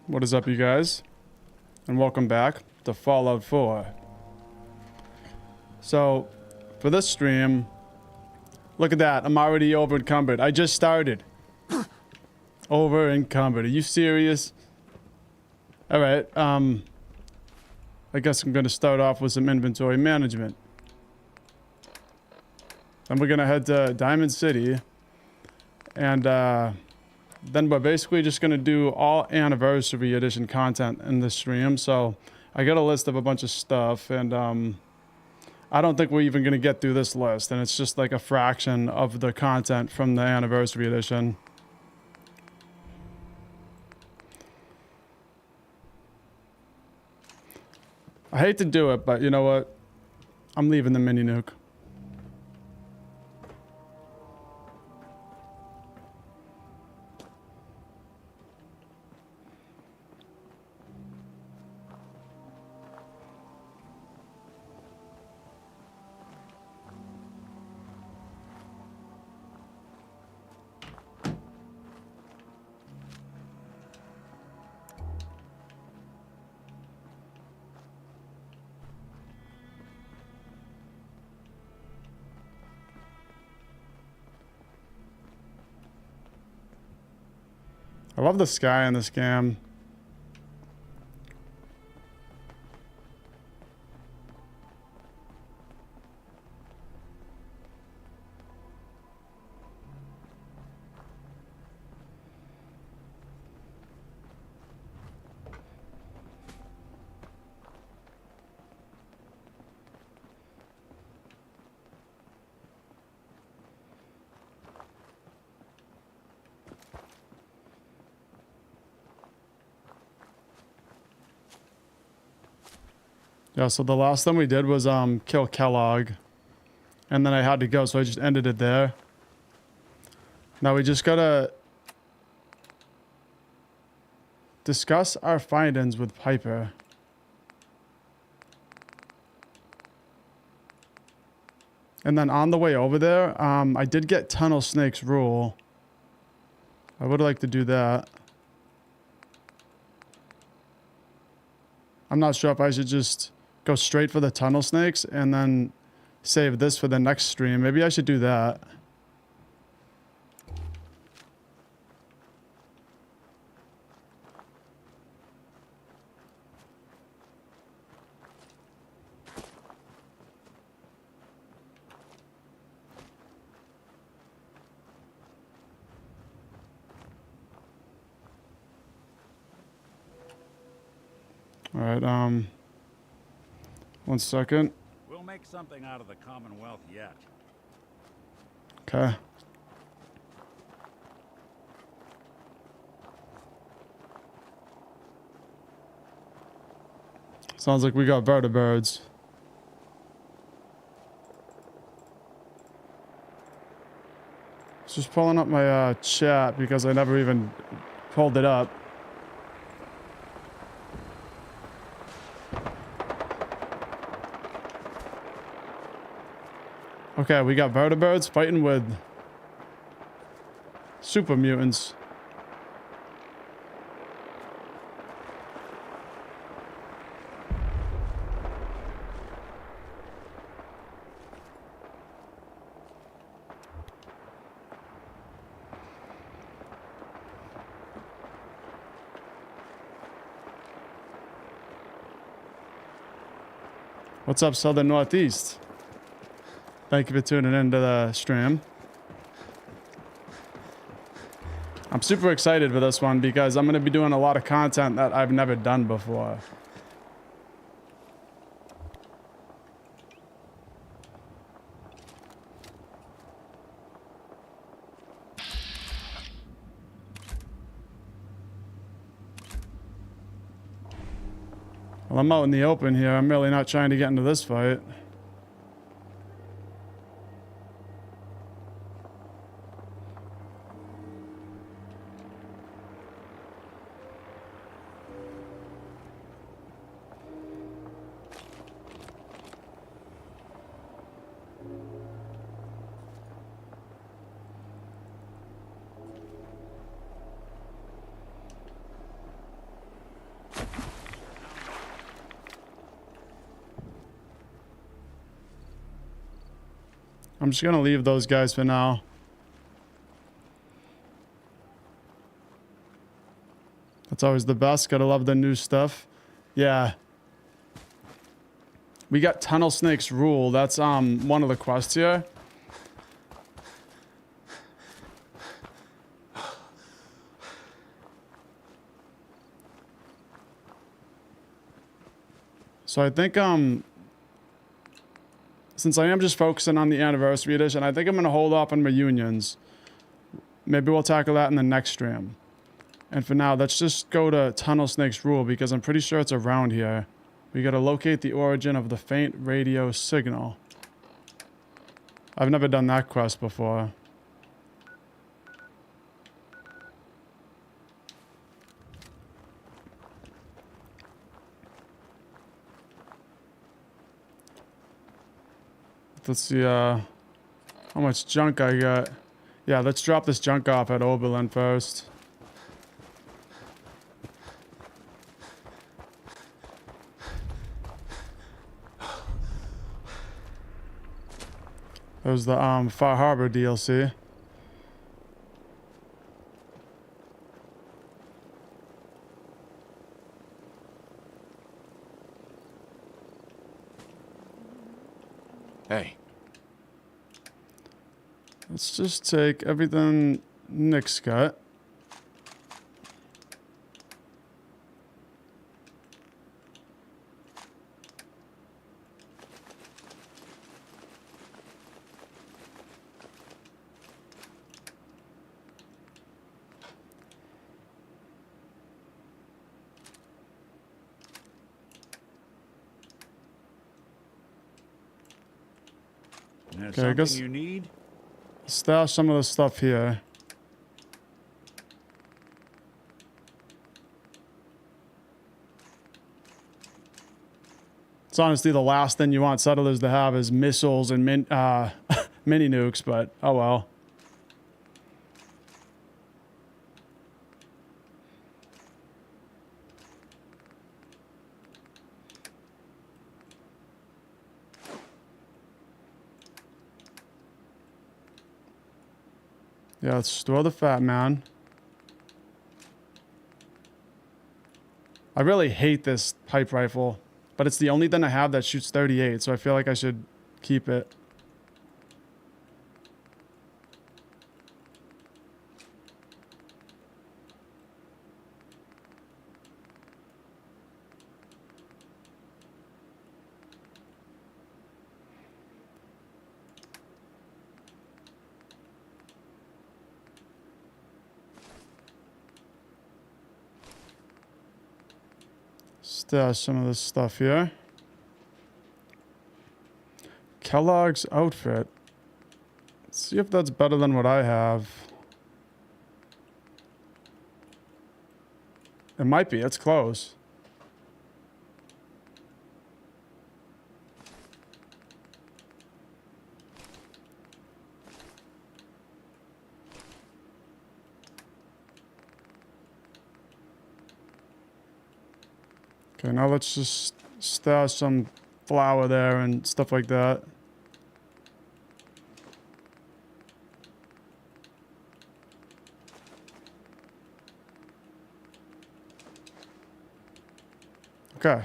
What is up, you guys? And welcome back to Fallout 4. So, for this stream, look at that, I'm already over encumbered. I just started. Over encumbered. Are you serious? Alright, I guess I'm gonna start off with some inventory management. Then we're gonna head to Diamond City. And, then we're basically just gonna do all Anniversary Edition content in this stream. So, I got a list of a bunch of stuff, and, I don't think we're even gonna get through this list, and it's just like a fraction of the content from the Anniversary Edition. I hate to do it, but you know what? I'm leaving the mini nuke. I love the sky in this game. Yeah, so the last thing we did was kill Kellogg. And then I had to go, so I just ended it there. Now we just gotta discuss our findings with Piper. And then on the way over there, I did get Tunnel Snake's rule. I would like to do that. I'm not sure if I should just go straight for the Tunnel Snakes and then save this for the next stream. Maybe I should do that. All right, 1 second. We'll make something out of the Commonwealth yet. Okay. Sounds like we got vertibirds. Just pulling up my chat because I never even pulled it up. Okay, we got vertibirds fighting with super mutants. What's up, Southern Northeast? Thank you for tuning into the stream. I'm super excited for this one because I'm going to be doing a lot of content that I've never done before. Well, I'm out in the open here. I'm really not trying to get into this fight. I'm just gonna leave those guys for now. That's always the best. Gotta love the new stuff. Yeah. We got Tunnel Snake's Rule. That's one of the quests here. So I think since I am just focusing on the anniversary edition, I think I'm gonna hold off on reunions. Maybe we'll tackle that in the next stream. And for now, let's just go to Tunnel Snake's Rule because I'm pretty sure it's around here. We gotta locate the origin of the faint radio signal. I've never done that quest before. Let's see how much junk I got. Yeah, let's drop this junk off at Oberlin first. There's the Far Harbor DLC. Hey. Let's just take everything Nick's got. There's Okay, I guess something you need? stash some of the stuff here. It's honestly the last thing you want settlers to have is missiles and mini nukes, but oh well. Yeah, let's store the fat man. I really hate this pipe rifle, but it's the only thing I have that shoots 38, so I feel like I should keep it. Stash some of this stuff here. Kellogg's outfit. Let's see if that's better than what I have. It might be. It's close. Okay, now let's just stash some flour there and stuff like that. Okay.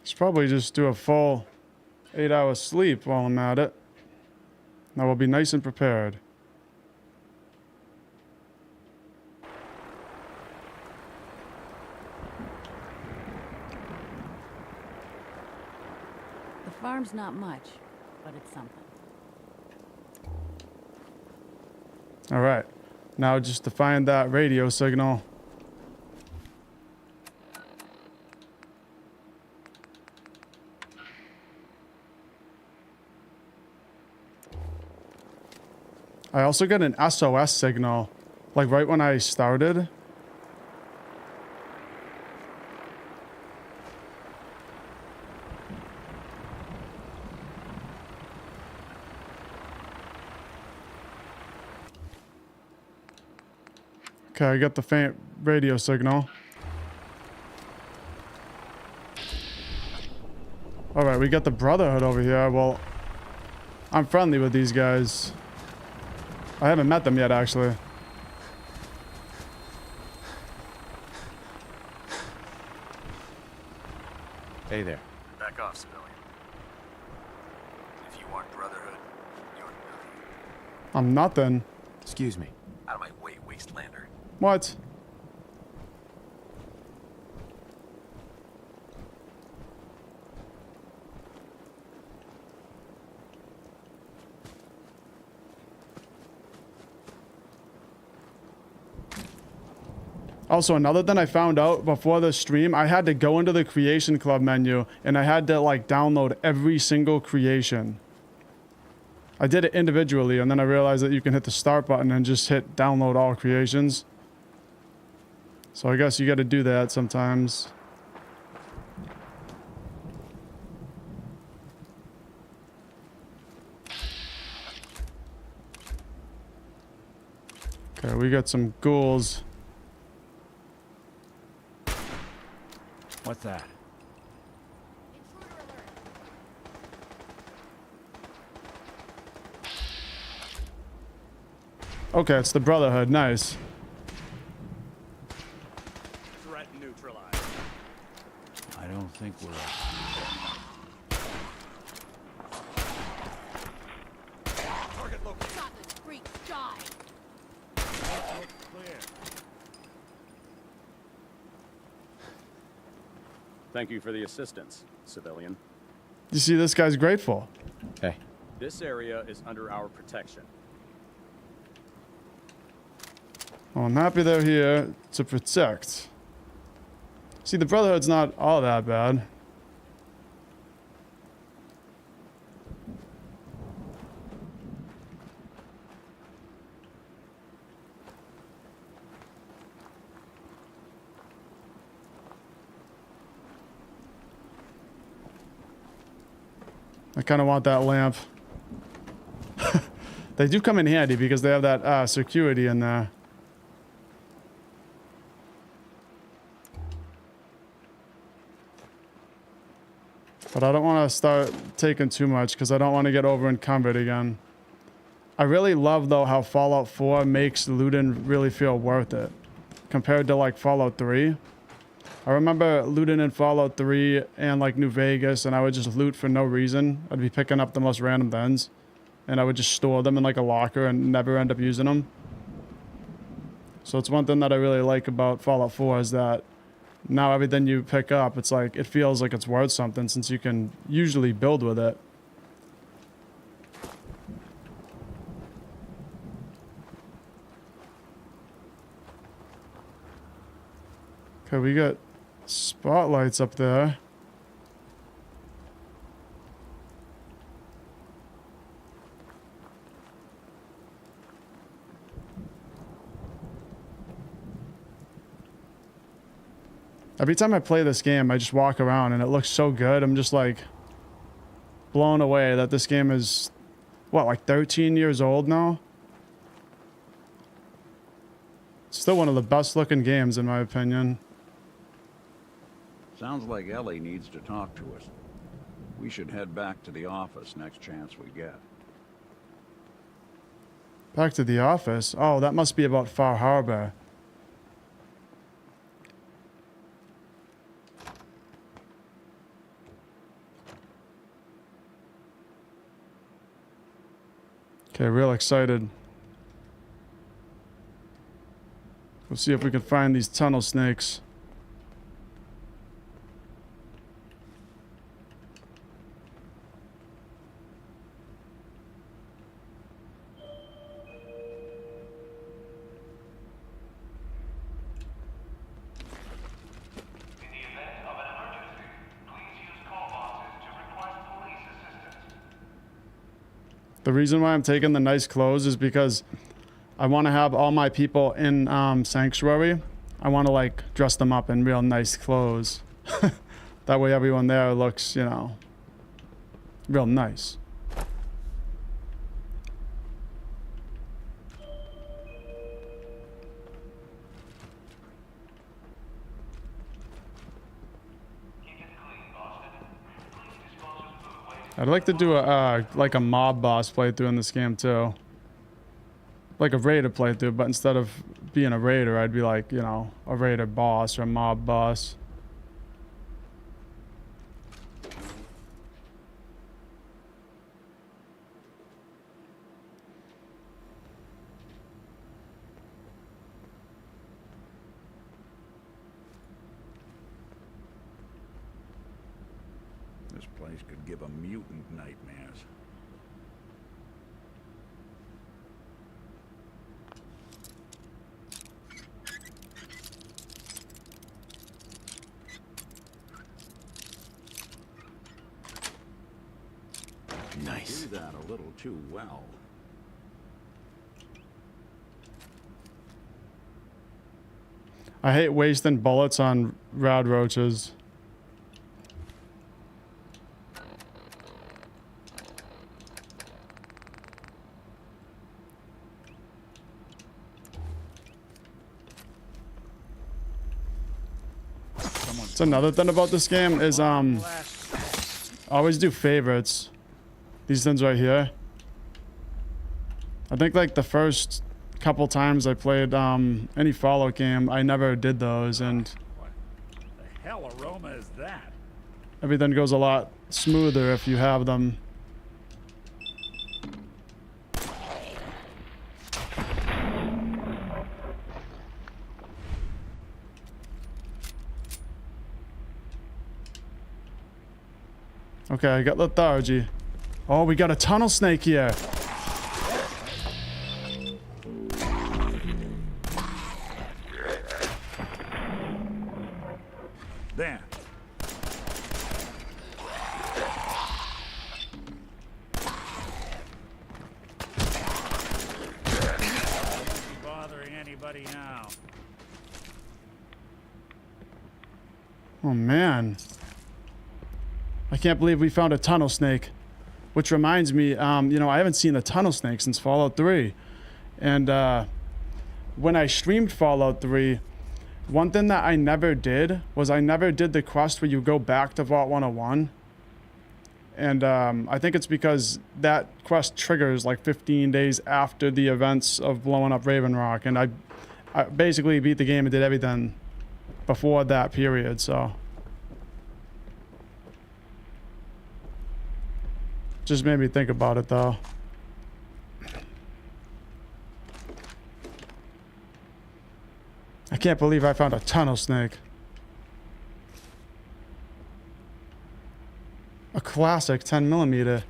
Should probably just do a full 8-hour sleep while I'm at it. Now we'll be nice and prepared. The farm's not much, but it's something. All right. Now just to find that radio signal. I also got an SOS signal, like right when I started. Okay, I got the faint radio signal. All right, we got the Brotherhood over here. Well, I'm friendly with these guys. I haven't met them yet, actually. Hey there. Back off, civilian. If you aren't Brotherhood, you're nothing. I'm nothing. Excuse me. Out of my way, wastelander. What? Also, another thing I found out before the stream, I had to go into the Creation Club menu and I had to like download every single creation. I did it individually and then I realized that you can hit the start button and just hit download all creations. So I guess you got to do that sometimes. Okay, we got some ghouls. What's that? Okay, it's the Brotherhood. Nice. Threat neutralized. I don't think we're... Target located. Got the street sky. Clear. Thank you for the assistance, civilian. You see, this guy's grateful. Hey. This area is under our protection. Well, I'm happy they're here to protect. See, the Brotherhood's not all that bad. I kind of want that lamp. They do come in handy because they have that security in there. But I don't want to start taking too much because I don't want to get over encumbered again. I really love though how Fallout 4 makes looting really feel worth it compared to like Fallout 3. I remember looting in Fallout 3 and like New Vegas and I would just loot for no reason. I'd be picking up the most random things and I would just store them in like a locker and never end up using them. So it's one thing that I really like about Fallout 4 is that now everything you pick up, it's like, it feels like it's worth something since you can usually build with it. Okay, we got spotlights up there. Every time I play this game, I just walk around and it looks so good. I'm just like blown away that this game is, what, like 13 years old now? Still one of the best looking games in my opinion. Sounds like Ellie needs to talk to us. We should head back to the office next chance we get. Back to the office? Oh, that must be about Far Harbor. Okay, real excited. We'll see if we can find these tunnel snakes. The reason why I'm taking the nice clothes is because I want to have all my people in Sanctuary. I want to like dress them up in real nice clothes. That way everyone there looks, you know, real nice. I'd like to do a like a mob boss playthrough in this game too. Like a raider playthrough, but instead of being a raider, I'd be like, you know, a raider boss or a mob boss. This place could give a mutant nightmares. Nice. Do that a little too well. I hate wasting bullets on rad roaches. It's another thing about this game is I always do favorites. These things right here. I think like the first couple times I played any Fallout game, I never did those, and What the hell aroma is that? everything goes a lot smoother if you have them. Okay, I got lethargy. Oh, we got a tunnel snake here. There. Bothering anybody now? Oh man. I can't believe we found a tunnel snake. Which reminds me, you know, I haven't seen a tunnel snake since Fallout 3. And when I streamed Fallout 3, one thing that I never did was I never did the quest where you go back to Vault 101. And I think it's because that quest triggers like 15 days after the events of blowing up Raven Rock. And I basically beat the game and did everything before that period, so. Just made me think about it though. I can't believe I found a tunnel snake. A classic 10mm.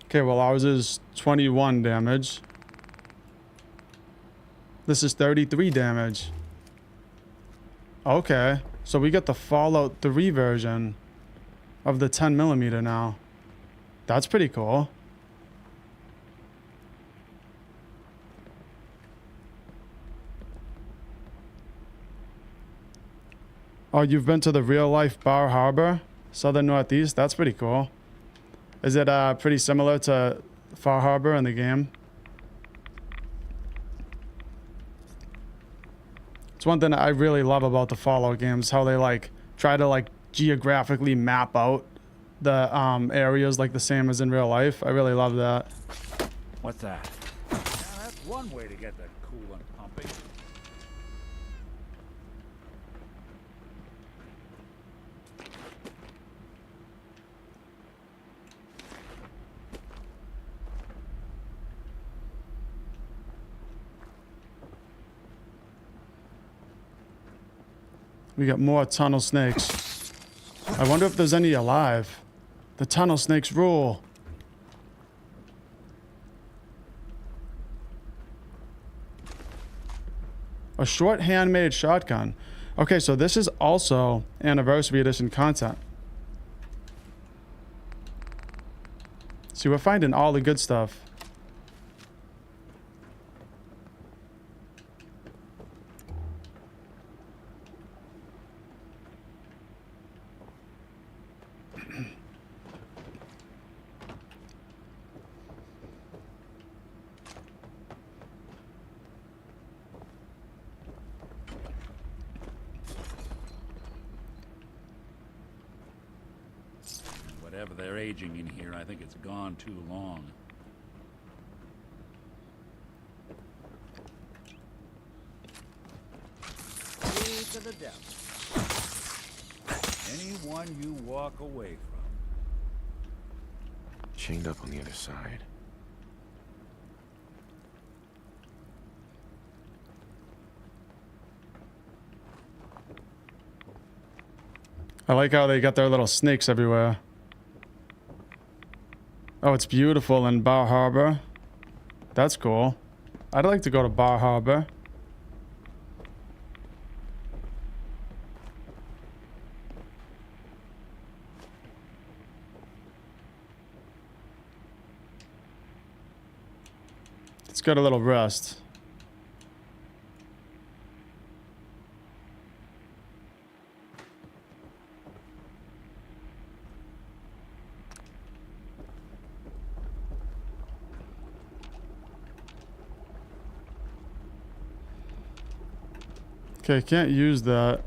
Okay, well ours is 21 damage. This is 33 damage. Okay, so we get the Fallout 3 version of the 10mm now. That's pretty cool. Oh, you've been to the real life Bar Harbor, Southern Northeast? That's pretty cool. Is it pretty similar to Far Harbor in the game? It's one thing I really love about the Fallout games, how they like try to like geographically map out the areas like the same as in real life. I really love that. What's that? Now, that's one way to get the coolant pumping. We got more tunnel snakes. I wonder if there's any alive. The tunnel snakes rule. A short handmade shotgun. Okay, so this is also Anniversary Edition content. See, we're finding all the good stuff. Whatever they're aging in here, I think it's gone too long. Key to the depths. Anyone you walk away from. Chained up on the other side. I like how they got their little snakes everywhere. Oh, it's beautiful in Bar Harbor. That's cool. I'd like to go to Bar Harbor. Let's get a little rest. Okay, can't use that.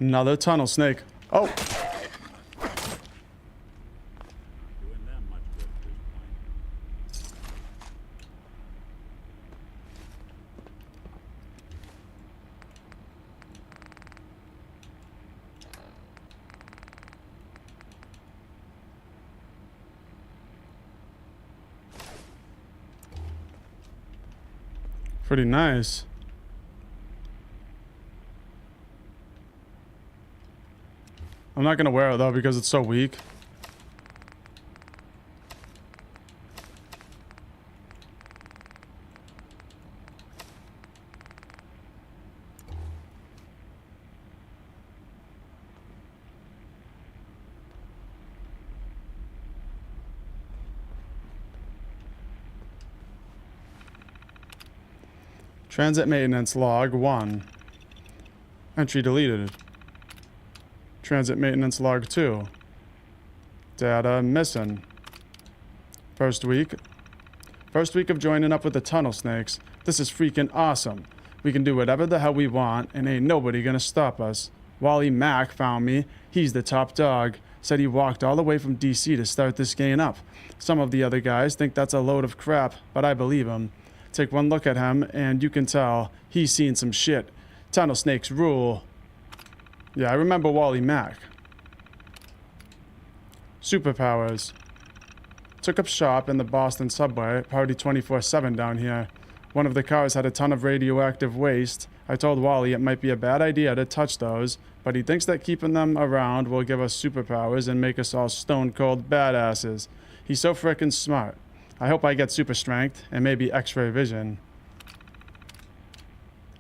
Another tunnel snake. Oh! Doing them much good at this point. Pretty nice. I'm not gonna wear it though because it's so weak. Transit maintenance log 1. Entry deleted. Transit maintenance log 2. Data missing. First week of joining up with the tunnel snakes. This is freaking awesome. We can do whatever the hell we want and ain't nobody gonna stop us. Wally Mack found me. He's the top dog. Said he walked all the way from DC to start this game up. Some of the other guys think that's a load of crap, but I believe him. Take one look at him and you can tell he's seen some shit. Tunnel snakes rule. Yeah, I remember Wally Mack. Superpowers. Took up shop in the Boston subway, party 24/7 down here. One of the cars had a ton of radioactive waste. I told Wally it might be a bad idea to touch those, but he thinks that keeping them around will give us superpowers and make us all stone cold badasses. He's so frickin' smart. I hope I get super strength and maybe x-ray vision.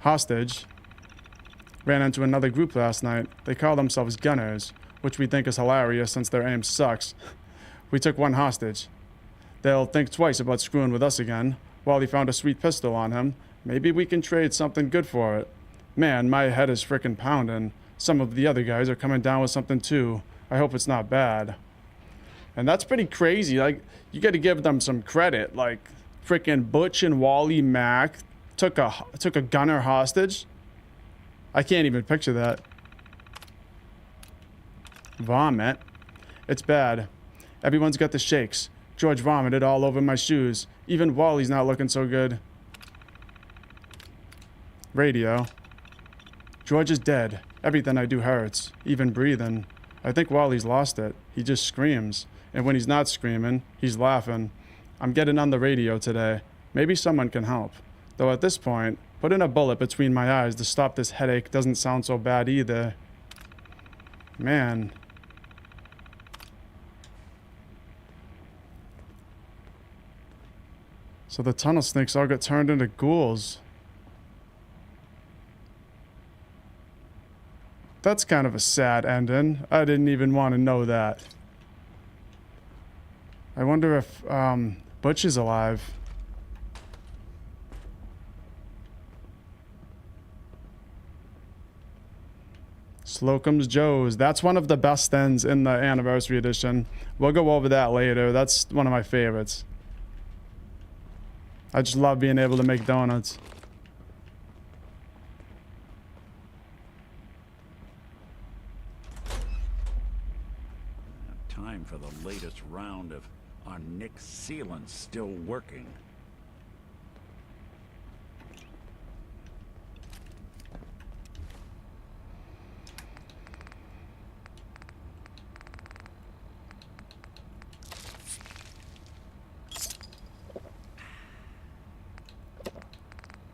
Hostage. Ran into another group last night. They call themselves Gunners, which we think is hilarious since their aim sucks. We took one hostage. They'll think twice about screwing with us again. Wally found a sweet pistol on him. Maybe we can trade something good for it. Man, my head is frickin' pounding. Some of the other guys are coming down with something too. I hope it's not bad. And that's pretty crazy. Like, you gotta give them some credit. Like, frickin' Butch and Wally Mack took a gunner hostage. I can't even picture that. Vomit. It's bad. Everyone's got the shakes. George vomited all over my shoes. Even Wally's not looking so good. Radio. George is dead. Everything I do hurts. Even breathing. I think Wally's lost it. He just screams. And when he's not screaming, he's laughing. I'm getting on the radio today. Maybe someone can help. Though at this point, putting a bullet between my eyes to stop this headache doesn't sound so bad either. Man. So the tunnel snakes all got turned into ghouls. That's kind of a sad ending. I didn't even want to know that. I wonder if Butch is alive. Slocum's Joe's. That's one of the best ends in the anniversary edition. We'll go over that later. That's one of my favorites. I just love being able to make donuts. Time for the latest round of our Nick sealant still working.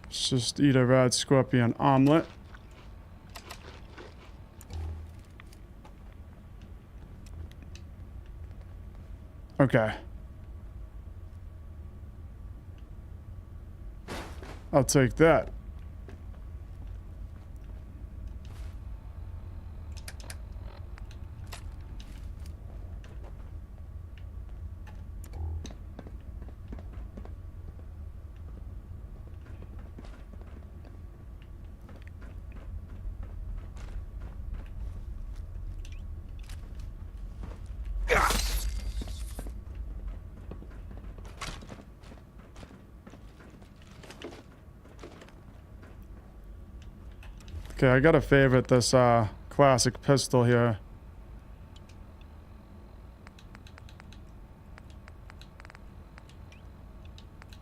Let's just eat a red scorpion omelet. Okay. I'll take that. Okay, I gotta favorite this classic pistol here.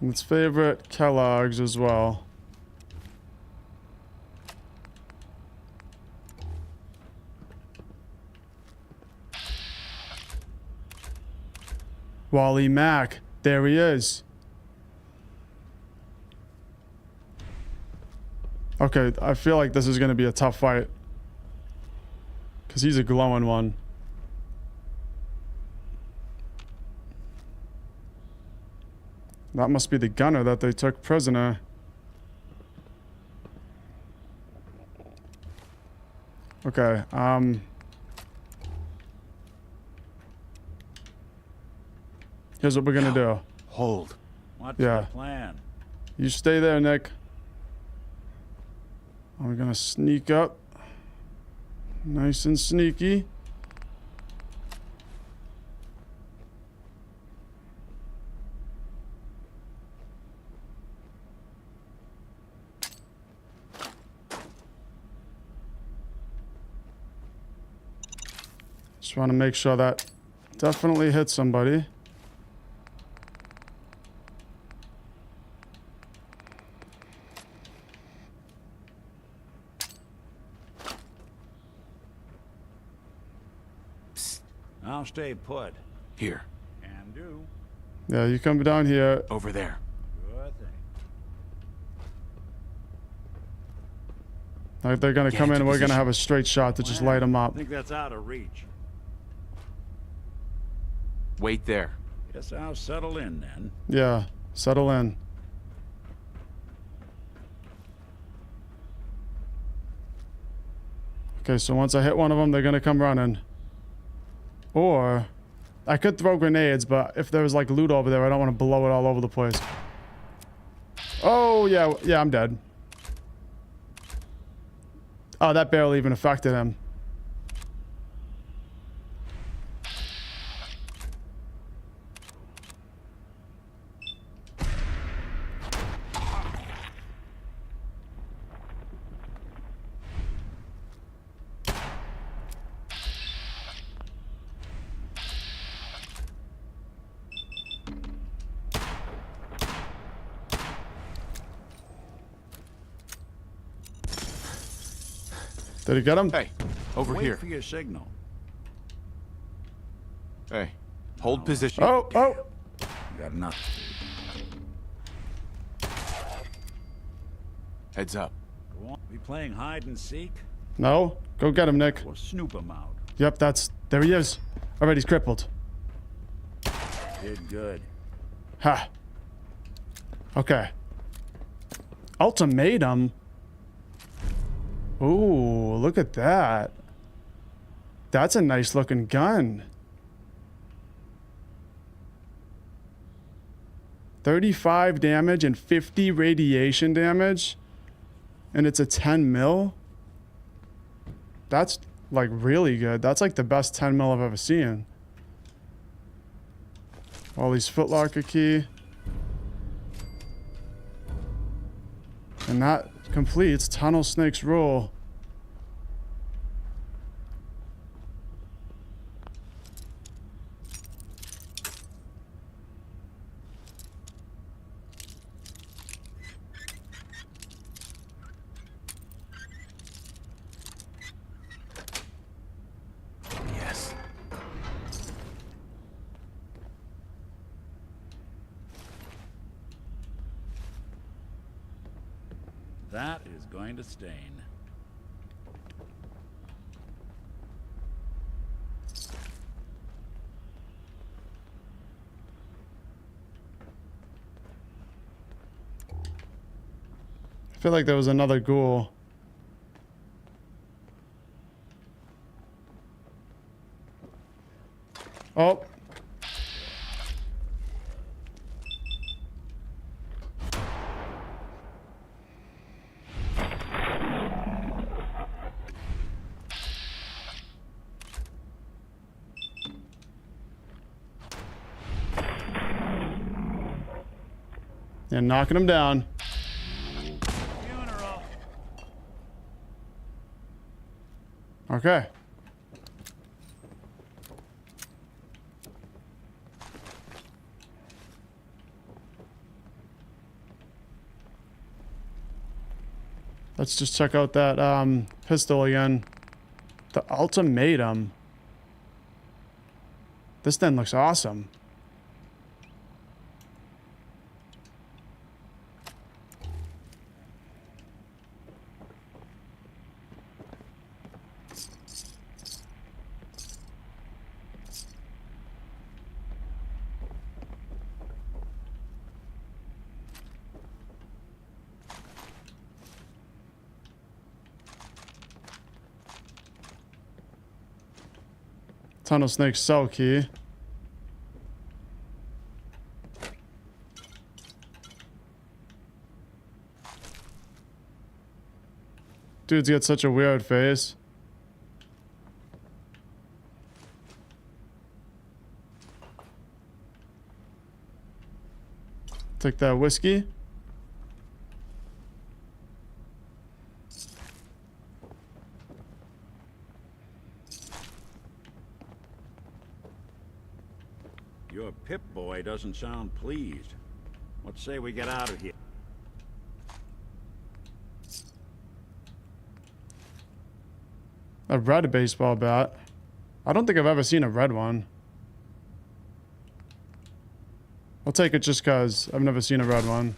Let's favorite Kellogg's as well. Wally Mack, there he is. Okay, I feel like this is going to be a tough fight. Because he's a glowing one. That must be the gunner that they took prisoner. Okay, here's what we're going to do. Hold. What's Yeah. the plan? You stay there, Nick. I'm gonna sneak up. Nice and sneaky. Just want to make sure that definitely hits somebody. I'll stay put. Here. Can do. Yeah, you come down here. Over there. Good thing. Like they're gonna Get come in into and we're gonna position. have a straight shot to just light them I up. think that's out of reach. Wait there. Guess I'll settle in then. Yeah, settle in. Okay, so once I hit one of them, they're gonna come running. Or I could throw grenades, but if there was like loot over there, I don't want to blow it all over the place. Oh, yeah, I'm dead. Oh, that barely even affected him. Did he get him? Hey, over Wait here. for your signal. Hey, hold position. Oh, oh. Got nothing. Heads up. Go on. We playing hide and seek? No, go get him, Nick. We'll snoop him out. Yep, there he is. All right, he's crippled. Did good. Ha. Okay. Ultimatum. Ooh, look at that. That's a nice looking gun. 35 damage and 50 radiation damage. And it's a 10 mil. That's like really good. That's like the best 10 mil I've ever seen. Ollie's footlocker key. And that completes Tunnel Snake's rule. Yes. That is going to stain. I feel like there was another ghoul. Oh. Yeah, knocking him down. Funeral. Okay. Let's just check out that pistol again. The ultimatum. This thing looks awesome. Tunnel Snake cell key. Dude's got such a weird face. Take that whiskey. Your Pip-Boy doesn't sound pleased. What say we get out of here? A red baseball bat. I don't think I've ever seen a red one. I'll take it just because I've never seen a red one.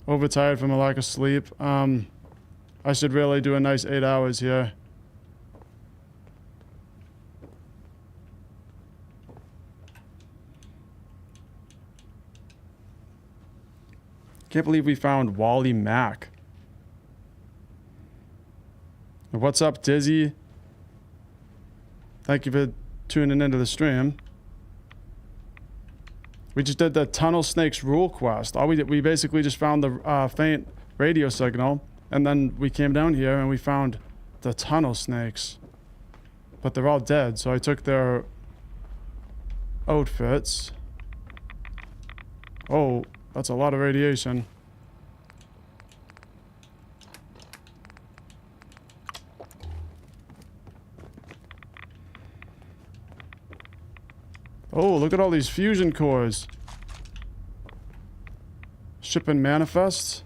Overtired from a lack of sleep. I should really do a nice 8 hours here. Can't believe we found Wally Mack. What's up, Dizzy? Thank you for tuning into the stream. We just did the Tunnel Snakes rule quest. All we did, we basically just found the faint radio signal, and then we came down here and we found the Tunnel Snakes. But they're all dead, so I took their outfits. Oh, that's a lot of radiation. Oh, look at all these fusion cores. Shipping manifests.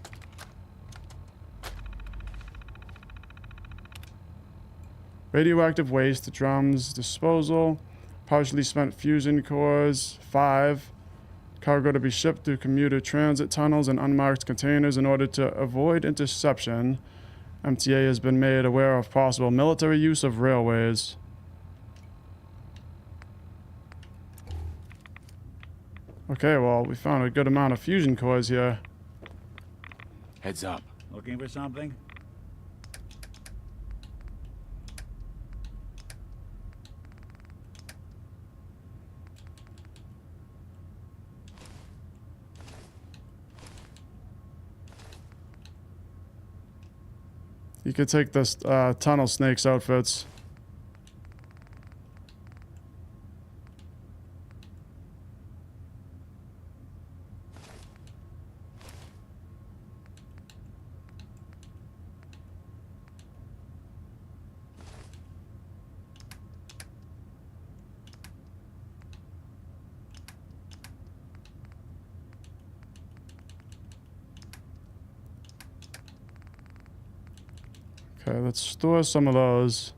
Radioactive waste, drums, disposal. Partially spent fusion cores, 5. Cargo to be shipped through commuter transit tunnels and unmarked containers in order to avoid interception. MTA has been made aware of possible military use of railways. Okay, well, we found a good amount of fusion cores here. Heads up. Looking for something? You could take this tunnel snake's outfits. Okay, let's store some of those.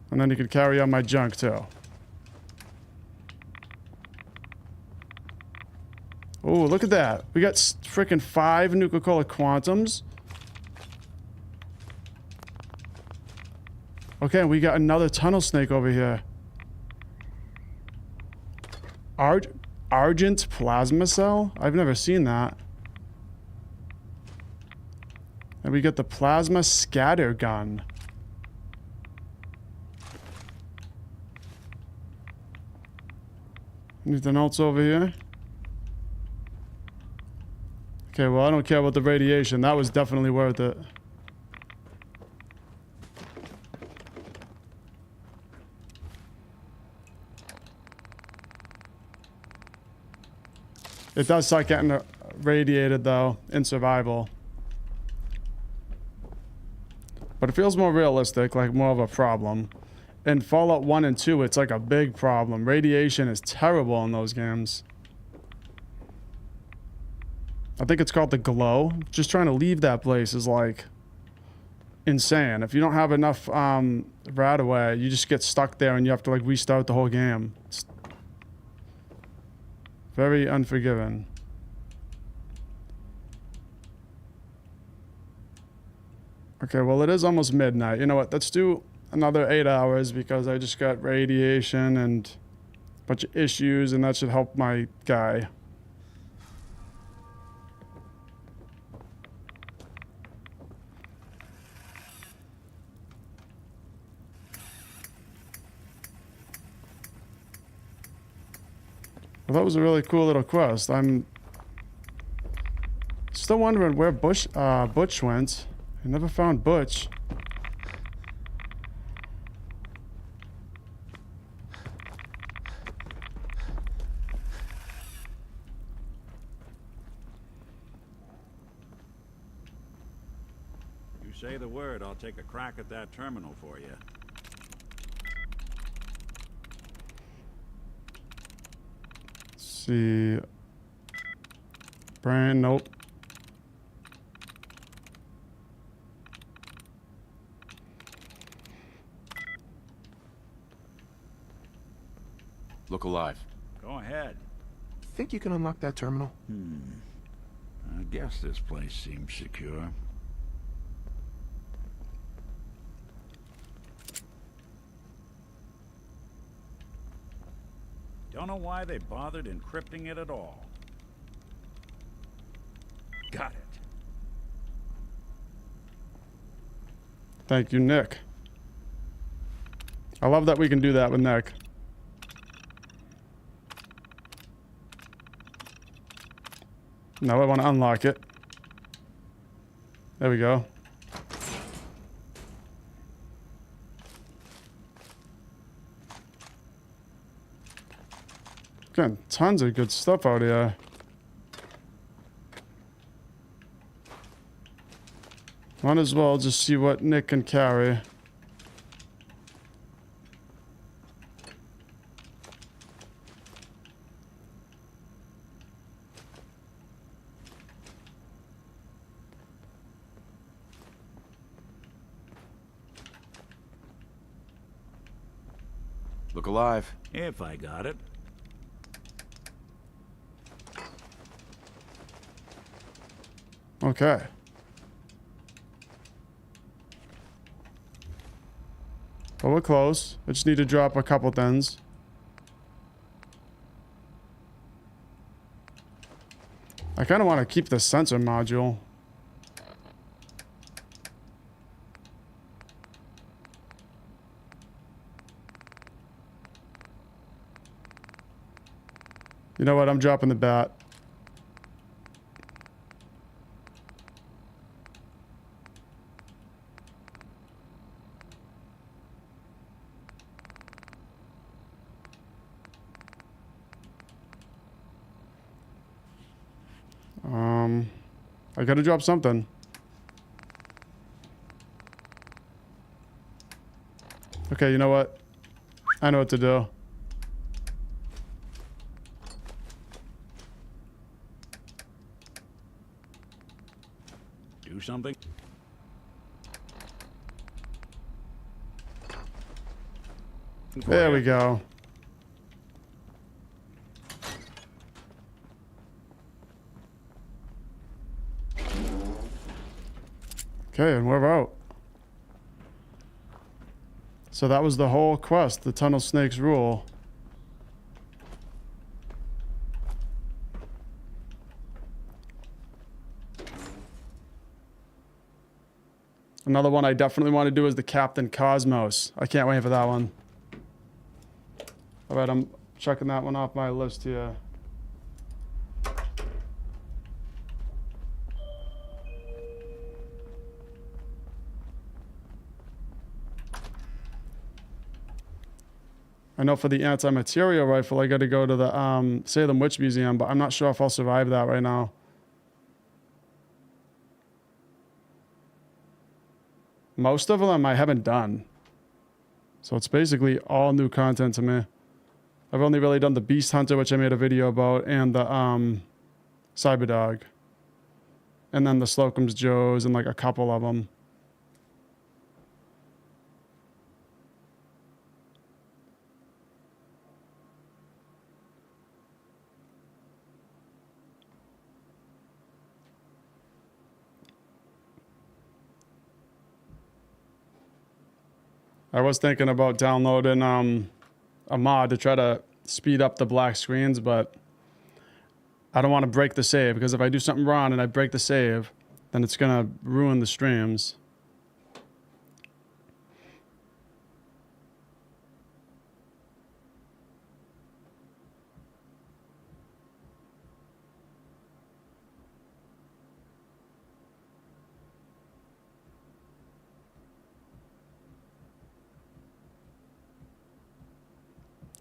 And then you can carry on my junk too. Oh, look at that. We got freaking 5 Nuka-Cola Quantums. Okay, we got another tunnel snake over here. Argent plasma cell? I've never seen that. And we get the plasma scatter gun. Anything else over here? Okay, well, I don't care about the radiation. That was definitely worth it. It does suck getting radiated, though, in survival. But it feels more realistic, like more of a problem. In Fallout 1 and 2, it's like a big problem. Radiation is terrible in those games. I think it's called the glow. Just trying to leave that place is like insane. If you don't have enough right away, you just get stuck there and you have to like restart the whole game. It's very unforgiving. Okay, well, it is almost midnight. You know what? Let's do another 8 hours because I just got radiation and a bunch of issues, and that should help my guy. Well, that was a really cool little quest. I'm still wondering where Butch went. I never found Butch. You say the word, I'll take a crack at that terminal for you. Let's see. Brian, nope. Look alive. Go ahead. Think you can unlock that terminal? I guess this place seems secure. Don't know why they bothered encrypting it at all. Got it. Thank you, Nick. I love that we can do that with Nick. Now I want to unlock it. There we go. Got tons of good stuff out here. Might as well just see what Nick can carry. Look alive. If I got it. Okay. Well, we're close. I just need to drop a couple things. I kind of want to keep the sensor module. You know what? I'm dropping the bat. I gotta drop something. Okay, you know what? I know what to do. Do something? There we go. Okay, and we're out. So that was the whole quest, the tunnel snakes rule. Another one I definitely want to do is the Captain Cosmos. I can't wait for that one. All right, I'm checking that one off my list here. I know for the anti-material rifle, I got to go to the Salem Witch Museum, but I'm not sure if I'll survive that right now. Most of them I haven't done. So it's basically all new content to me. I've only really done the Beast Hunter, which I made a video about, and the Cyberdog. And then the Slocum's Joes and like a couple of them. I was thinking about downloading a mod to try to speed up the black screens, but I don't want to break the save, because if I do something wrong and I break the save, then it's going to ruin the streams.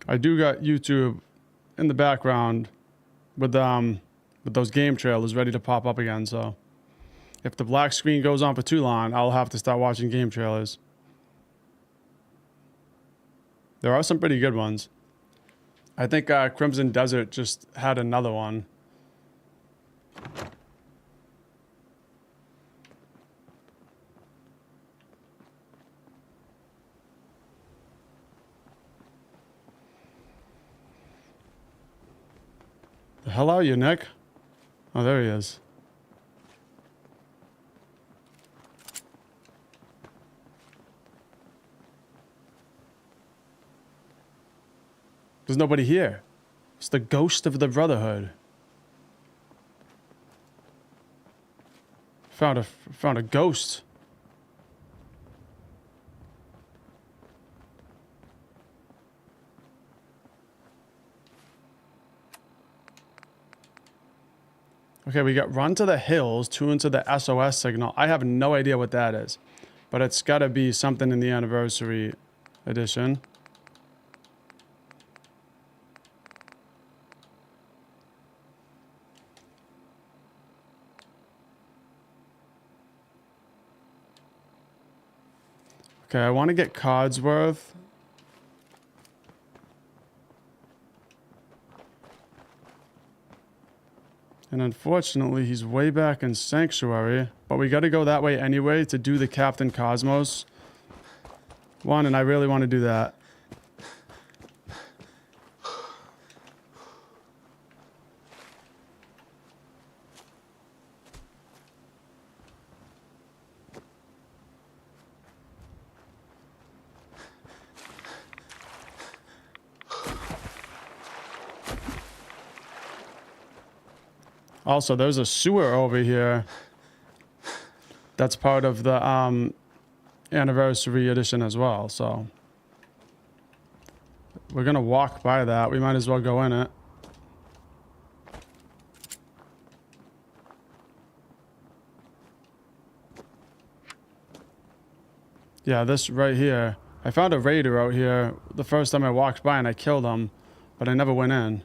I do got YouTube in the background with those game trailers ready to pop up again, so if the black screen goes on for too long, I'll have to start watching game trailers. There are some pretty good ones. I think Crimson Desert just had another one. The hell are you, Nick? Oh, there he is. There's nobody here. It's the ghost of the Brotherhood. Found a ghost. Okay, we got run to the hills, tune to the SOS signal. I have no idea what that is, but it's got to be something in the anniversary edition. Okay, I want to get Codsworth. And unfortunately, he's way back in Sanctuary. But we got to go that way anyway to do the Captain Cosmos one, and I really want to do that. Also, there's a sewer over here that's part of the anniversary edition as well, so we're gonna walk by that. We might as well go in it. Yeah, this right here. I found a raider out here the first time I walked by and I killed him, but I never went in.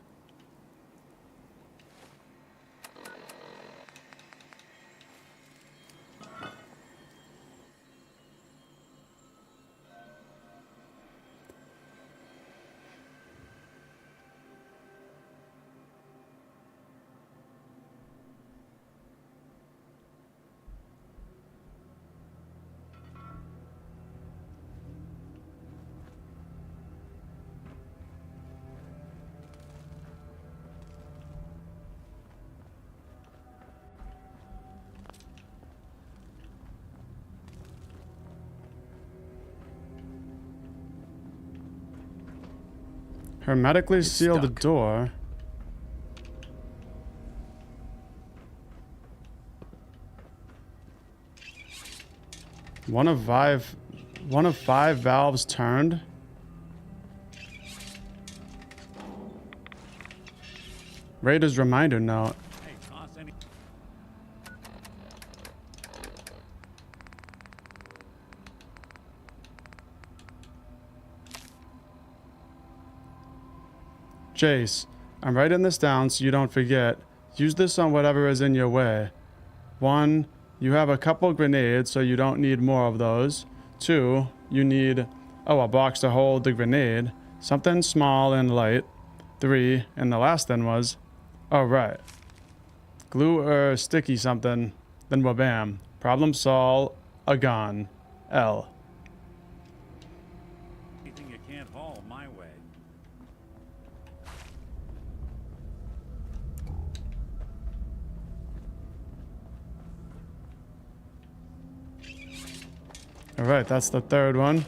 Hermetically It's seal the stuck. door. One of five valves turned. Raider's reminder note. Hey, toss any... Jace, I'm writing this down so you don't forget. Use this on whatever is in your way. 1, you have a couple grenades, so you don't need more of those. 2, you need, a box to hold the grenade. Something small and light. 3, and the last then was, right. Glue or sticky something, then wabam. Problem solved, a gun. L. Anything you can't haul my way. Alright, that's the third one.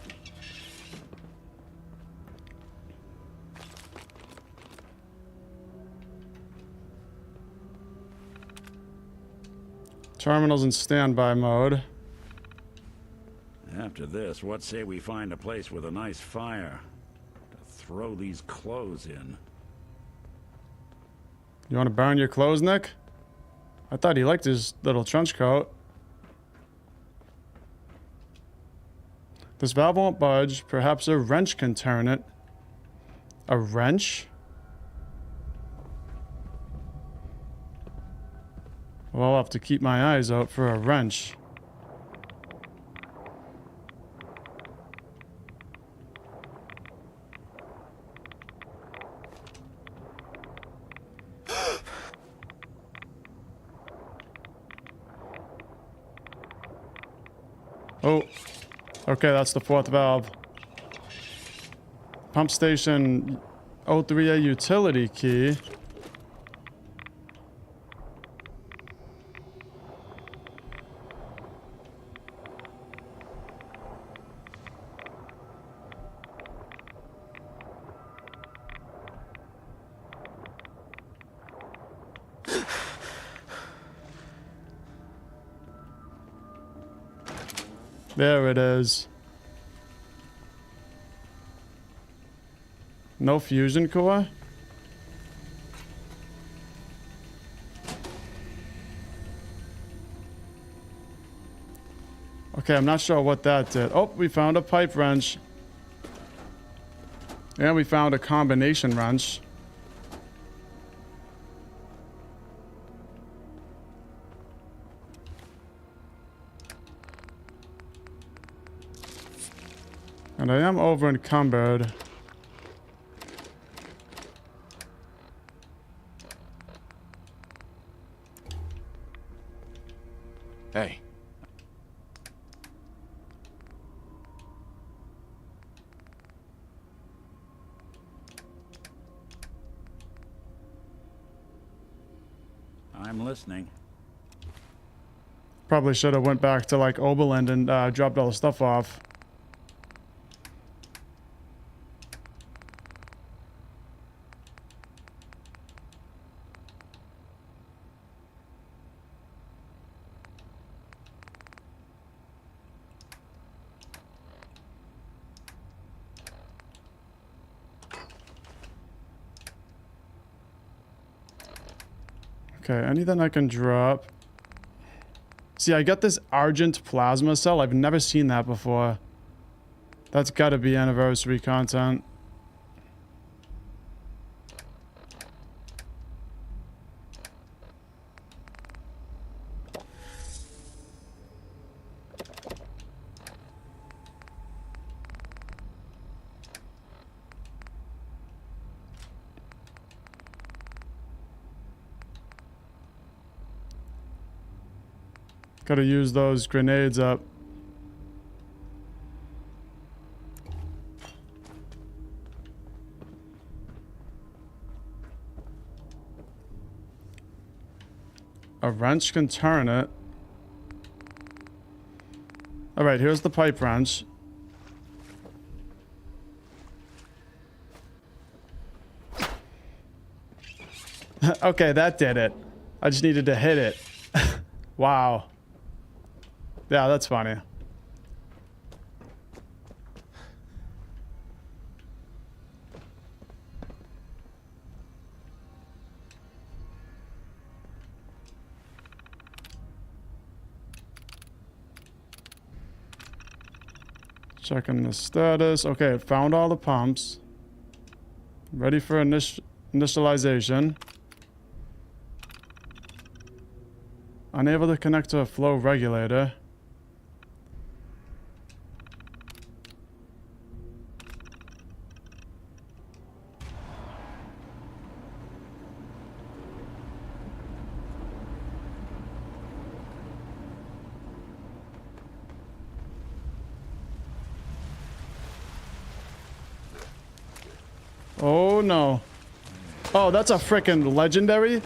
Terminal's in standby mode. After this, what say we find a place with a nice fire to throw these clothes in? You want to burn your clothes, Nick? I thought he liked his little trench coat. This valve won't budge. Perhaps a wrench can turn it. A wrench? Well, I'll have to keep my eyes out for a wrench. Oh, okay, that's the fourth valve. Pump station O3A utility key. There it is. No fusion core? Okay, I'm not sure what that did. Oh, we found a pipe wrench. And we found a combination wrench. And I am over encumbered. Hey, I'm listening. Probably should have went back to like Oberlin and dropped all the stuff off. Okay, anything I can drop. See, I got this Argent plasma cell. I've never seen that before. That's gotta be anniversary content. Gotta use those grenades up. A wrench can turn it. Alright, here's the pipe wrench. Okay, that did it. I just needed to hit it. Wow. Yeah, that's funny. Checking the status. Okay, found all the pumps. Ready for initialization. Unable to connect to a flow regulator. Oh no. Oh, that's a frickin' legendary?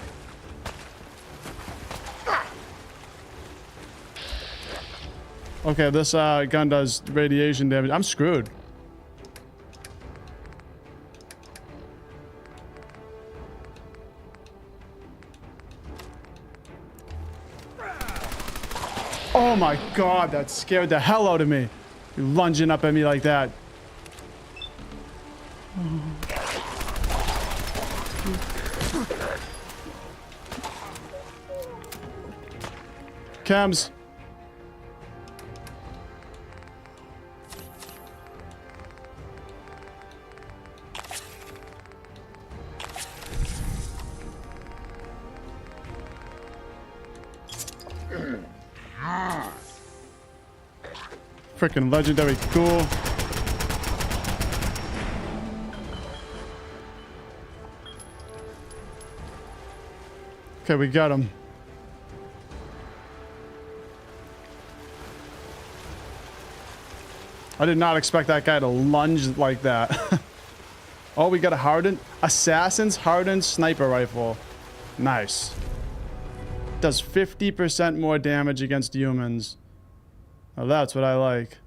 Okay, this gun does radiation damage. I'm screwed. Oh my god, that scared the hell out of me. You lunging up at me like that. Cams. Freaking legendary cool. Okay, we got him. I did not expect that guy to lunge like that. Oh, we got a hardened assassin's hardened sniper rifle. Nice. Does 50% more damage against humans. Now that's what I like.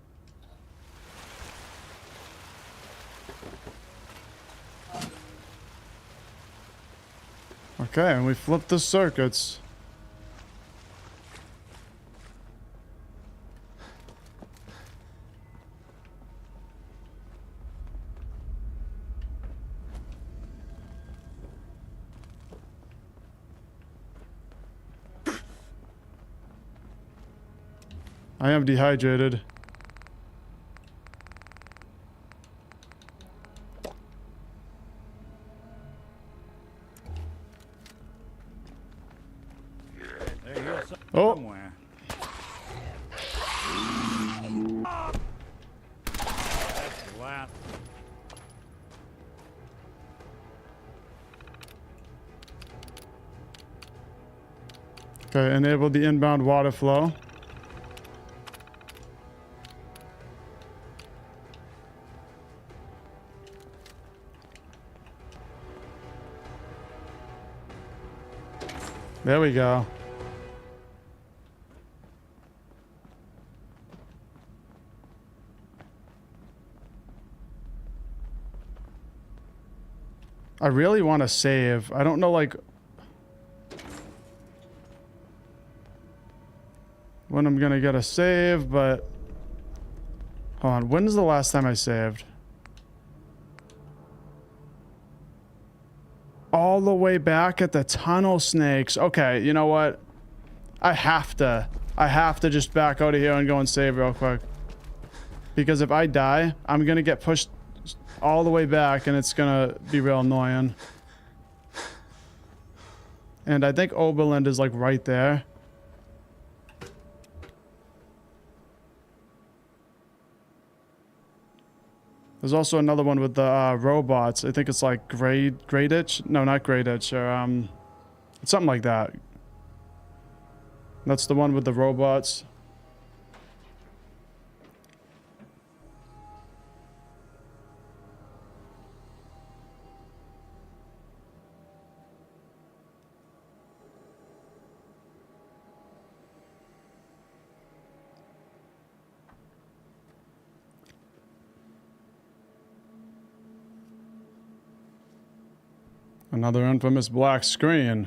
Okay, and we flipped the circuits. I am dehydrated. They're here Oh. somewhere. That's the last. Okay, enable the inbound water flow. There we go. I really want to save. I don't know, like, when I'm gonna get a save, but hold on. When's the last time I saved? All the way back at the tunnel snakes. Okay, you know what? I have to just back out of here and go and save real quick. Because if I die, I'm gonna get pushed all the way back and it's gonna be real annoying. And I think Oberlin is like right there. There's also another one with the robots. I think it's like Greyditch? No, not Greyditch. Or, it's something like that. That's the one with the robots. Another infamous black screen.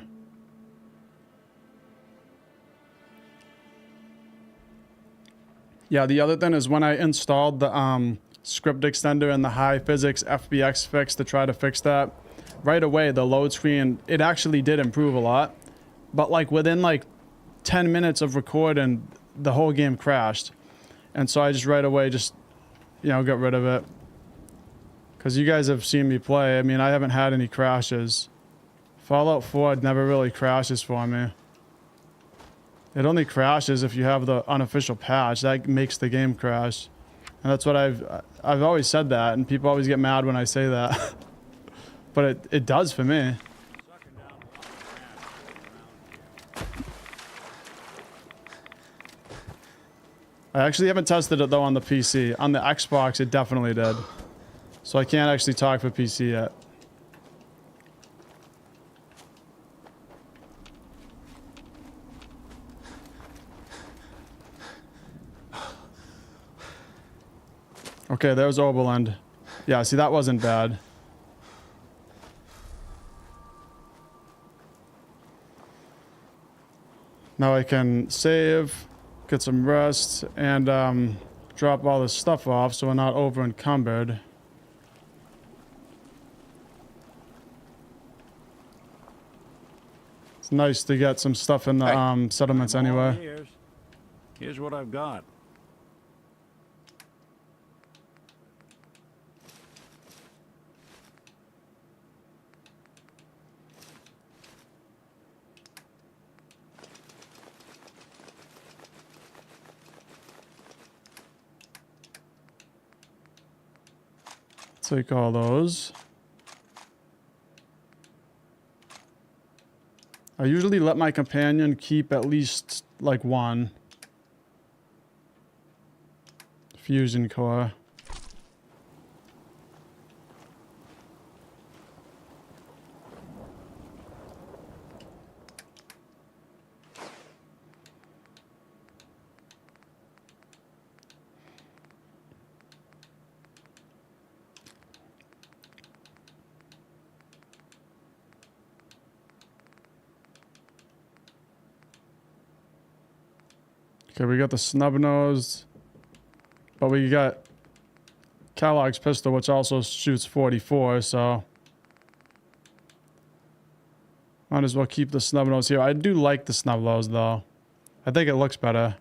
Yeah, the other thing is when I installed the script extender and the high physics FBX fix to try to fix that, right away the load screen, it actually did improve a lot. But like within like 10 minutes of recording, the whole game crashed. And so I just right away just, you know, got rid of it. Because you guys have seen me play. I mean, I haven't had any crashes. Fallout 4 never really crashes for me. It only crashes if you have the unofficial patch. That makes the game crash. And that's what I've always said that, and people always get mad when I say that. But it does for me. I actually haven't tested it though on the PC. On the Xbox, it definitely did. So I can't actually talk for PC yet. Okay, there's Oberlin. Yeah, see, that wasn't bad. Now I can save, get some rest, and drop all this stuff off so we're not over encumbered. It's nice to get some stuff in the settlements I'm all anyway. ears. Here's what I've got. Take all those. I usually let my companion keep at least like one fusion core. Okay, we got the snub-nosed, but we got Kellogg's pistol, which also shoots 44, so might as well keep the snub-nosed here. I do like the snub-nosed, though. I think it looks better.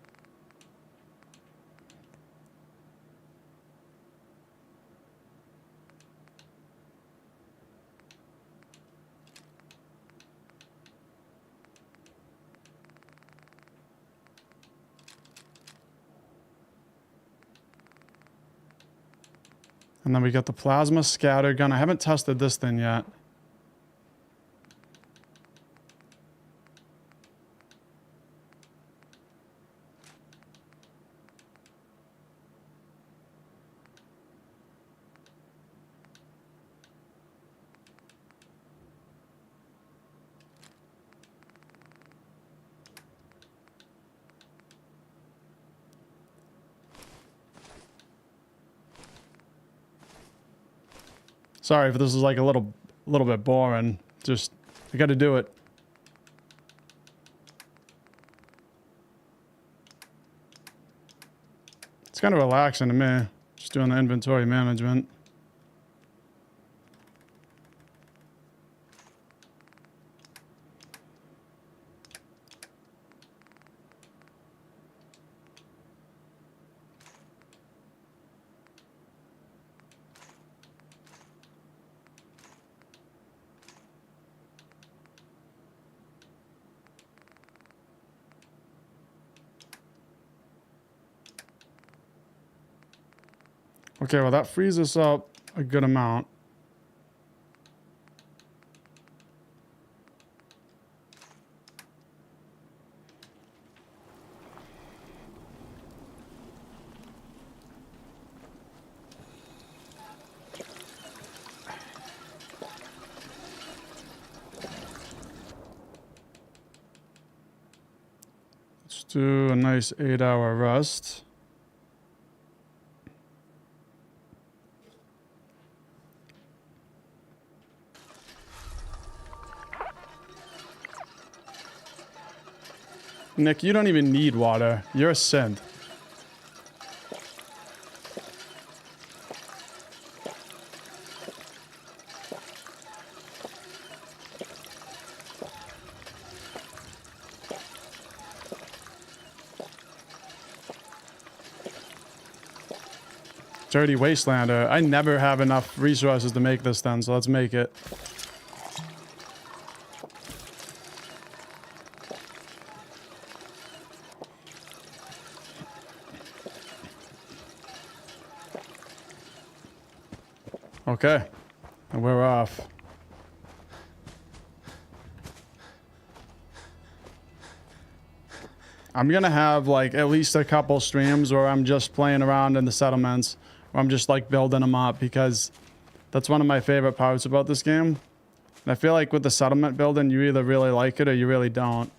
And then we got the plasma scatter gun. I haven't tested this thing yet. Sorry if this is like a little bit boring. Just, I gotta do it. It's kind of relaxing to me, just doing the inventory management. Okay, well that frees us up a good amount. Let's do a nice 8-hour rest. Nick, you don't even need water. You're a synth. Dirty Wastelander. I never have enough resources to make this then, so let's make it. Okay. And we're off. I'm gonna have like at least a couple streams where I'm just playing around in the settlements. I'm just like building them up because that's one of my favorite parts about this game. And I feel like with the settlement building, you either really like it or you really don't.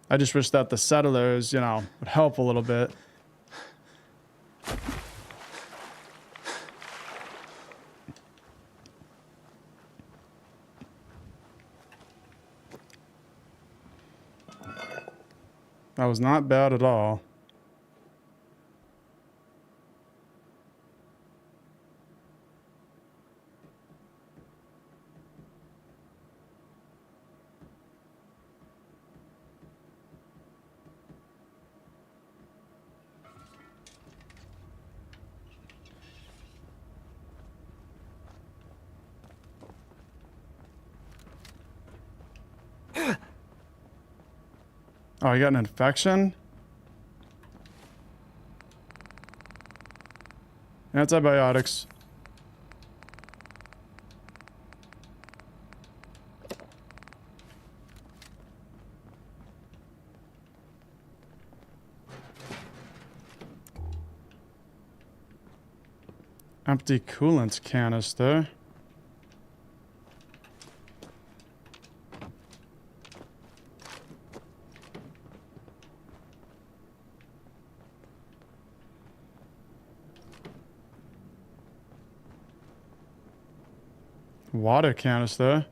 I just wish that the settlers, you know, would help a little bit. That was not bad at all. Oh, I got an infection? Antibiotics. Empty coolant canister. Water canister.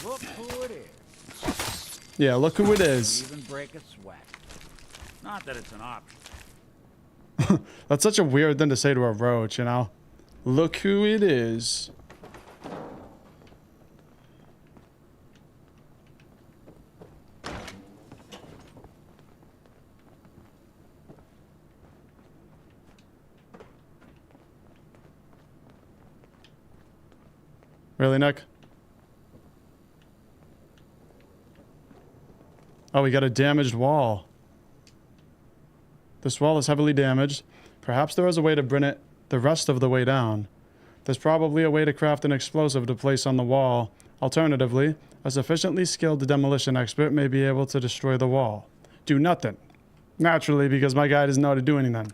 Look who it is. Yeah, look who it is. Even break a sweat. Not that it's an option. That's such a weird thing to say to a roach, you know? Look who it is. Really, Nick? Oh, we got a damaged wall. This wall is heavily damaged. Perhaps there is a way to bring it the rest of the way down. There's probably a way to craft an explosive to place on the wall. Alternatively, a sufficiently skilled demolition expert may be able to destroy the wall. Do nothing. Naturally, because my guy doesn't know how to do anything.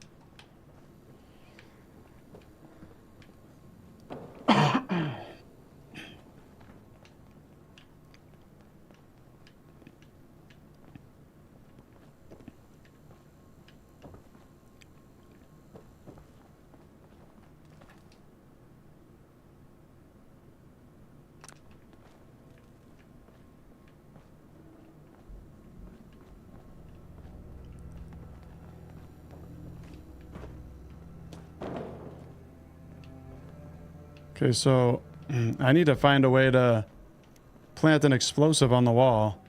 Okay, so I need to find a way to plant an explosive on the wall.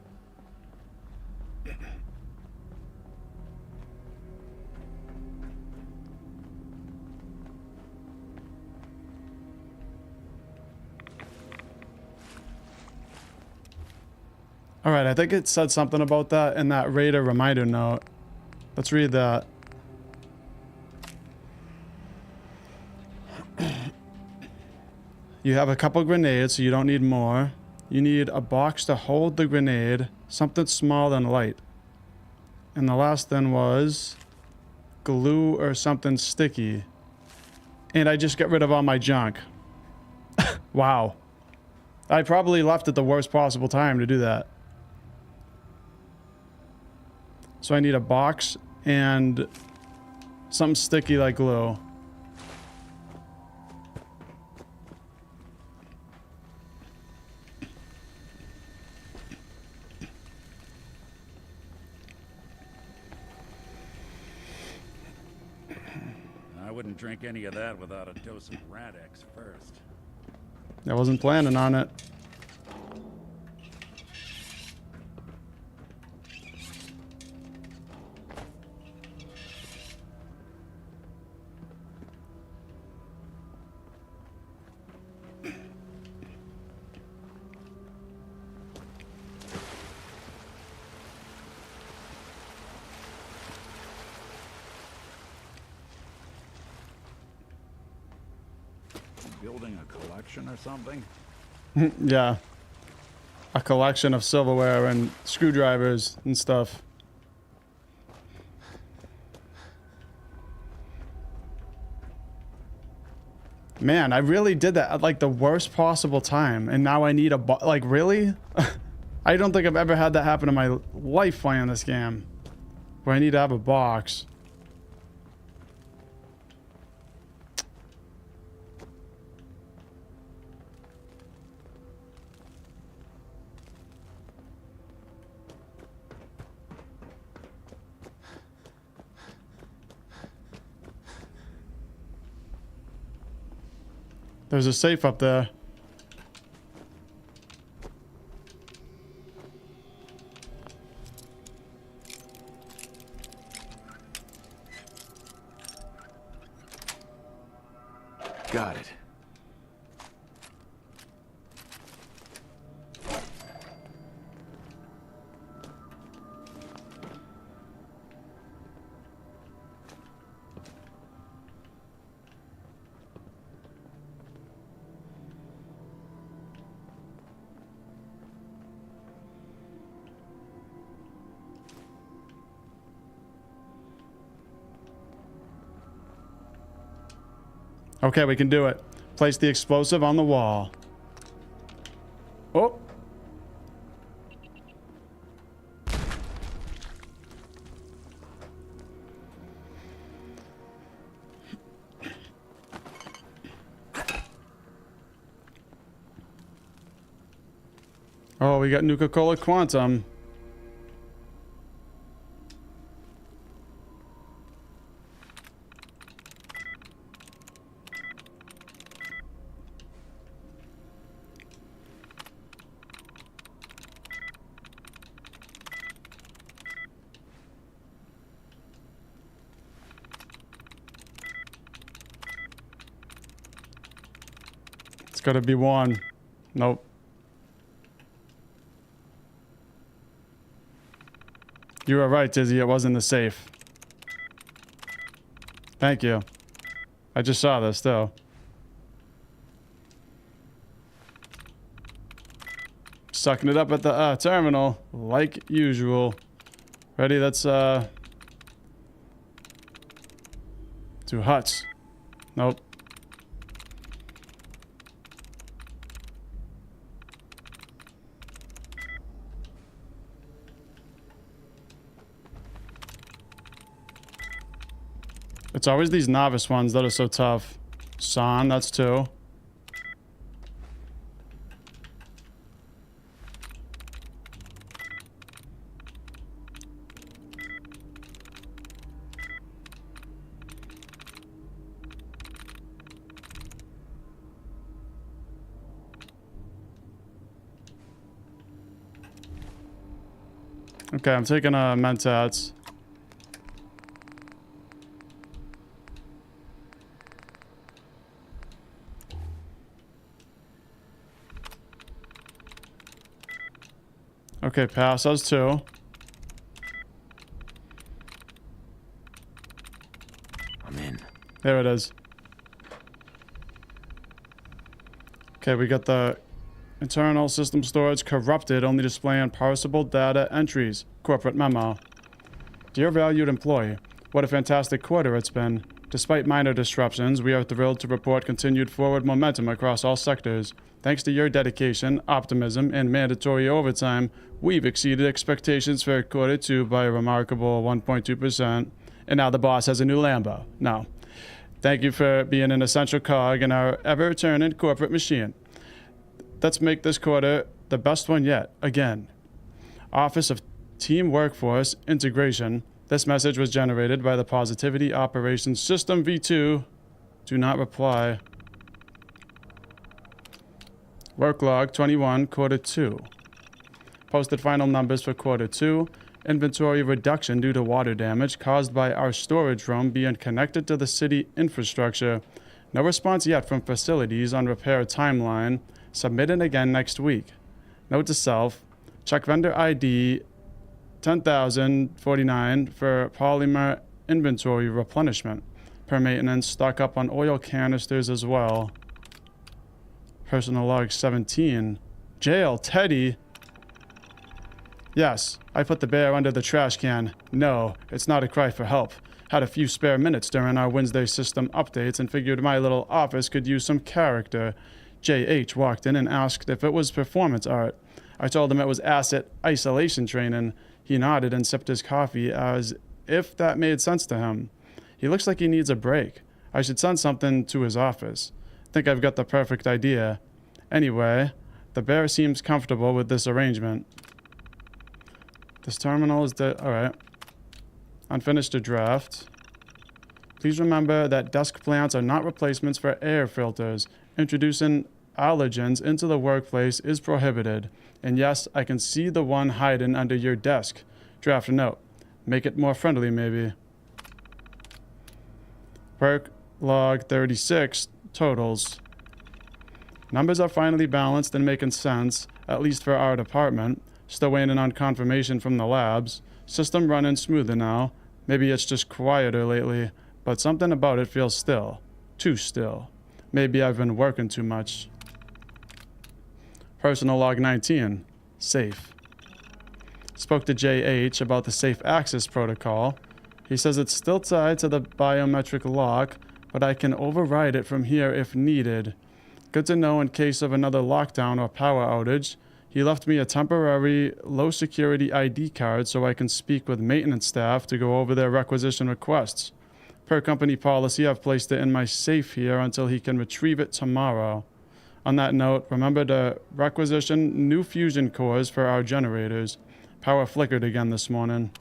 All right, I think it said something about that in that Raider reminder note. Let's read that. You have a couple grenades, so you don't need more. You need a box to hold the grenade, something small and light. And the last thing was glue or something sticky. And I just get rid of all my junk. Wow. I probably left at the worst possible time to do that. So I need a box and something sticky like glue. I wouldn't drink any of that without a dose of Radex first. I wasn't planning on it. Building a collection or something? Yeah. A collection of silverware and screwdrivers and stuff. Man, I really did that at like the worst possible time, and now I need a like really? I don't think I've ever had that happen in my life playing this game, where I need to have a box. There's a safe up there. Got it. Okay, we can do it. Place the explosive on the wall. Oh. Oh, we got Nuka-Cola Quantum. It's gotta be one. Nope. You were right, Dizzy. It wasn't the safe. Thank you. I just saw this, though. Sucking it up at the terminal, like usual. Ready? That's, to huts. Nope. It's always these novice ones that are so tough. Shaun, that's two. Okay, I'm taking Mentats. Okay, pass. Those two. I'm in. There it is. Okay, we got the internal system storage corrupted, only displaying parsable data entries. Corporate memo. Dear valued employee, what a fantastic quarter it's been. Despite minor disruptions, we are thrilled to report continued forward momentum across all sectors. Thanks to your dedication, optimism, and mandatory overtime, we've exceeded expectations for quarter two by a remarkable 1.2%. And now the boss has a new Lambo. No. Thank you for being an essential cog in our ever-turning corporate machine. Let's make this quarter the best one yet, again. Office of Team Workforce Integration, This message was generated by the Positivity Operations System V2. Do not reply. Work log 21, quarter 2. Posted final numbers for quarter 2. Inventory reduction due to water damage caused by our storage room being connected to the city infrastructure. No response yet from facilities on repair timeline. Submitted again next week. Note to self. Check vendor ID 10,049 for polymer inventory replenishment. Per maintenance, stock up on oil canisters as well. Personal log 17. Jail, Teddy. Yes, I put the bear under the trash can. No, it's not a cry for help. Had a few spare minutes during our Wednesday system updates and figured my little office could use some character. JH walked in and asked if it was performance art. I told him it was asset isolation training. He nodded and sipped his coffee as if that made sense to him. He looks like he needs a break. I should send something to his office. Think I've got the perfect idea. Anyway, the bear seems comfortable with this arrangement. This terminal is alright. Unfinished draft. Please remember that desk plants are not replacements for air filters. Introducing allergens into the workplace is prohibited. And yes, I can see the one hiding under your desk. Draft note. Make it more friendly, maybe. Work log 36 totals. Numbers are finally balanced and making sense, at least for our department. Still waiting on confirmation from the labs. System running smoother now. Maybe it's just quieter lately, but something about it feels still. Too still. Maybe I've been working too much. Personal log 19. Safe. Spoke to JH about the safe access protocol. He says it's still tied to the biometric lock, but I can override it from here if needed. Good to know in case of another lockdown or power outage. He left me a temporary low security ID card so I can speak with maintenance staff to go over their requisition requests. Per company policy, I've placed it in my safe here until he can retrieve it tomorrow. On that note, remember to requisition new fusion cores for our generators. Power flickered again this morning.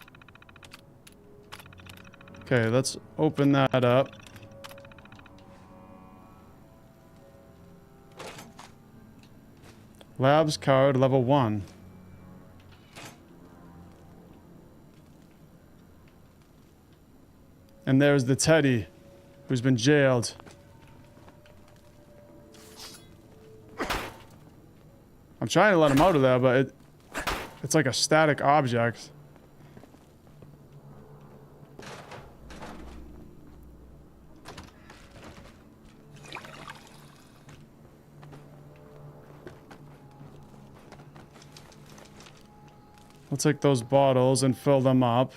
Okay, let's open that up. Labs card level 1. And there's the Teddy, who's been jailed. I'm trying to let him out of there, but it's like a static object. I'll take those bottles and fill them up.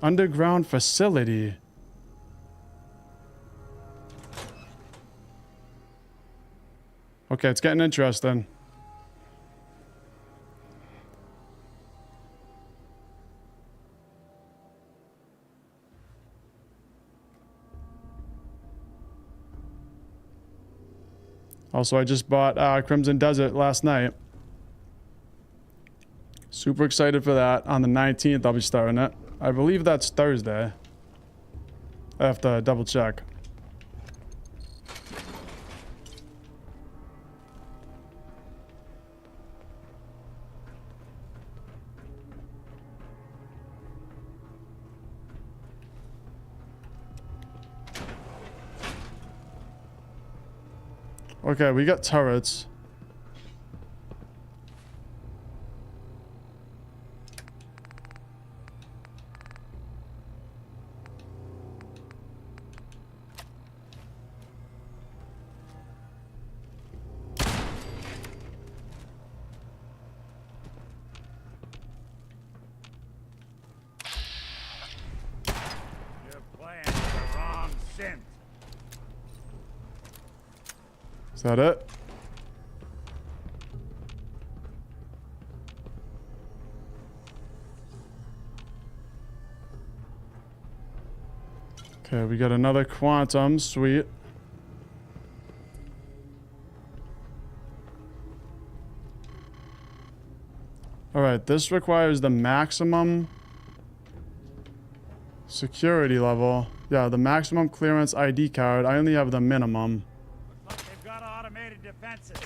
Underground facility. Okay, it's getting interesting. Also, I just bought Crimson Desert last night. Super excited for that. On the 19th, I'll be starting it. I believe that's Thursday. I have to double check. Okay, we got turrets. You're playing the wrong synth. Is that it? Okay, we got another quantum. Sweet. Alright, this requires the maximum security level. Yeah, the maximum clearance ID card. I only have the minimum. Look, they've got automated defenses.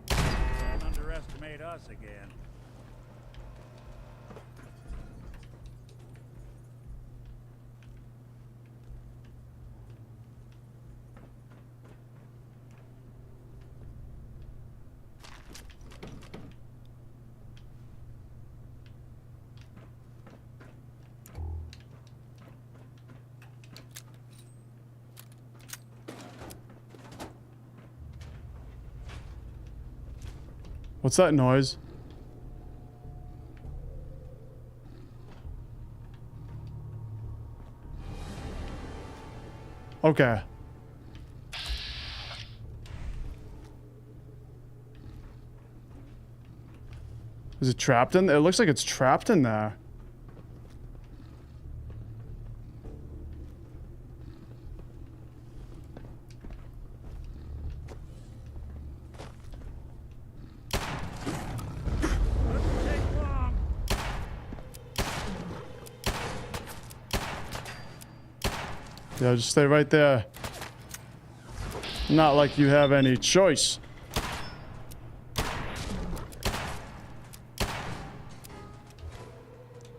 Don't underestimate us again. What's that noise? Okay. Is it trapped in? It looks like it's trapped in there. Yeah, just stay right there. Not like you have any choice.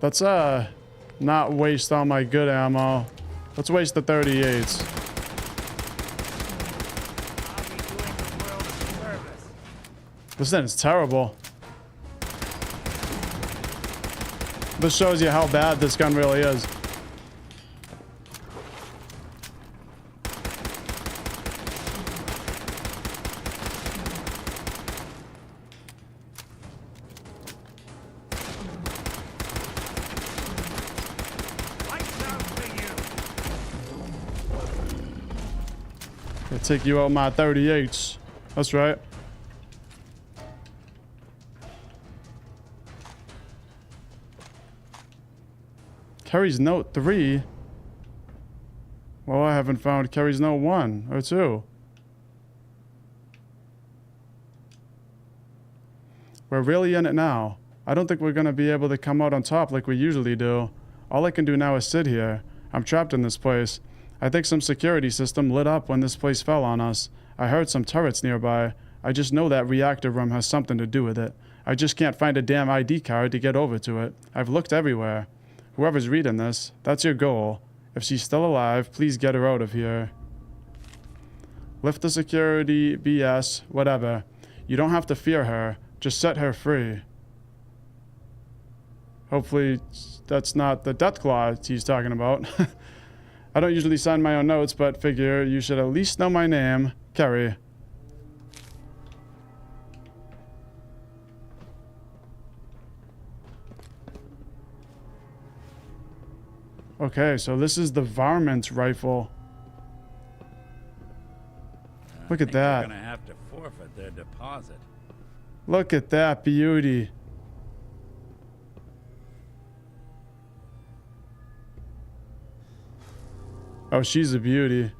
Let's not waste all my good ammo. Let's waste the 38s. I'll be doing the world a service. This thing is terrible. This shows you how bad this gun really is. Lights out for you. I'll take you out my 38s. That's right. Kerry's note 3. Well, I haven't found Kerry's note 1 or 2. We're really in it now. I don't think we're gonna be able to come out on top like we usually do. All I can do now is sit here. I'm trapped in this place. I think some security system lit up when this place fell on us. I heard some turrets nearby. I just know that reactor room has something to do with it. I just can't find a damn ID card to get over to it. I've looked everywhere. Whoever's reading this, that's your goal. If she's still alive, please get her out of here. Lift the security, BS, whatever. You don't have to fear her. Just set her free. Hopefully that's not the death claw he's talking about. I don't usually sign my own notes, but figure you should at least know my name, Kerry. Okay, so this is the varmint rifle. Look at that. They're gonna have to forfeit their deposit. Look at that beauty. Oh, she's a beauty.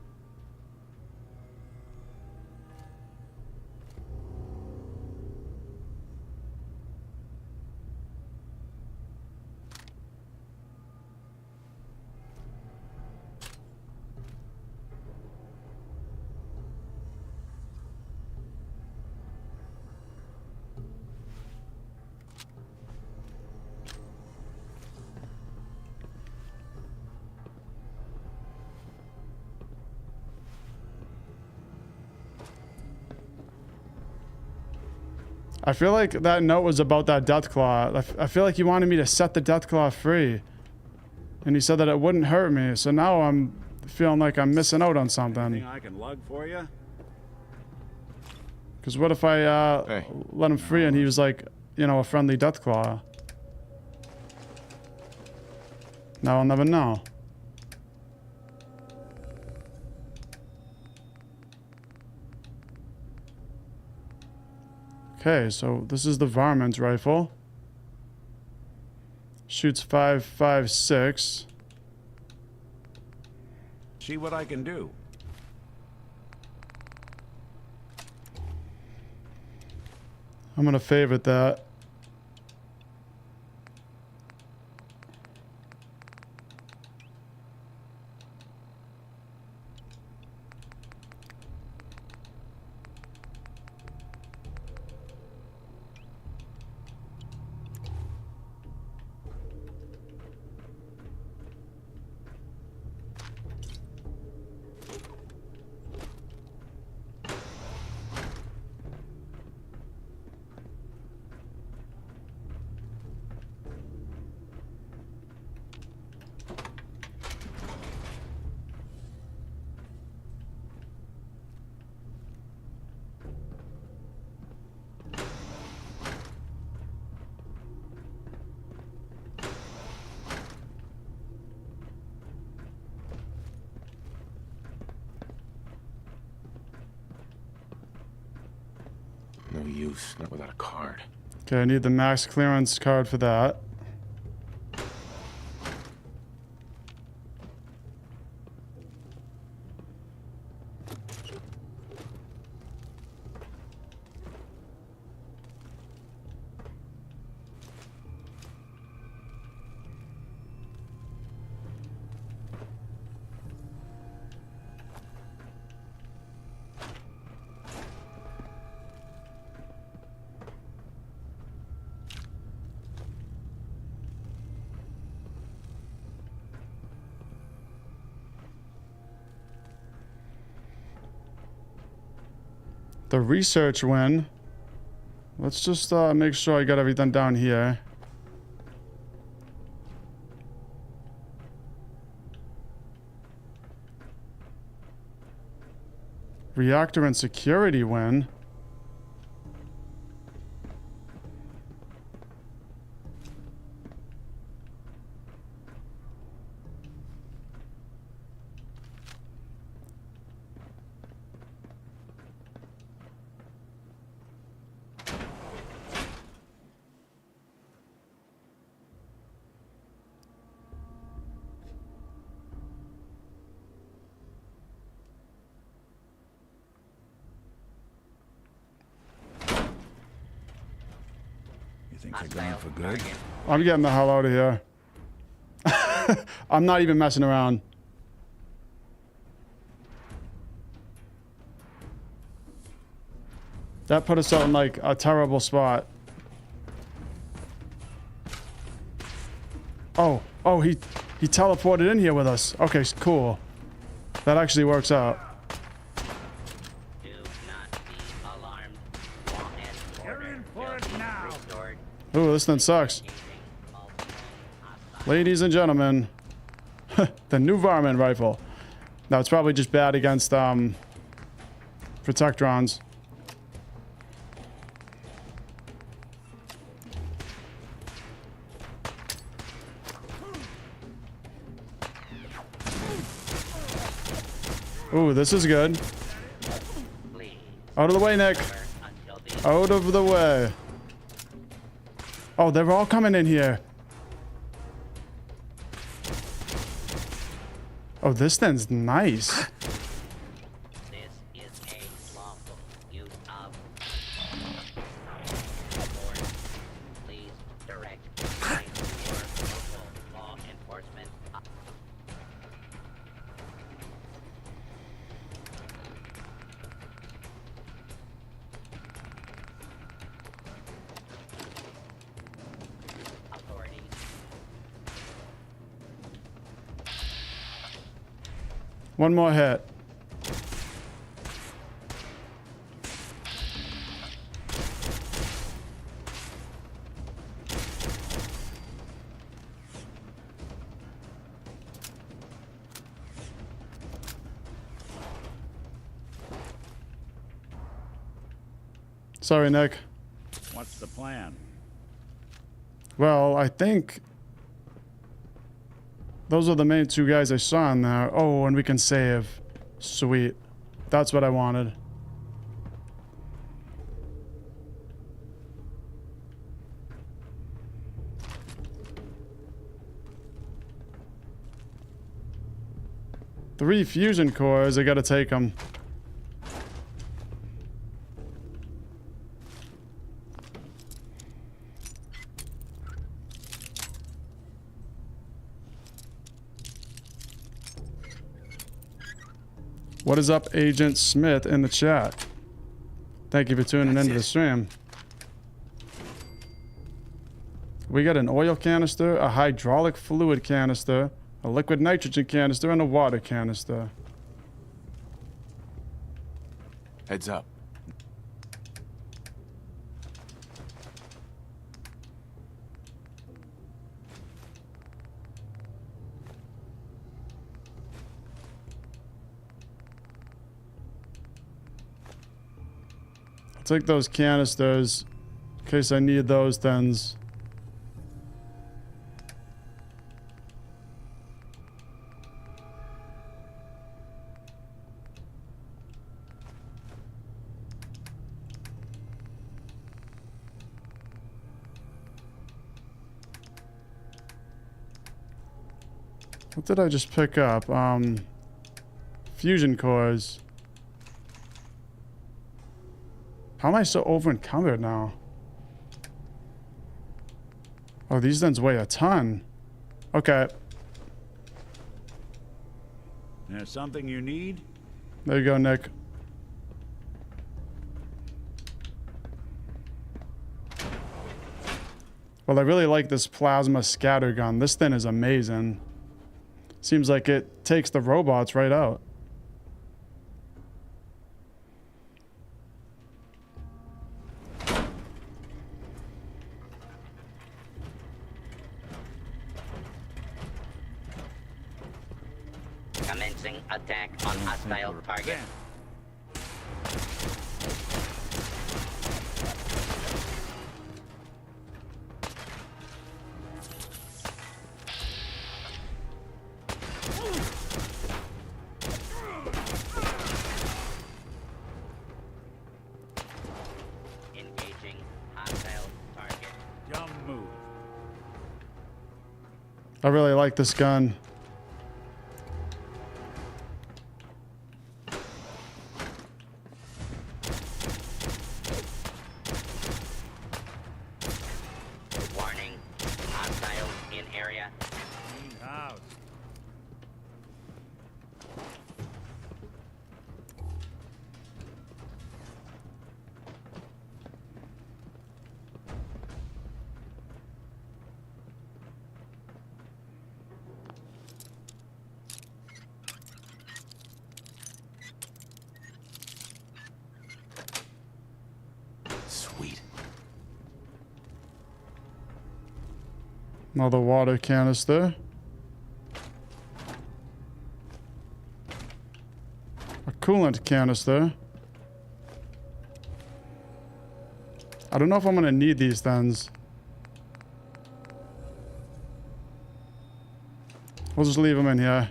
I feel like that note was about that death claw. I feel like he wanted me to set the death claw free. And he said that it wouldn't hurt me. So now I'm feeling like I'm missing out on something. Anything I can lug for you? Because what if I Hey. let him free and he was like, you know, a friendly death claw? Now I'll never know. Okay, so this is the varmint rifle. Shoots 5.56. See what I can do. I'm gonna favorite that. No use, not without a card. Okay, I need the max clearance card for that. The research win. Let's just make sure I got everything down here. Reactor and security win. You think they're gone for good? I'm getting the hell out of here. I'm not even messing around. That put us out in like a terrible spot. Oh, he teleported in here with us. Okay, cool. That actually works out. Do not be alarmed. You're in for it now. Ooh, this thing sucks. Ladies and gentlemen, the new varmint rifle. Now it's probably just bad against protectrons. Ooh, this is good. Out of the way, Nick. Out of the way. Oh, they're all coming in here. Oh, this thing's nice. This is a lawful use of please direct your local law enforcement. Authorities. One more hit. Sorry, Nick. What's the plan? Well, I think those are the main two guys I saw in there. Oh, and we can save. Sweet. That's what I wanted. 3 fusion cores. I gotta take them. What is up, Agent Smith in the chat? Thank you for tuning into the stream. We got an oil canister, a hydraulic fluid canister, a liquid nitrogen canister, and a water canister. Heads up. I'll take those canisters in case I need those things. What did I just pick up? Fusion cores. How am I so over encumbered now? Oh, these things weigh a ton. Okay. There's something you need? There you go, Nick. Well, I really like this plasma scatter gun. This thing is amazing. Seems like it takes the robots right out. Commencing attack on hostile target. Engaging hostile target. Don't move. I really like this gun. Warning. Hostiles in area. Clean house. Sweet. Another water canister. A coolant canister. I don't know if I'm gonna need these things. We'll just leave them in here.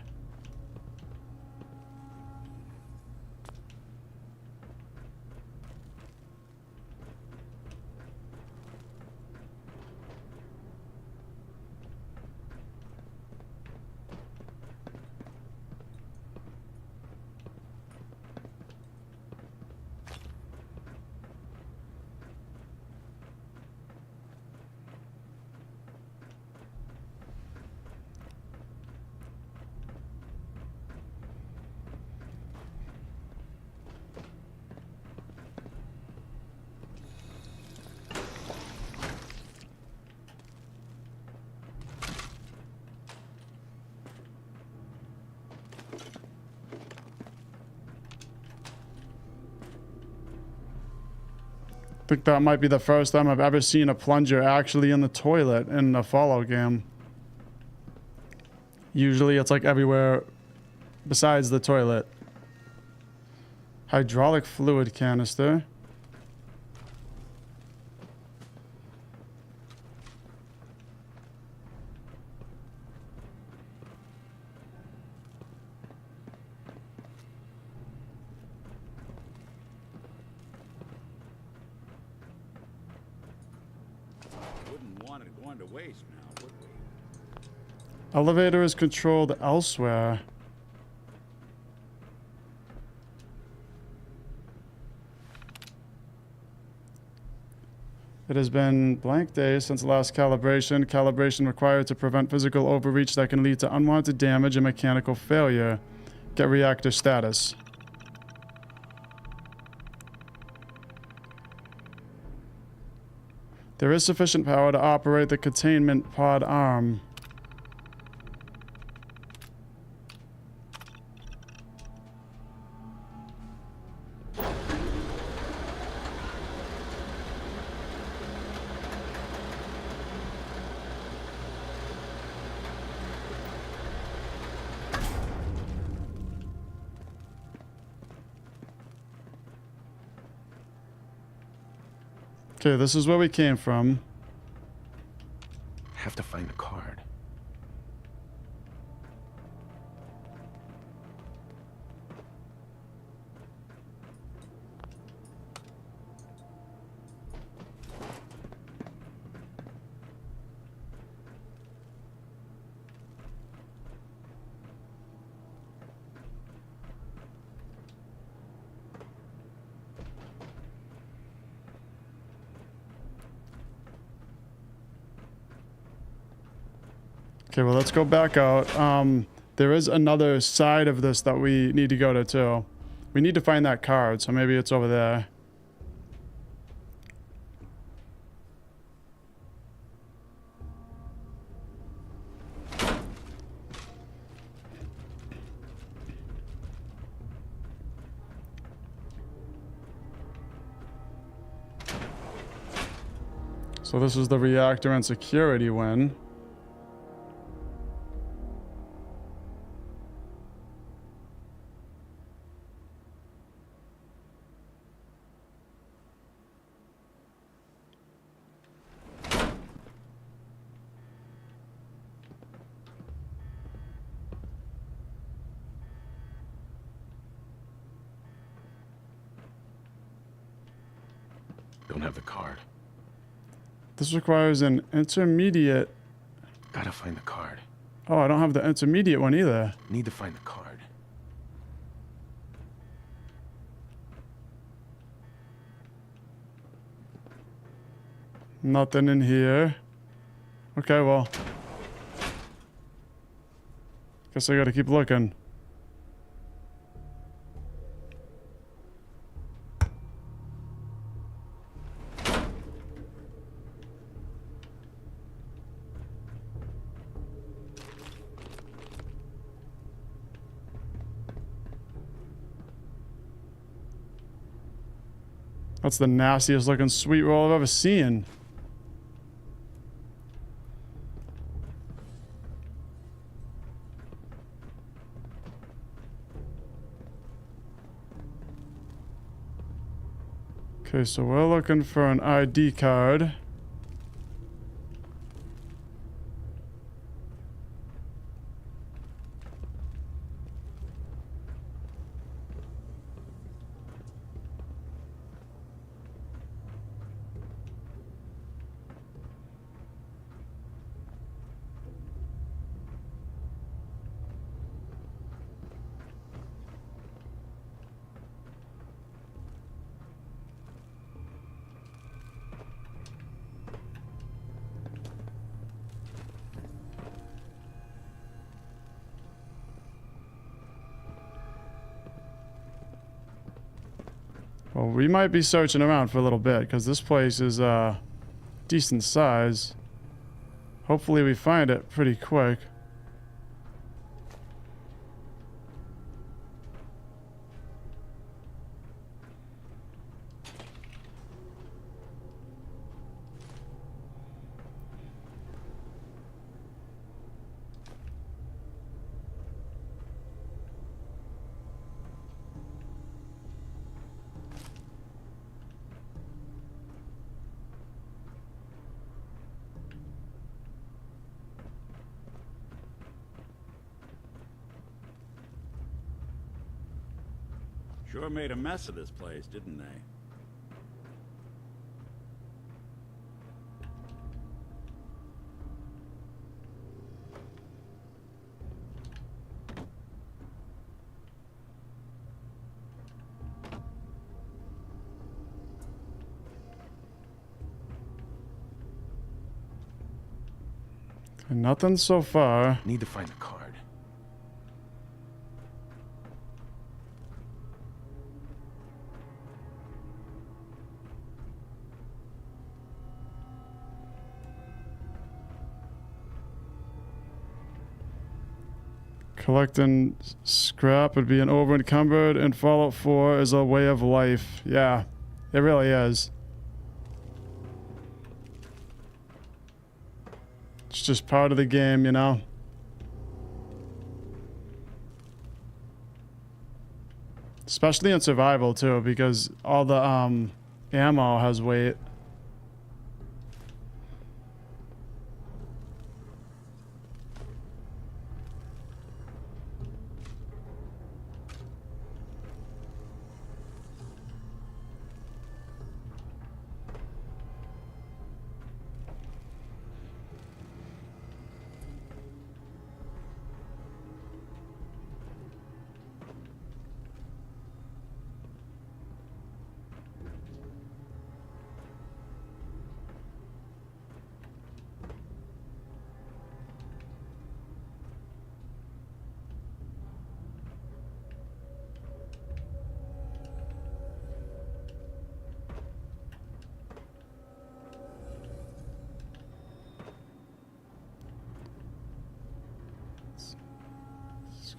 I think that might be the first time I've ever seen a plunger actually in the toilet in a Fallout game. Usually it's like everywhere besides the toilet. Hydraulic fluid canister. Wouldn't want it going to waste now, would we? Elevator is controlled elsewhere. It has been blank days since the last calibration. Calibration required to prevent physical overreach that can lead to unwanted damage and mechanical failure. Get reactor status. There is sufficient power to operate the containment pod arm. Okay, this is where we came from. Have to find the card. Okay, well, let's go back out. There is another side of this that we need to go to, too. We need to find that card, so maybe it's over there. So this is the reactor and security win. Don't have the card. This requires an intermediate. Gotta find the card. Oh, I don't have the intermediate one either. Need to find the card. Nothing in here. Okay, well. Guess I gotta keep looking. That's the nastiest looking sweet roll I've ever seen. Okay, so we're looking for an ID card. Well, we might be searching around for a little bit because this place is decent size. Hopefully we find it pretty quick. Sure made a mess of this place, didn't they? Nothing so far. Need to find the card. Collecting scrap would be an over encumbered, and Fallout 4 is a way of life. Yeah, it really is. It's just part of the game, you know? Especially in survival, too, because all the ammo has weight.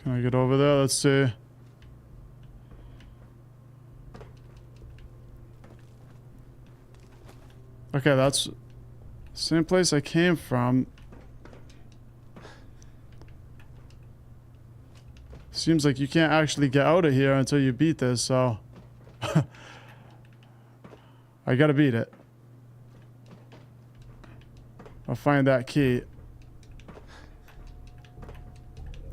Can I get over there? Let's see. Okay, that's the same place I came from. Seems like you can't actually get out of here until you beat this, so I gotta beat it. I'll find that key.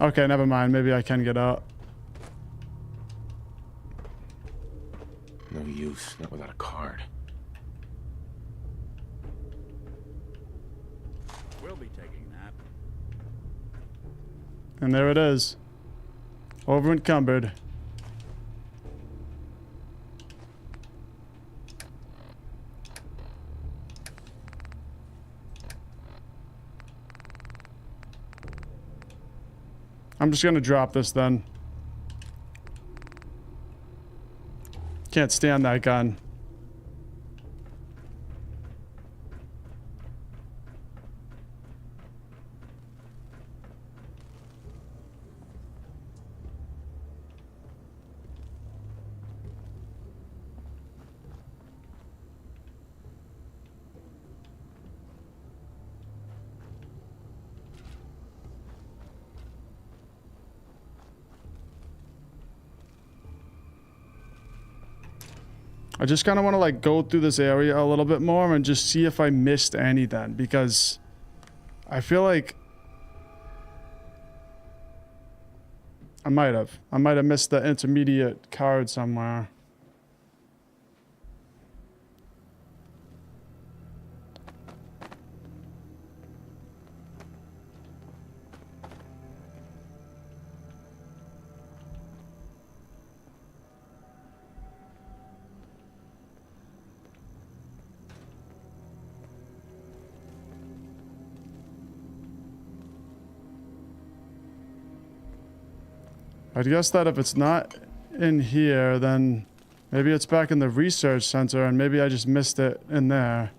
Okay, never mind. Maybe I can get out. No use, not without a card. We'll be taking that. And there it is. Over encumbered. I'm just gonna drop this then. Can't stand that gun. I just kind of want to like go through this area a little bit more and just see if I missed anything, because I feel like I might have missed the intermediate card somewhere. I guess that if it's not in here, then maybe it's back in the research center and maybe I just missed it in there.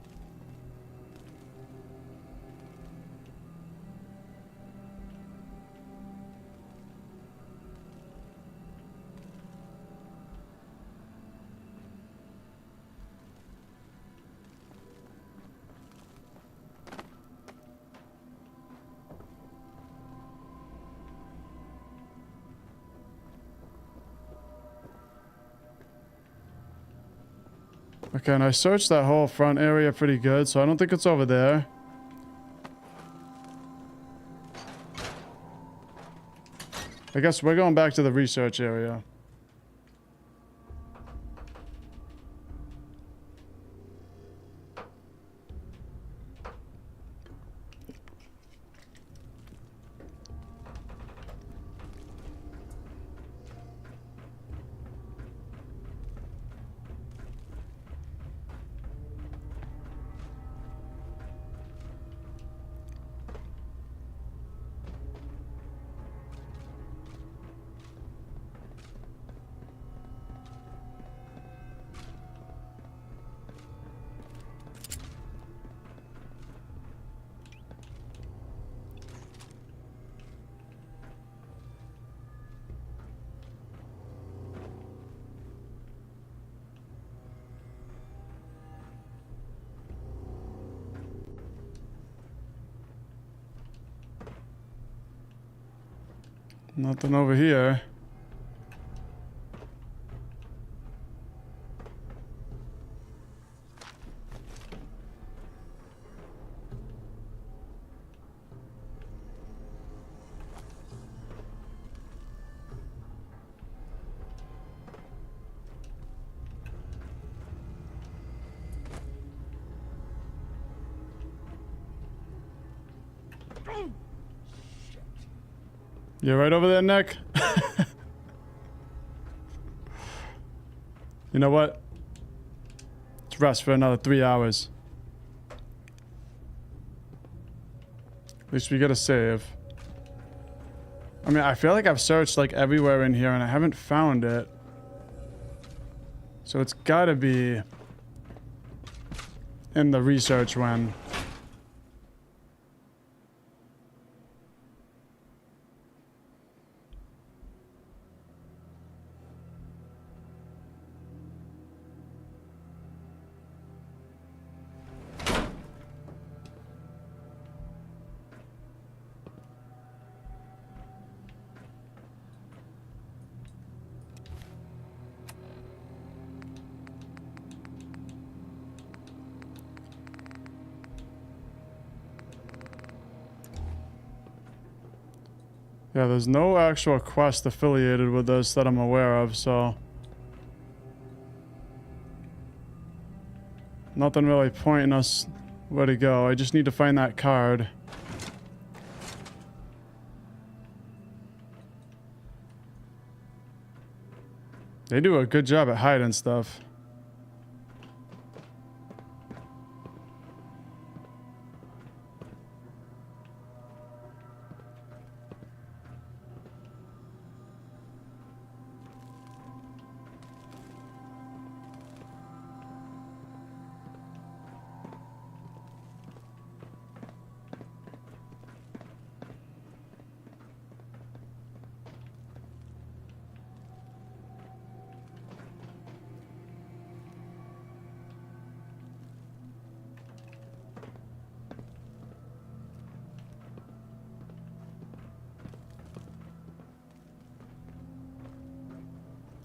Okay, and I searched that whole front area pretty good, so I don't think it's over there. I guess we're going back to the research area. Nothing over here. You're right over there, Nick. You know what? Let's rest for another 3 hours. At least we get a save. I mean, I feel like I've searched like everywhere in here and I haven't found it. So it's gotta be in the research when. Yeah, there's no actual quest affiliated with this that I'm aware of, so... Nothing really pointing us where to go. I just need to find that card. They do a good job at hiding stuff.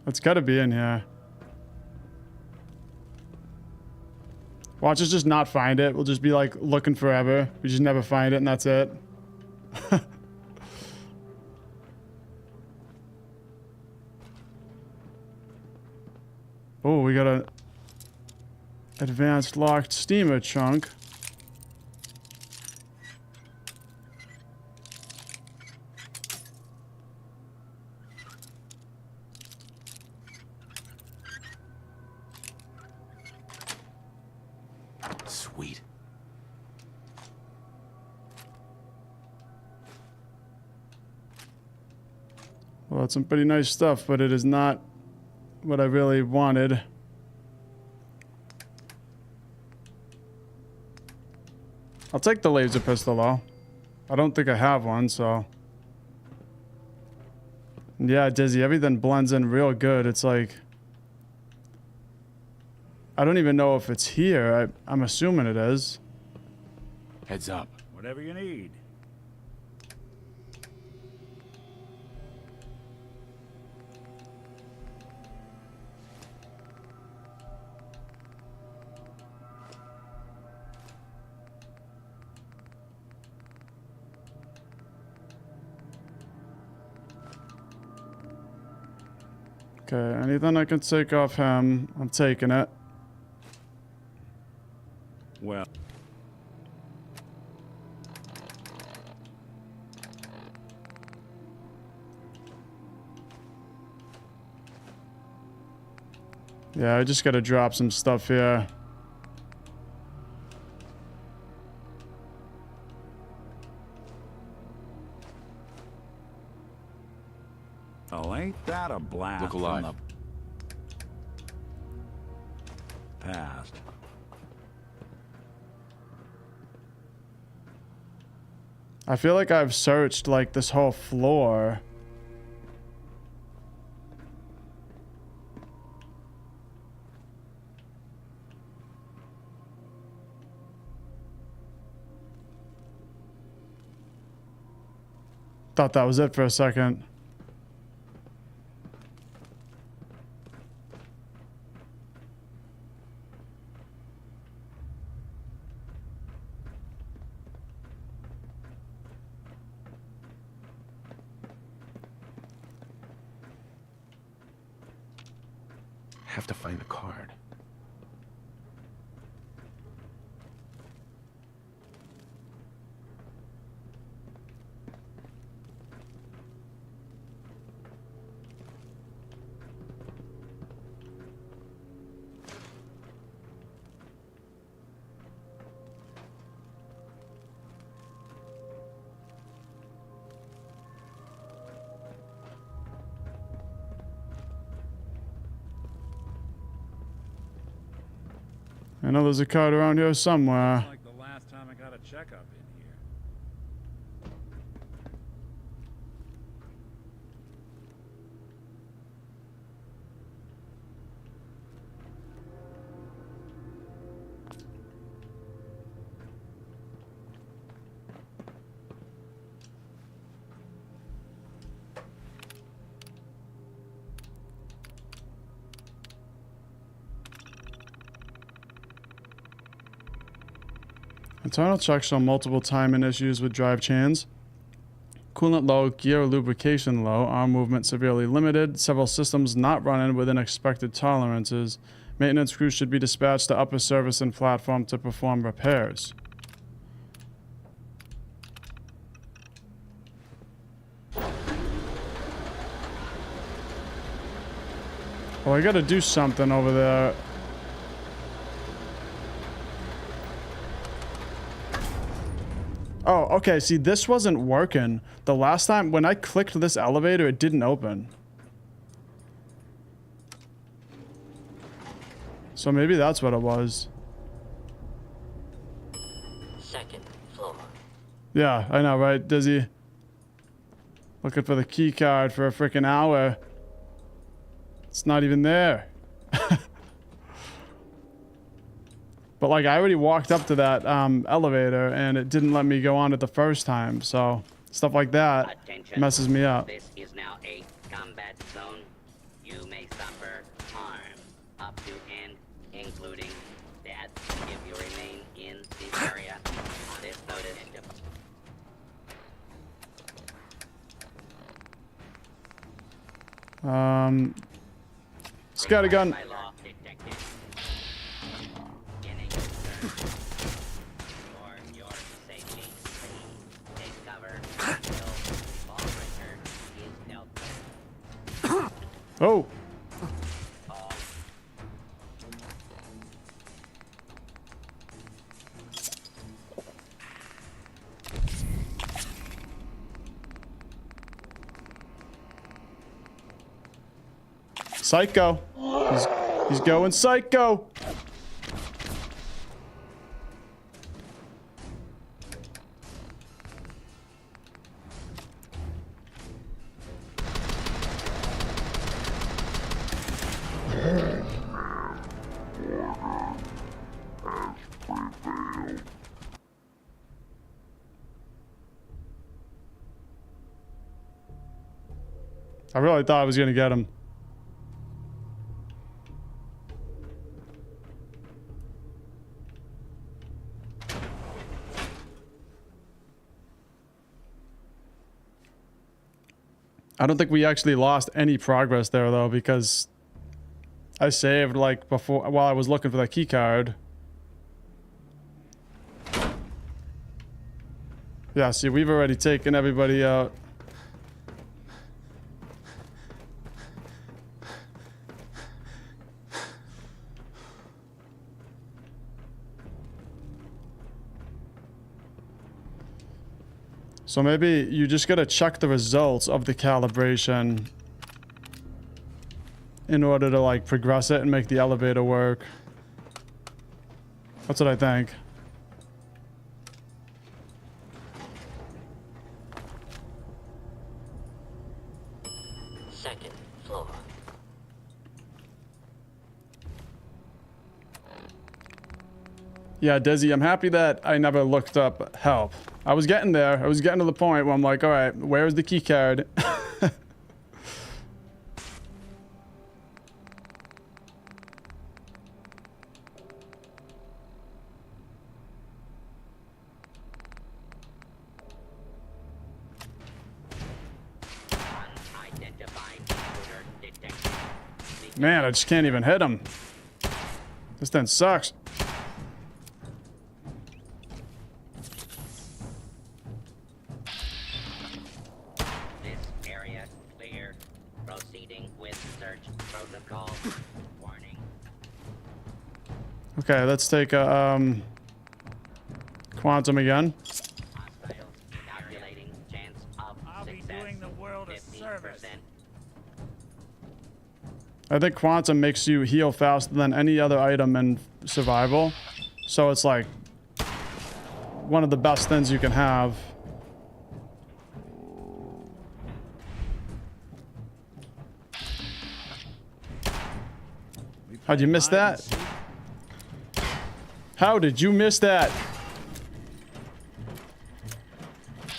It's gotta be in here. Watch us just not find it. We'll just be like looking forever. We just never find it and that's it. Oh, we got a advanced locked steamer chunk. Sweet. Well, that's some pretty nice stuff, but it is not what I really wanted. I'll take the laser pistol though. I don't think I have one, so... Yeah, Dizzy, everything blends in real good. It's like... I don't even know if it's here. I'm assuming it is. Heads up. Whatever you need. Okay, anything I can take off him, I'm taking it. Well, Yeah, I just gotta drop some stuff here. oh, ain't that a blast Look from alive. the past? I feel like I've searched like this whole floor. Thought that was it for a second. have to find the card. I know there's a card around here somewhere. Like the last time I got a checkup in here. Internal checks show multiple timing issues with drive chains. Coolant low, gear lubrication low, arm movement severely limited, several systems not running within expected tolerances. Maintenance crews should be dispatched to upper service and platform to perform repairs. Oh, I gotta do something over there. Oh, okay. See, this wasn't working. The last time when I clicked this elevator, it didn't open. So maybe that's what it was. Second floor. Yeah, I know, right, Dizzy? Looking for the key card for a freaking hour. It's not even there. But like I already walked up to that elevator and it didn't let me go on it the first time. So stuff like that messes me up. This is now a combat zone. You may suffer harm up to and including death if you remain in the area. This notice. Scattergun. By law detected. Any concern for your safety, please take cover until the ball breaker is dealt with. Oh. Psycho. He's going psycho. I really thought I was gonna get him. I don't think we actually lost any progress there though, because I saved like before while I was looking for that key card. Yeah, see, we've already taken everybody out. So maybe you just gotta check the results of the calibration in order to like progress it and make the elevator work. That's what I think. Second floor. Yeah, Desi, I'm happy that I never looked up help. I was getting there. I was getting to the point where I'm like, all right, where's the key card? Unidentified intruder detected. The Man, I just can't even hit him. This thing sucks. This area clear. Proceeding with search protocol. Warning. Okay, let's take a quantum again. Hostiles. Calculating chance of I'll be success. doing the world a 50%. service. I think quantum makes you heal faster than any other item in survival. So it's like one of the best things you can have. How'd you miss that? How did you miss that?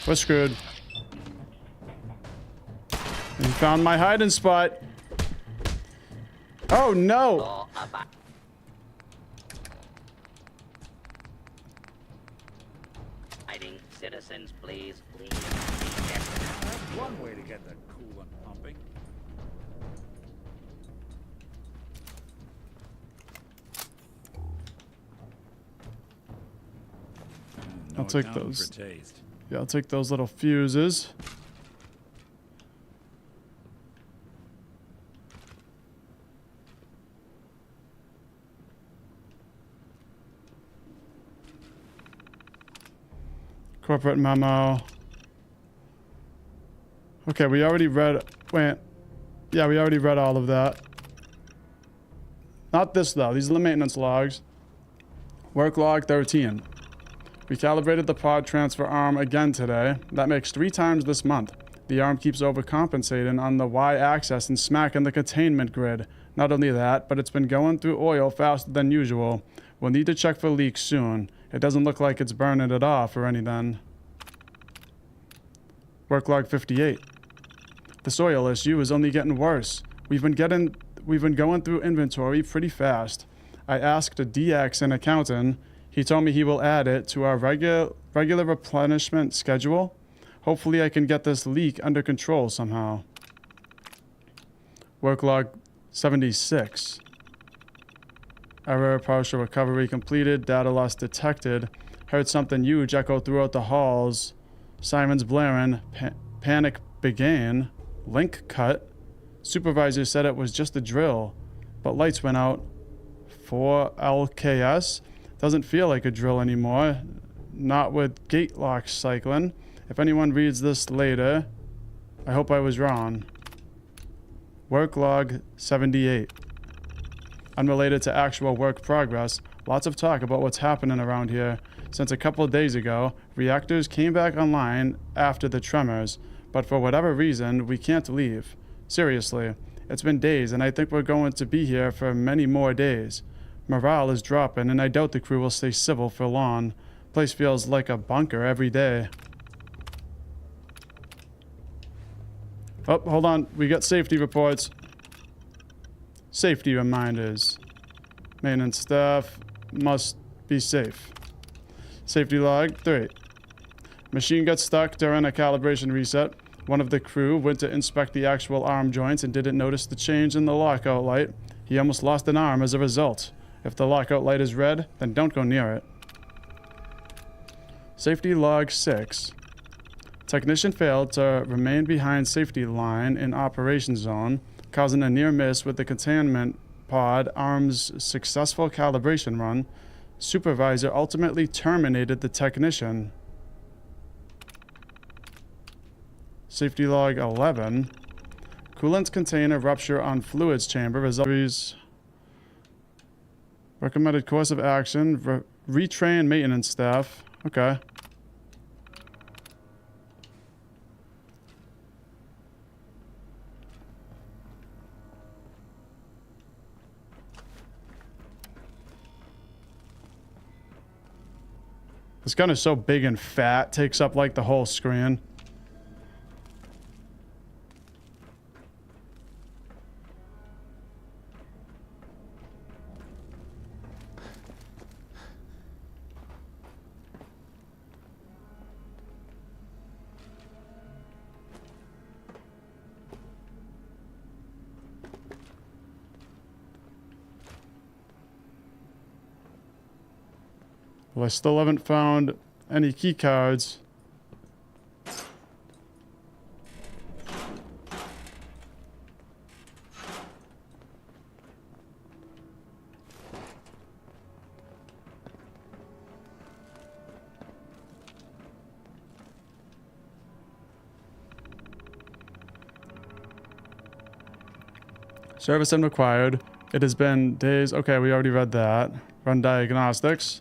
We're screwed. You found my hiding spot. Oh no! Law abide. Hiding citizens, please. Please be careful. That's one way to get the coolant pumping. I'll take accounting those. For taste. Yeah, I'll take those little fuses. Corporate memo. Okay, we already read. Wait. Yeah, we already read all of that. Not this, though. These are the maintenance logs. Work log 13. We calibrated the pod transfer arm again today. That makes 3 times this month. The arm keeps overcompensating on the Y-axis and smacking the containment grid. Not only that, but it's been going through oil faster than usual. We'll need to check for leaks soon. It doesn't look like it's burning it off or anything. Work log 58. This oil issue is only getting worse. We've been going through inventory pretty fast. I asked a DX in accounting. He told me he will add it to our regular replenishment schedule. Hopefully I can get this leak under control somehow. Work log 76. Error, partial recovery completed, data loss detected. Heard something huge echo throughout the halls. Sirens blaring, panic began. Link cut. Supervisor said it was just a drill, but lights went out. 4 LKS. Doesn't feel like a drill anymore. Not with gate locks cycling. If anyone reads this later, I hope I was wrong. Work log 78. Unrelated to actual work progress, lots of talk about what's happening around here. Since a couple of days ago, reactors came back online after the tremors, but for whatever reason, we can't leave. Seriously, it's been days and I think we're going to be here for many more days. Morale is dropping and I doubt the crew will stay civil for long. Place feels like a bunker every day. Oh, hold on. We got safety reports. Safety reminders. Maintenance staff must be safe. Safety log 3. Machine got stuck during a calibration reset. One of the crew went to inspect the actual arm joints and didn't notice the change in the lockout light. He almost lost an arm as a result. If the lockout light is red, then don't go near it. Safety log 6. Technician failed to remain behind safety line in operation zone, causing a near miss with the containment pod arm's successful calibration run. Supervisor ultimately terminated the technician. Safety log 11. Coolant container rupture on fluids chamber results. Recommended course of action. Retrain maintenance staff. Okay. This gun is so big and fat, takes up like the whole screen. Well, I still haven't found any key cards. Service unrequired. It has been days. Okay, we already read that. Run diagnostics.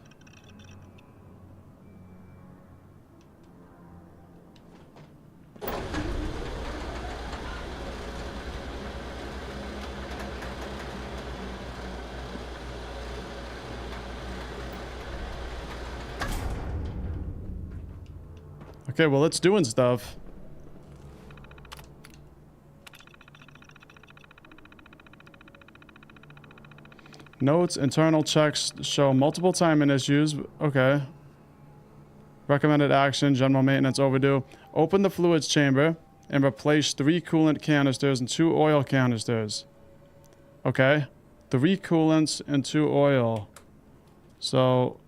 Okay, well, it's doing stuff. Notes, internal checks show multiple timing issues. Okay. Recommended action, general maintenance overdue. Open the fluids chamber and replace 3 coolant canisters and 2 oil canisters. Okay. 3 coolants and 2 oil. So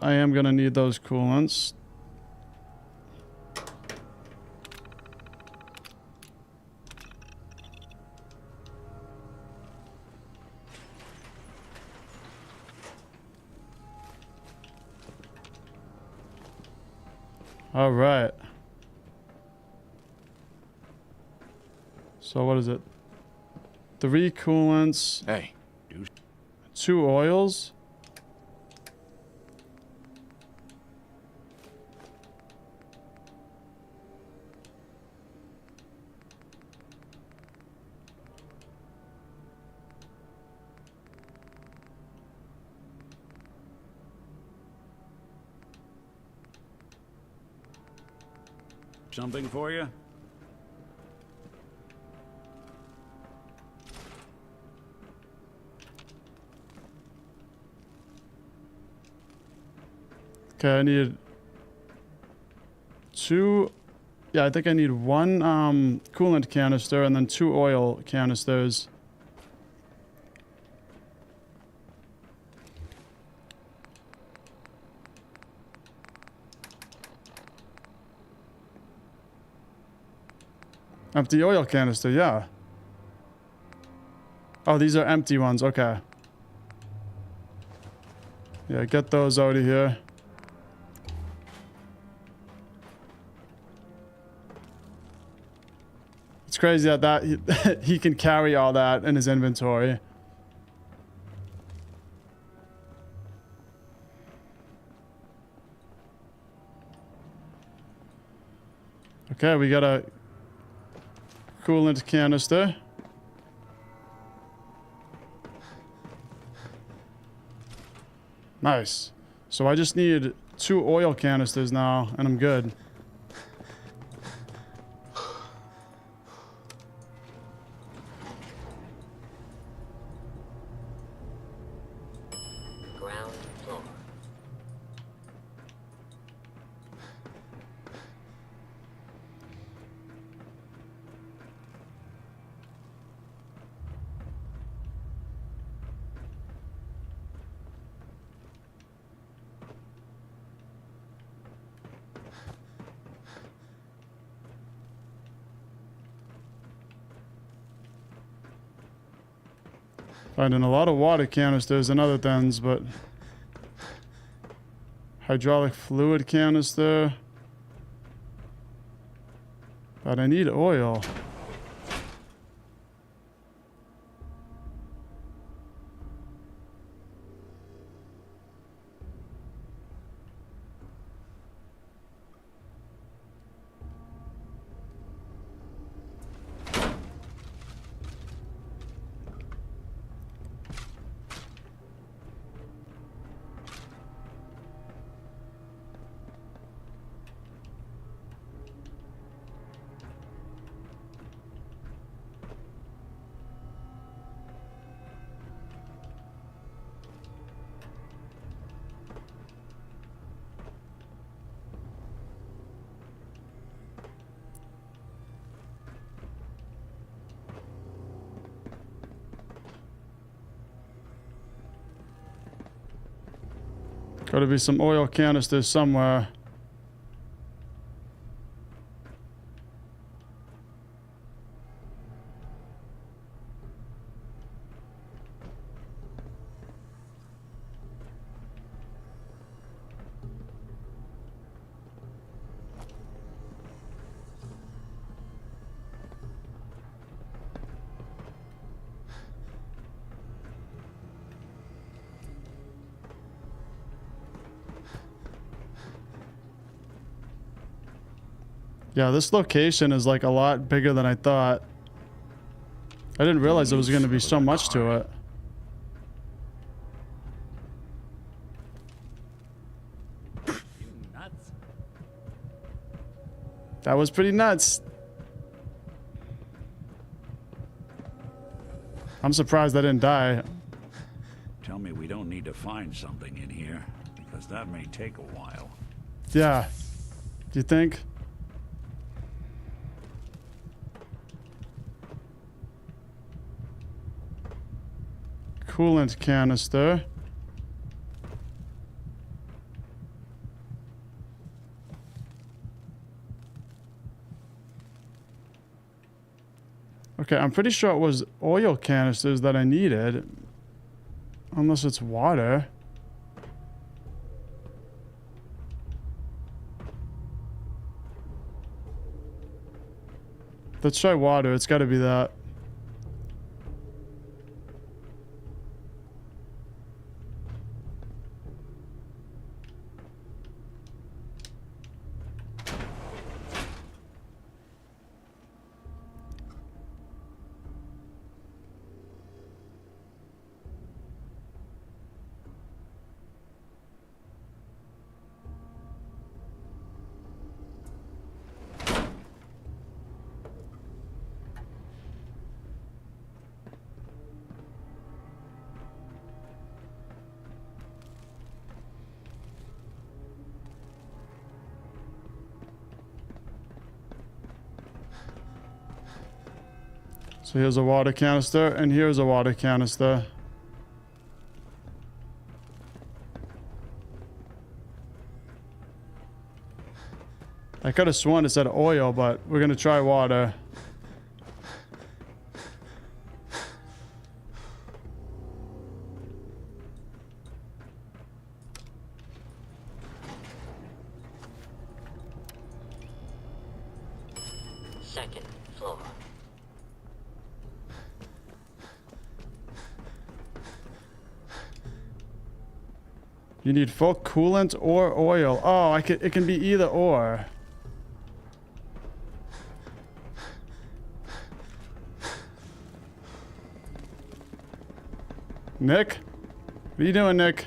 I am going to need those coolants. All right. So what is it? 3 coolants. Hey, 2 oils. Something for you? Okay, I need 2. Yeah, I think I need 1 coolant canister and then 2 oil canisters. Empty oil canister, yeah. Oh, these are empty ones, okay. Yeah, get those out of here. It's crazy that he can carry all that in his inventory. Okay, we got a coolant canister. Nice. So I just need 2 oil canisters now, and I'm good. Ground floor. Finding a lot of water canisters and other things, but hydraulic fluid canister. But I need oil. Gotta be some oil canisters somewhere. Yeah, this location is like a lot bigger than I thought. I didn't realize there was going to be so much to it. You nuts? That was pretty nuts. I'm surprised I didn't die. Tell me we don't need to find something in here, because that may take a while. Yeah. Do you think? Coolant canister. Okay, I'm pretty sure it was oil canisters that I needed. Unless it's water. Let's try water. It's got to be that. So here's a water canister, and here's a water canister. I could have sworn it said oil, but we're gonna try water. Second floor. You need full coolant or oil. Oh, it can be either or. Nick? What are you doing, Nick?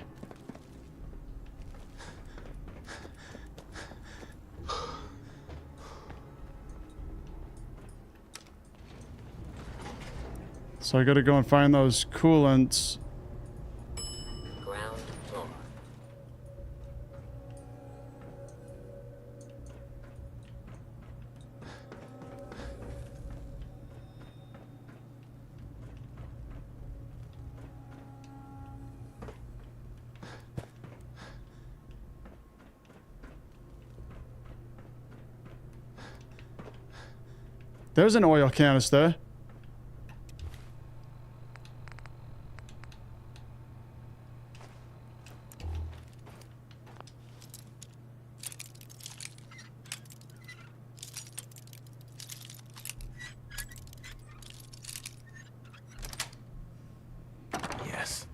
So I gotta go and find those coolants. Ground floor. There's an oil canister. Yes.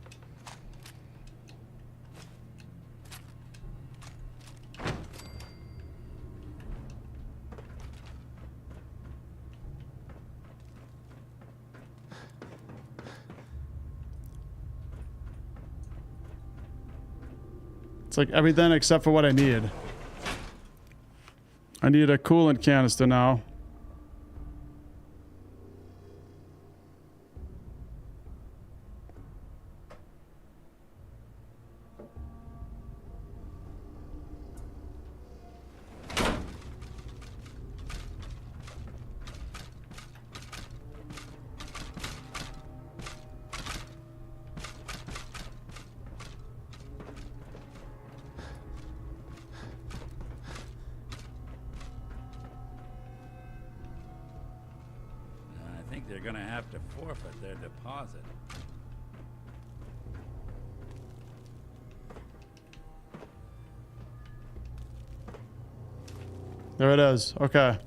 It's like everything except for what I need. I need a coolant canister now. think they're gonna have to forfeit their deposit. There it is. Okay.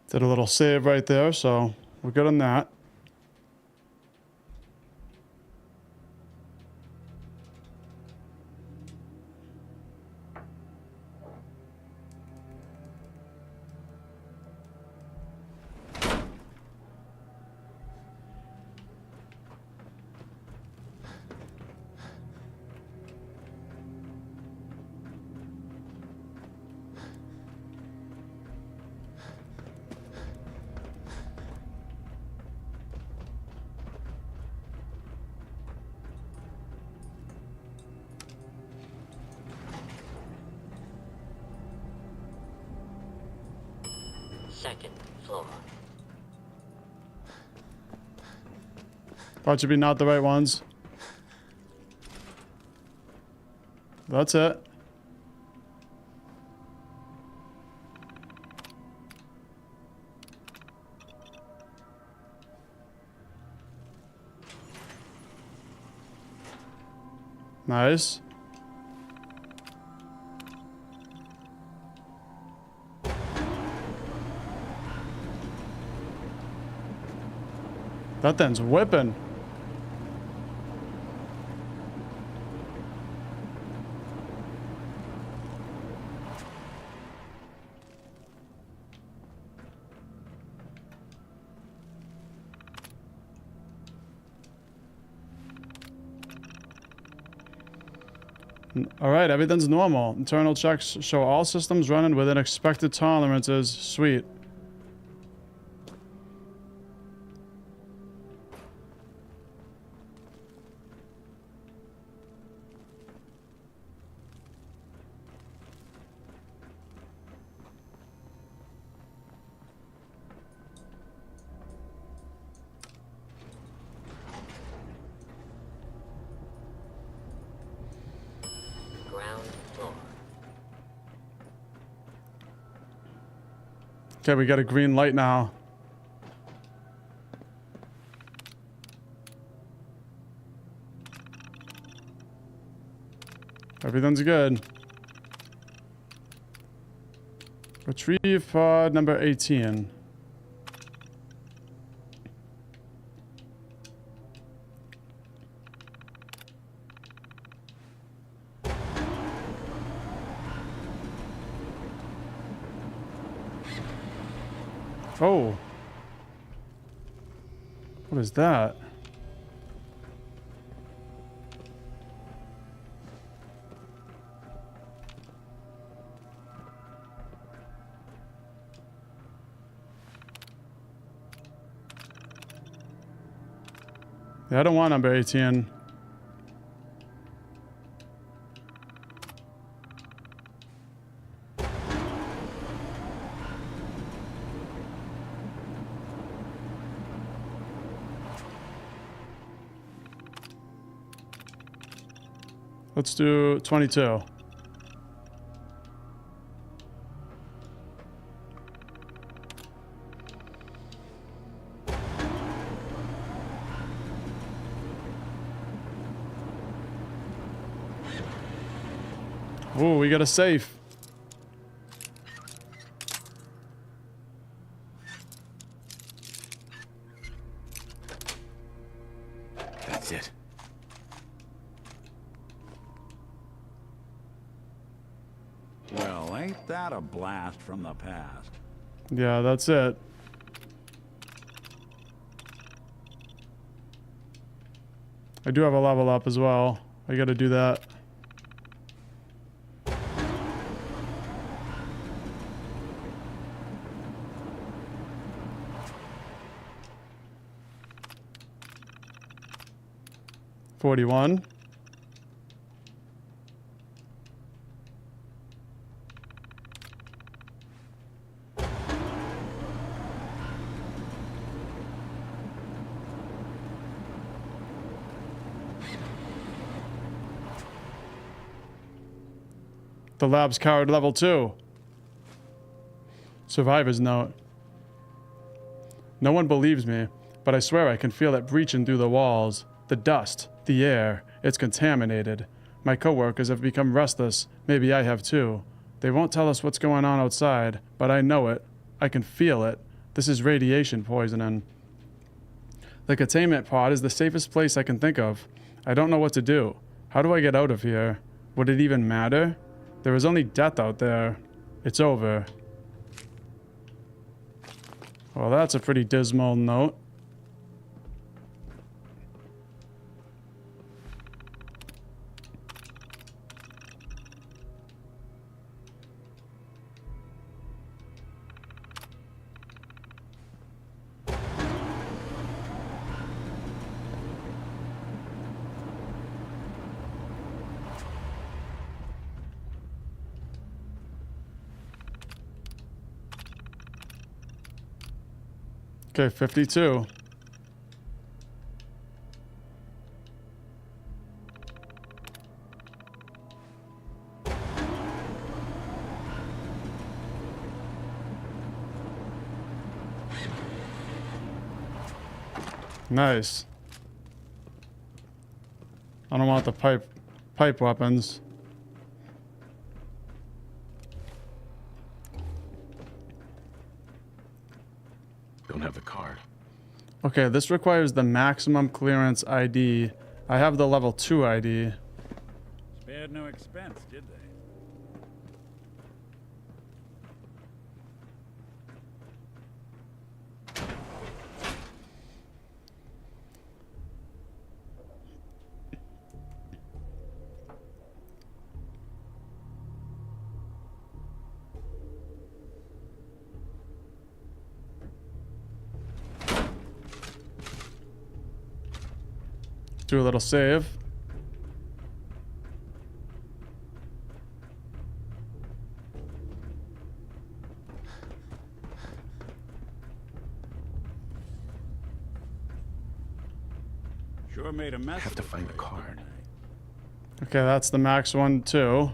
Did a little save right there, so we're good on that. Second floor. Thought should be not the right ones. That's it. Nice. That thing's whipping. All right, everything's normal. Internal checks show all systems running within expected tolerances. Sweet. Okay, we got a green light now. Everything's good. Retrieve pod number 18. Oh. What is that? Yeah, I don't want number 18. Let's do 22. Ooh, we got a safe. That's it. Well, ain't that a blast from the past? Yeah, that's it. I do have a level up as well. I gotta do that. $41. The lab's card level 2. Survivor's note. No one believes me, but I swear I can feel it breaching through the walls. The dust, the air, it's contaminated. My coworkers have become restless. Maybe I have too. They won't tell us what's going on outside, but I know it. I can feel it. This is radiation poisoning. The containment pod is the safest place I can think of. I don't know what to do. How do I get out of here? Would it even matter? There is only death out there. It's over. Well, that's a pretty dismal note. Okay, 52. Nice. I don't want the pipe weapons. Don't have the card. Okay, this requires the maximum clearance ID. I have the level 2 ID. Spared no expense, did they? Do a little save. Sure made a mess. I have of to the find the place, card. didn't Okay, that's the max one too.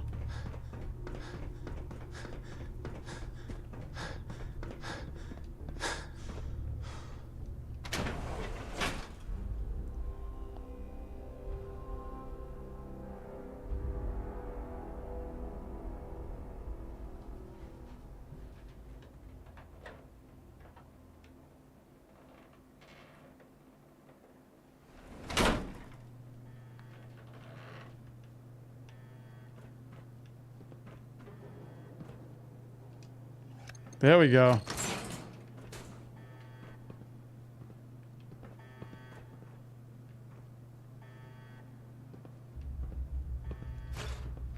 There we go.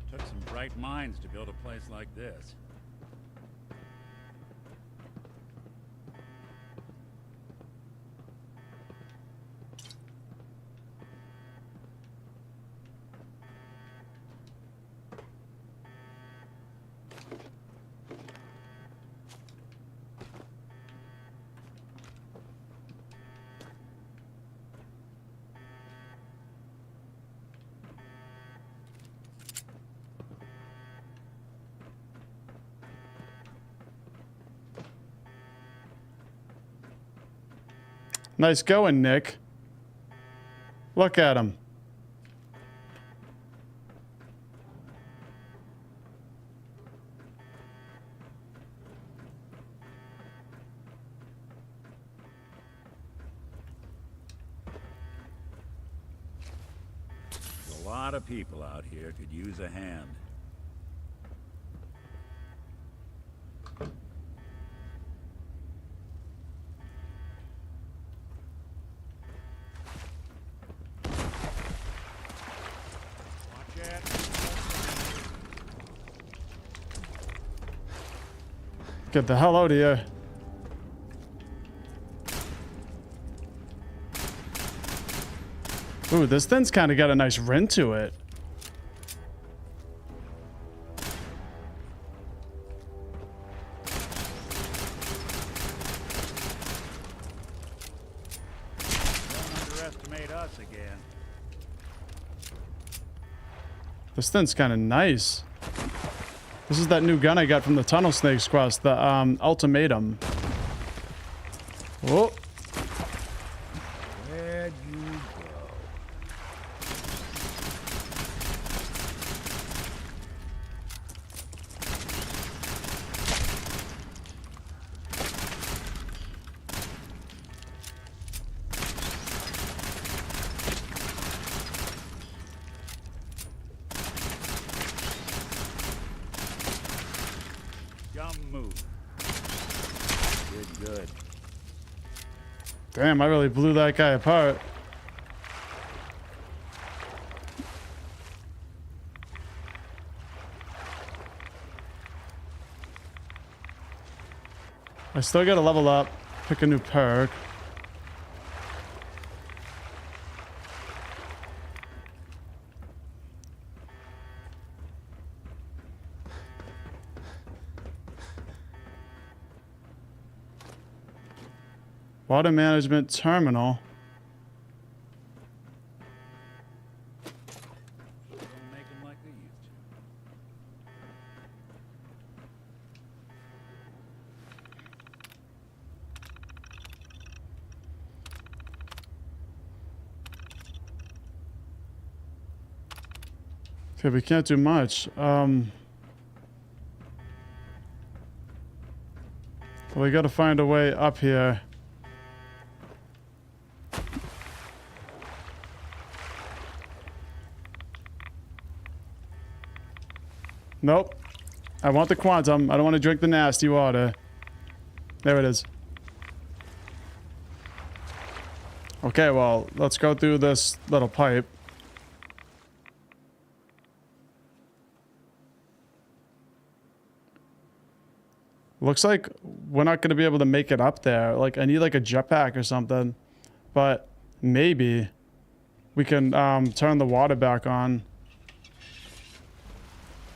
Took some bright minds to build a place like this. Nice going, Nick. Look at him. A lot of people out here could use a hand. Watch it. Get the hell out of here. Ooh, this thing's kind of got a nice ring to it. Don't underestimate us again. This thing's kind of nice. This is that new gun I got from the Tunnel Snakes quest, the ultimatum. Oh. Where'd you go? Dumb move. Good. Damn, I really blew that guy apart. I still gotta level up, pick a new perk. Water management terminal. Don't make them like they used to. Okay, we can't do much. We gotta find a way up here. Nope. I want the quantum. I don't want to drink the nasty water. There it is. Okay, well, let's go through this little pipe. Looks like we're not going to be able to make it up there. Like, I need like a jetpack or something. But maybe we can turn the water back on.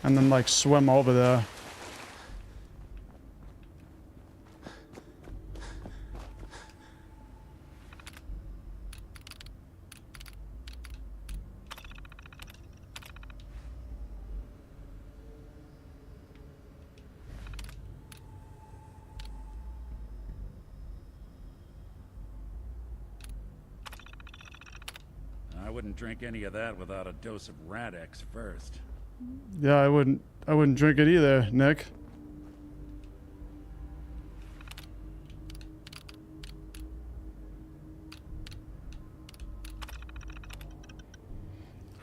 And then like swim over there. I wouldn't drink any of that without a dose of Radex first. Yeah, I wouldn't drink it either, Nick.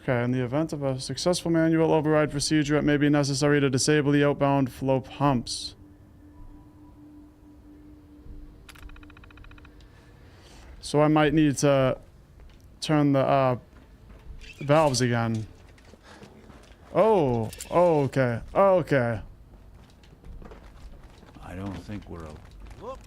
Okay, in the event of a successful manual override procedure, it may be necessary to disable the outbound flow pumps. So I might need to turn the valves again. Oh, okay, okay. I don't think we're a... Whoop.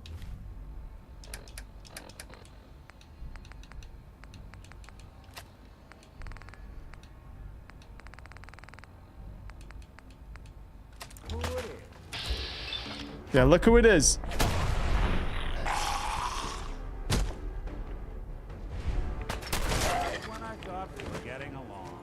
Who it is? Yeah, look who it is. When I thought we were getting along.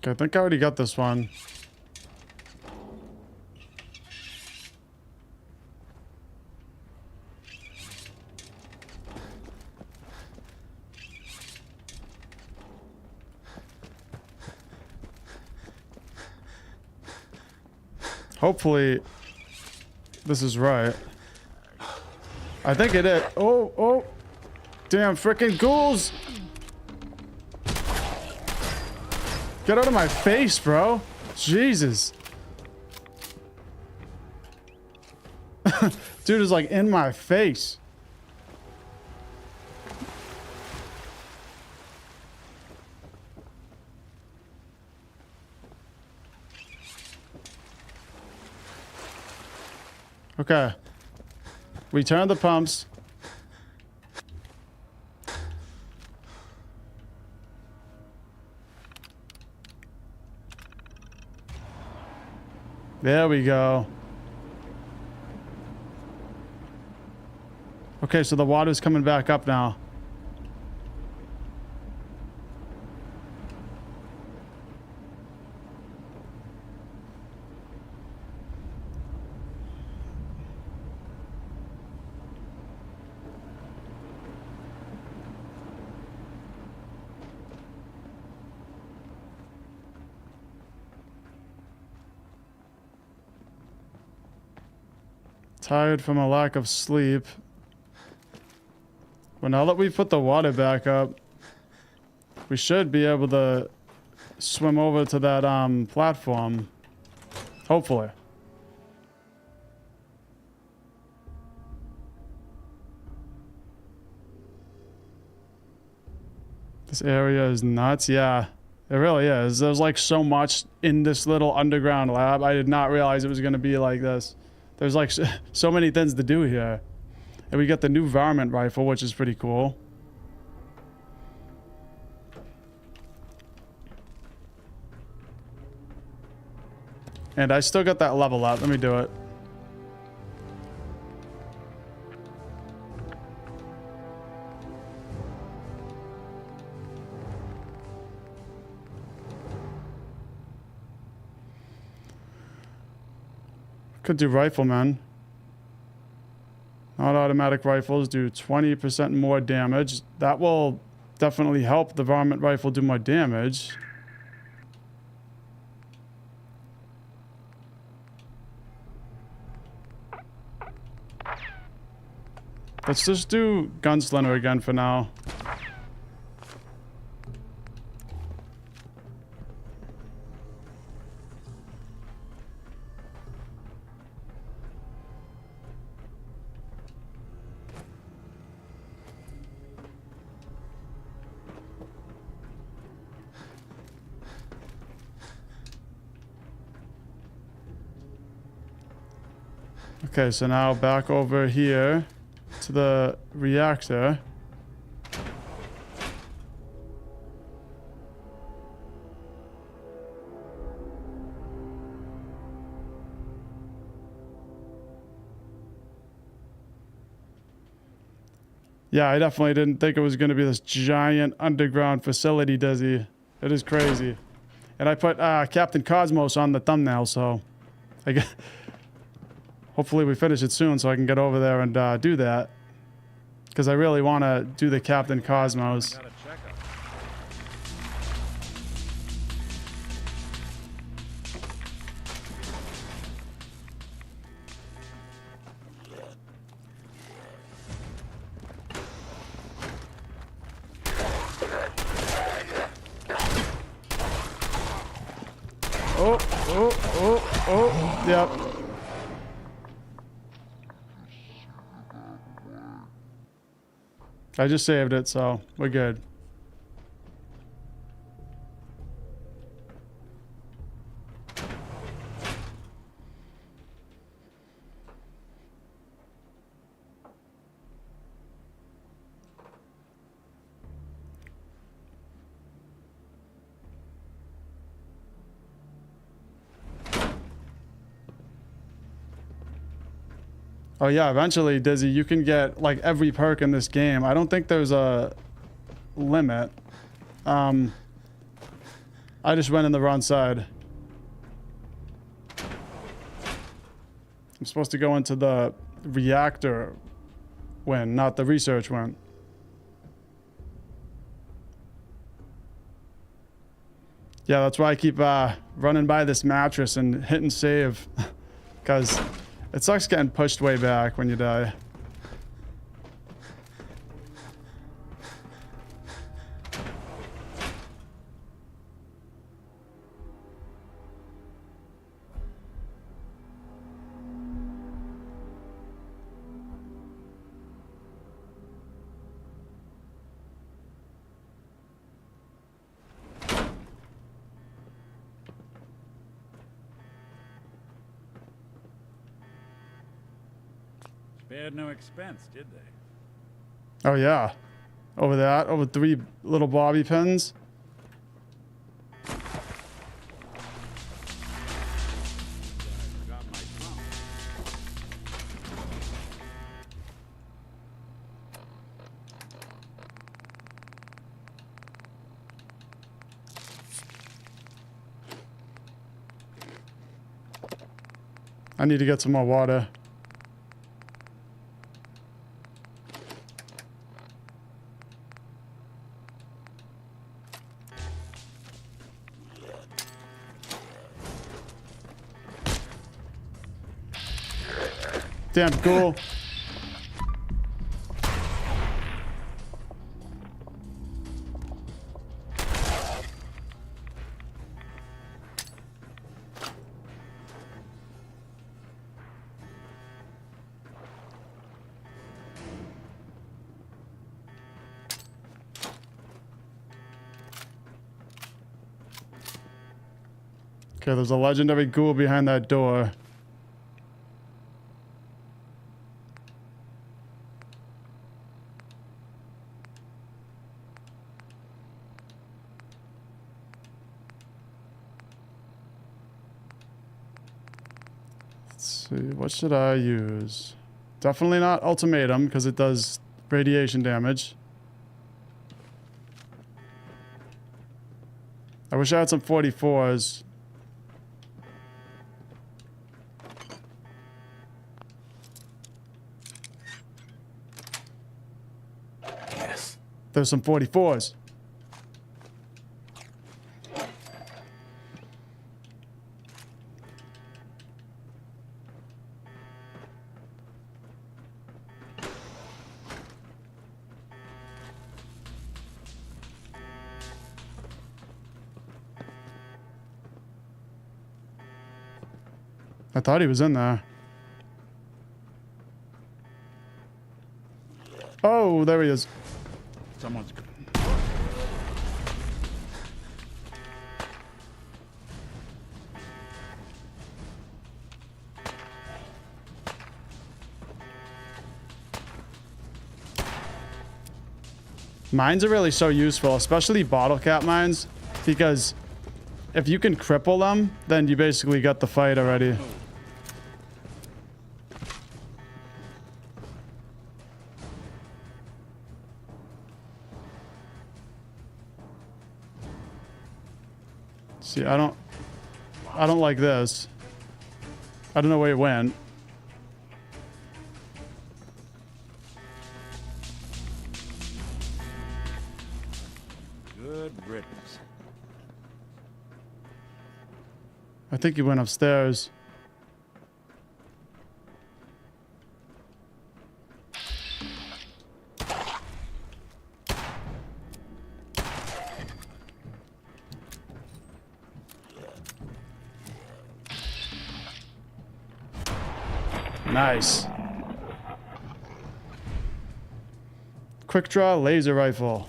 Okay, I think I already got this one. Hopefully, this is right. I think it is. Oh, oh. Damn freaking ghouls. Get out of my face, bro. Jesus. Dude is like in my face. Okay. We turn the pumps. There we go. Okay, so the water's coming back up now. Tired from a lack of sleep. Well, now that we've put the water back up, we should be able to swim over to that platform. Hopefully. This area is nuts. Yeah, it really is. There's like so much in this little underground lab. I did not realize it was going to be like this. There's like so many things to do here. And we got the new varmint rifle, which is pretty cool. And I still got that level up. Let me do it. Could do rifleman. Not automatic rifles do 20% more damage. That will definitely help the varmint rifle do more damage. Let's just do gunslinger again for now. Okay, so now back over here to the reactor. Yeah, I definitely didn't think it was going to be this giant underground facility, Dizzy. It is crazy. And I put Captain Cosmos on the thumbnail, so I guess hopefully we finish it soon so I can get over there and do that. Because I really want to do the Captain Cosmos. Oh, yep. I just saved it, so we're good. Oh yeah, eventually, Dizzy, you can get like every perk in this game. I don't think there's a limit. I just went in the wrong side. I'm supposed to go into the reactor wing, not the research wing. Yeah, that's why I keep running by this mattress and hitting save. Because it sucks getting pushed way back when you die. Spared no expense, did they? Oh yeah. Over that, over 3 little bobby pins. Forgot my trunk. I need to get some more water. Damn cool. Okay, there's a legendary ghoul behind that door. Let's see, what should I use? Definitely not ultimatum because it does radiation damage. I wish I had some 44s. Yes. There's some 44s. I thought he was in there. Oh, there he is. Someone's... Mines are really so useful, especially bottle cap mines, because if you can cripple them, then you basically got the fight already. See, I don't like this. I don't know where it went. Good riddance. I think he went upstairs. Nice. Quick draw laser rifle.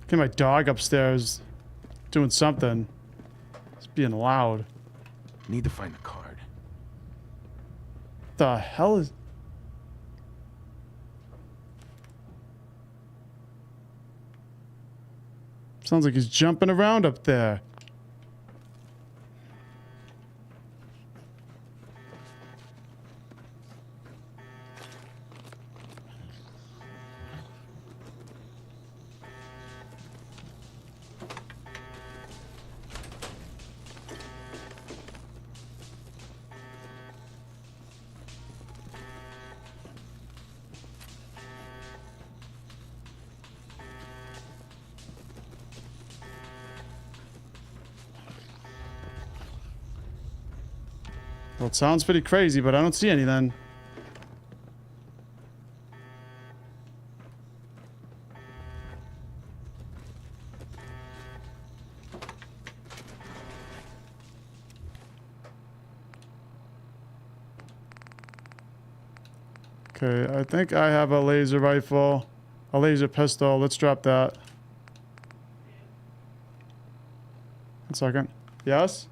Okay, my dog upstairs doing something. It's being loud. Need to find the card. The hell is... Sounds like he's jumping around up there. Well, it sounds pretty crazy, but I don't see anything. Okay, I think I have a laser rifle, a laser pistol. Let's drop that. 1 second. Yes?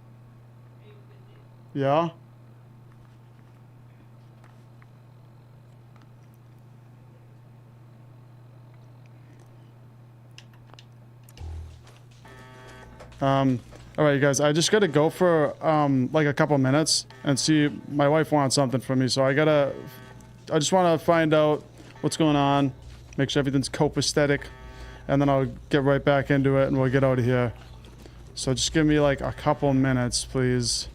Yeah? All right, you guys, I just gotta go for, like a couple minutes and see, my wife wants something from me, so I just wanna find out what's going on, make sure everything's copacetic, and then I'll get right back into it and we'll get out of here. So just give me like a couple minutes, please.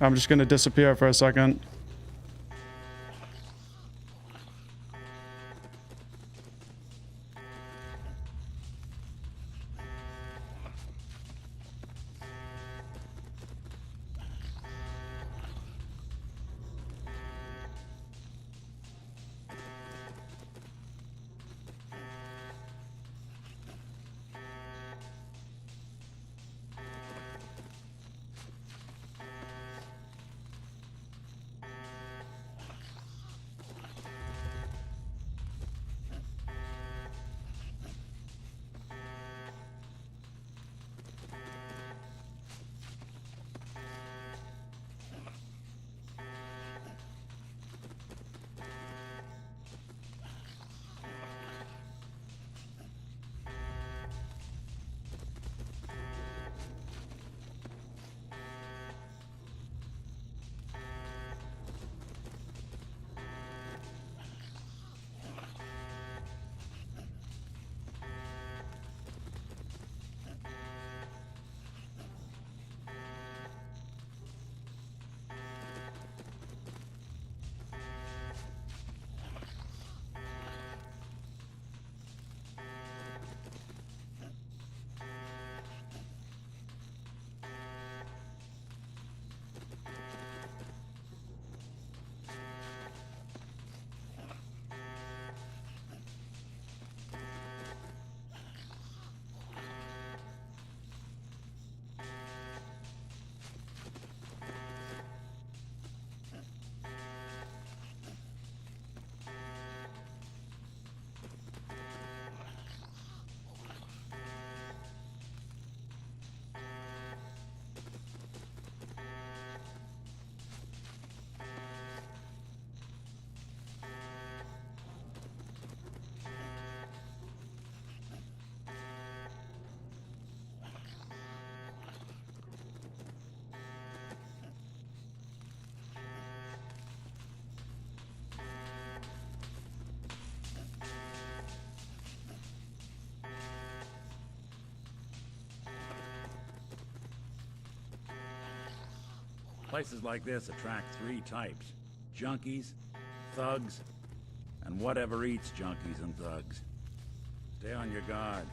I'm just gonna disappear for a second. Places like this attract 3 types. Junkies, thugs, and whatever eats junkies and thugs. Stay on your guard.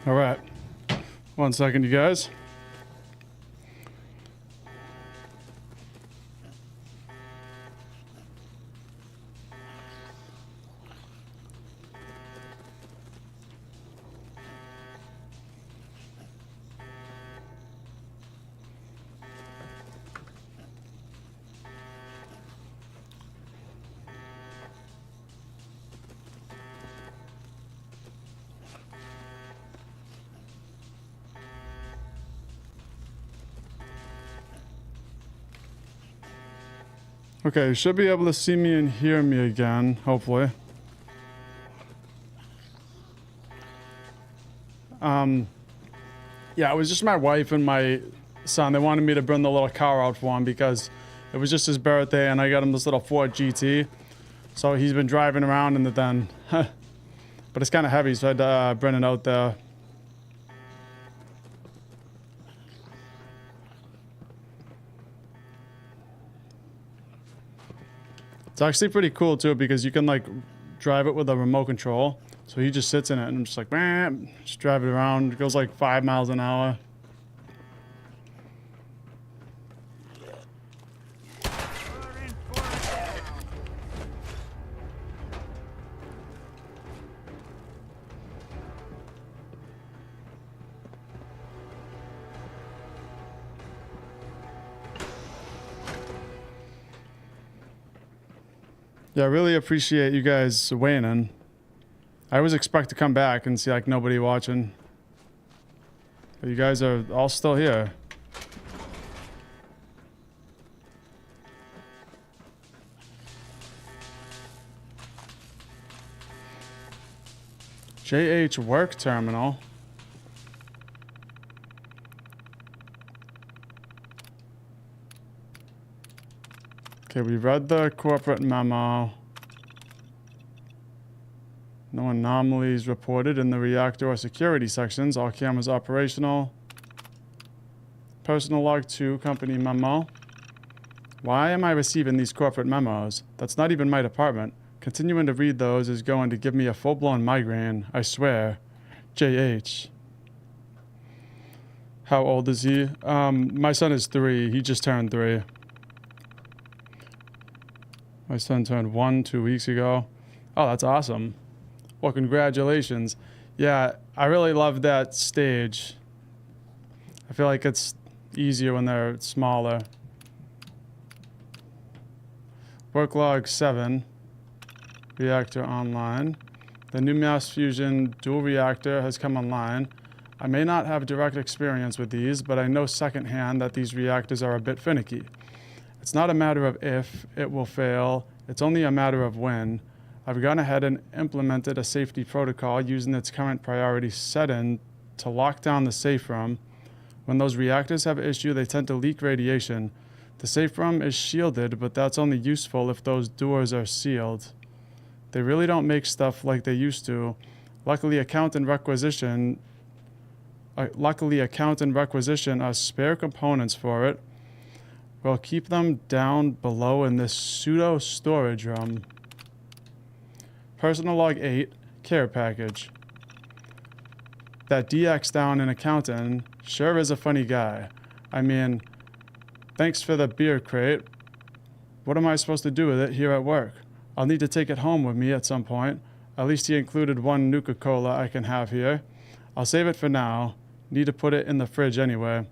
All right. 1 second, you guys. Okay, you should be able to see me and hear me again, hopefully. Yeah, it was just my wife and my son. They wanted me to bring the little car out for him because it was just his birthday and I got him this little Ford GT. So he's been driving around and then, but it's kind of heavy, so I had to bring it out there. It's actually pretty cool too because you can like drive it with a remote control. So he just sits in it and I'm just like, man, just drive it around. It goes like 5 miles an hour. Yeah, I really appreciate you guys weighing in. I always expect to come back and see like nobody watching. But you guys are all still here. JH Work Terminal. Okay, we read the corporate memo. No anomalies reported in the reactor or security sections. All cameras operational. Personal log 2, company memo. Why am I receiving these corporate memos? That's not even my department. Continuing to read those is going to give me a full-blown migraine, I swear. JH. How old is he? My son is 3. He just turned 3. My son turned 1 2 weeks ago. Oh, that's awesome. Well, congratulations. Yeah, I really love that stage. I feel like it's easier when they're smaller. Work log 7. Reactor online. The new mass fusion dual reactor has come online. I may not have direct experience with these, but I know secondhand that these reactors are a bit finicky. It's not a matter of if it will fail, it's only a matter of when. I've gone ahead and implemented a safety protocol using its current priority setting to lock down the safe room. When those reactors have issue, they tend to leak radiation. The safe room is shielded, but that's only useful if those doors are sealed. They really don't make stuff like they used to. Luckily, account and requisition are spare components for it. We'll keep them down below in this pseudo storage room. Personal log 8, care package. That DX down in accountant sure is a funny guy. I mean, thanks for the beer crate. What am I supposed to do with it here at work? I'll need to take it home with me at some point. At least he included 1 Nuka-Cola I can have here. I'll save it for now. Need to put it in the fridge anyway.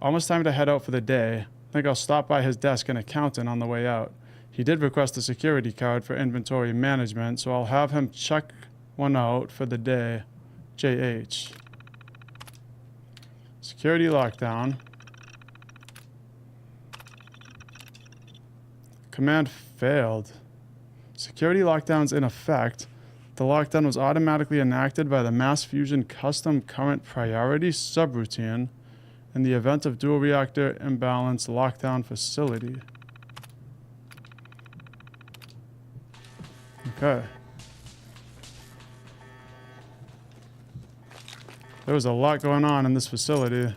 Almost time to head out for the day. Think I'll stop by his desk and accountant on the way out. He did request a security card for inventory management, so I'll have him check one out for the day. JH. Security lockdown. Command failed. Security lockdown's in effect. The lockdown was automatically enacted by the Mass Fusion Custom Current Priority subroutine in the event of dual reactor imbalance lockdown facility. Okay. There was a lot going on in this facility.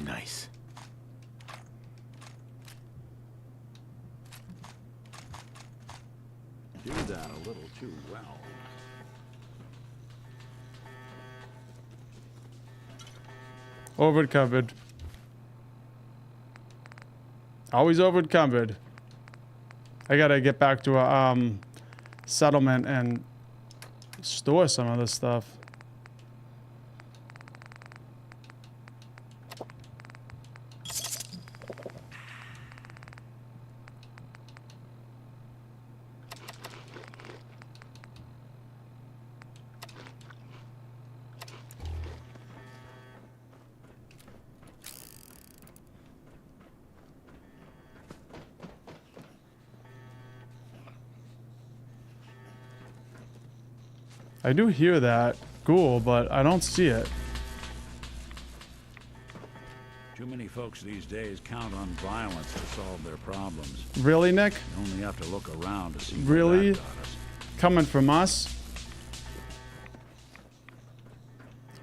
Nice. do that a little too well. Over cupboard. Always over cupboard. I gotta get back to a settlement and store some of this stuff. I do hear that ghoul, but I don't see it. Too many folks these days count on violence to solve their problems. Really, Nick? You only have to look around to see Really? where that got us. Coming from us?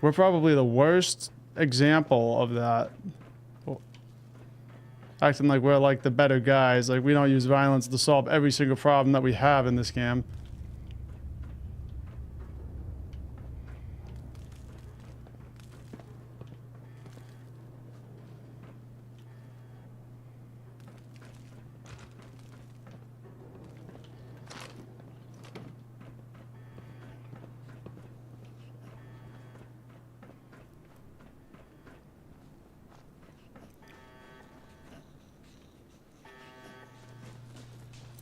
We're probably the worst example of that. Acting like we're like the better guys. Like we don't use violence to solve every single problem that we have in this game.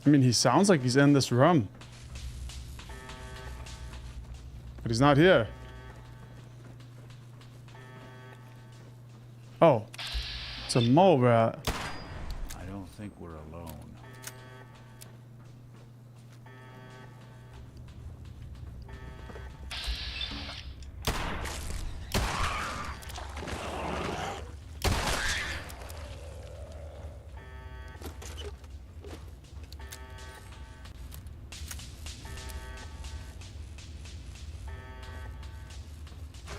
I mean, he sounds like he's in this room. But he's not here. Oh. It's a mole rat. I don't think we're alone.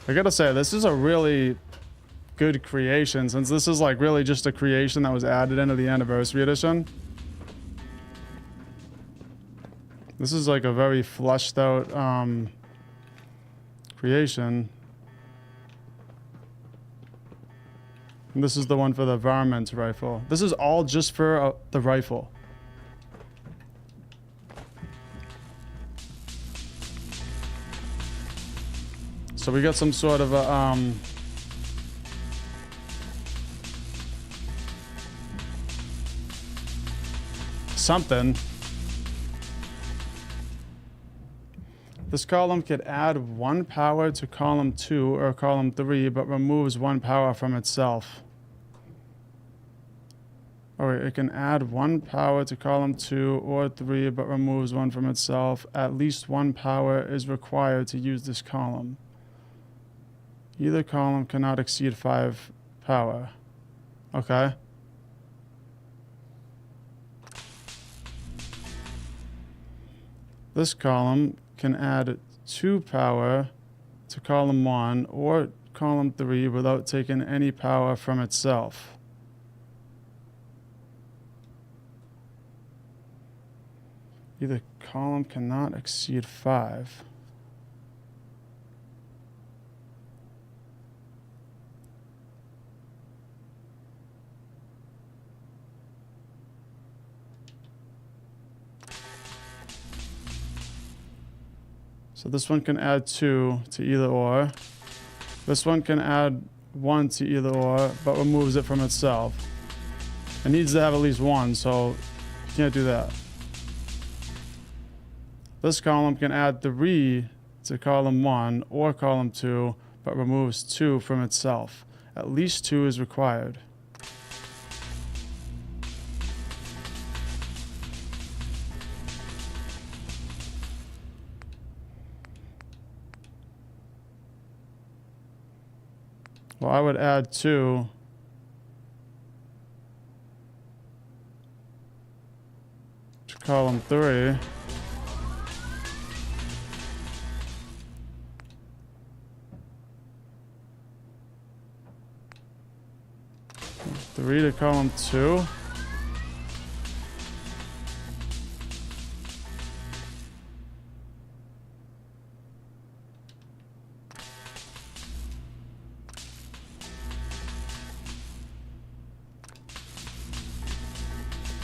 I gotta say, this is a really good creation, since this is like really just a creation that was added into the anniversary edition. This is like a very fleshed out creation. And this is the one for the varmint rifle. This is all just for the rifle. So we got some sort of a something. This column could add 1 power to column 2 or column 3, but removes 1 power from itself. Oh wait, it can add 1 power to column 2 or 3, but removes 1 from itself. At least 1 power is required to use this column. Either column cannot exceed 5 power. Okay. This column can add 2 power to column 1 or column 3 without taking any power from itself. Either column cannot exceed 5. So this one can add 2 to either or. This one can add 1 to either or, but removes it from itself. It needs to have at least 1, so you can't do that. This column can add 3 to column 1 or column 2, but removes 2 from itself. At least 2 is required. Well, I would add 2 to column 3. Three to column 2.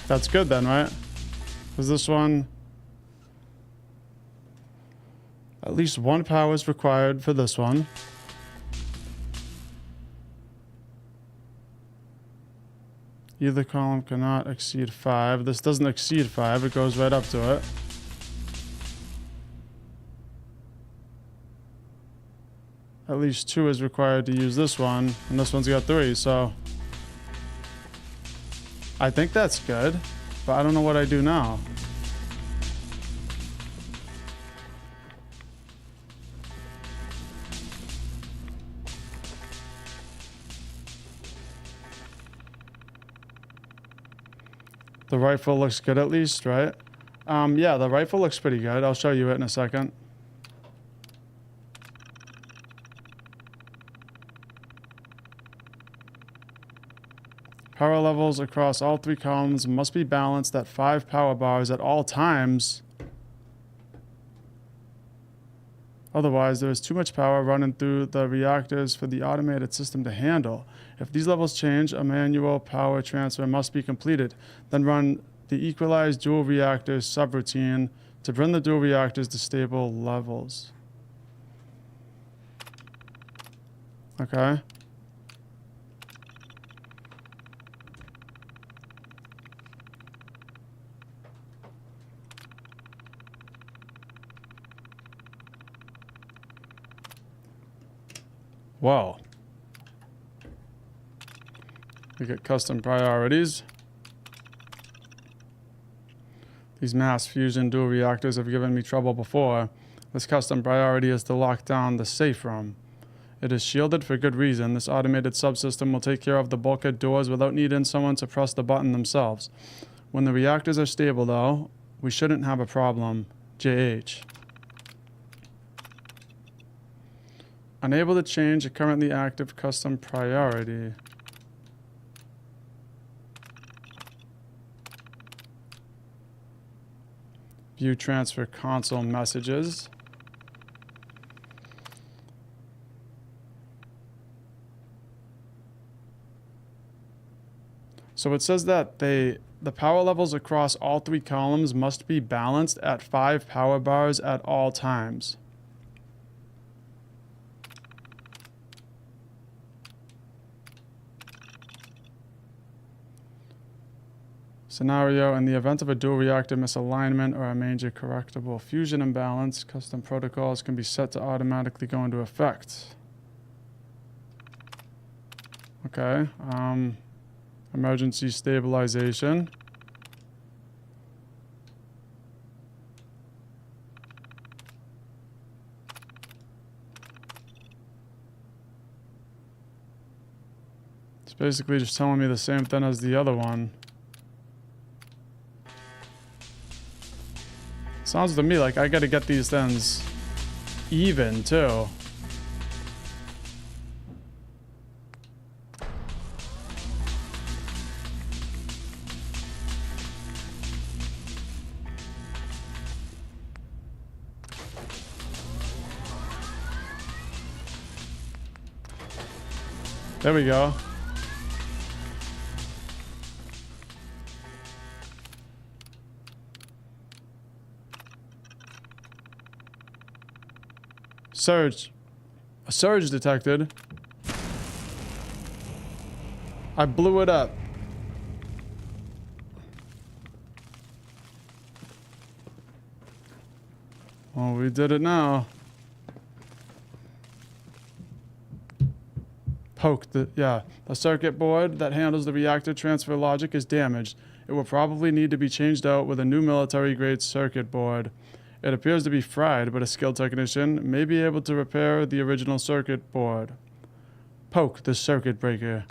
That's good then, right? Because this one... At least one power is required for this one. Either column cannot exceed 5. This doesn't exceed 5. It goes right up to it. At least 2 is required to use this one, and this one's got 3, so... I think that's good, but I don't know what I do now. The rifle looks good at least, right? Yeah, the rifle looks pretty good. I'll show you it in a second. Power levels across all 3 columns must be balanced at 5 power bars at all times. Otherwise, there is too much power running through the reactors for the automated system to handle. If these levels change, a manual power transfer must be completed. Then run the equalized dual reactors subroutine to bring the dual reactors to stable levels. Okay. Whoa. We get custom priorities. These mass fusion dual reactors have given me trouble before. This custom priority is to lock down the safe room. It is shielded for good reason. This automated subsystem will take care of the bulkhead doors without needing someone to press the button themselves. When the reactors are stable, though, we shouldn't have a problem. JH. Unable to change a currently active custom priority. View transfer console messages. So it says that the power levels across all 3 columns must be balanced at 5 power bars at all times. Scenario: in the event of a dual reactor misalignment or a major correctable fusion imbalance, custom protocols can be set to automatically go into effect. Okay. Emergency stabilization. It's basically just telling me the same thing as the other one. Sounds to me like I gotta get these things even, too. There we go. Surge. A surge detected. I blew it up. Well, we did it now. Poke the, yeah. The circuit board that handles the reactor transfer logic is damaged. It will probably need to be changed out with a new military-grade circuit board. It appears to be fried, but a skilled technician may be able to repair the original circuit board. Poke the circuit breaker.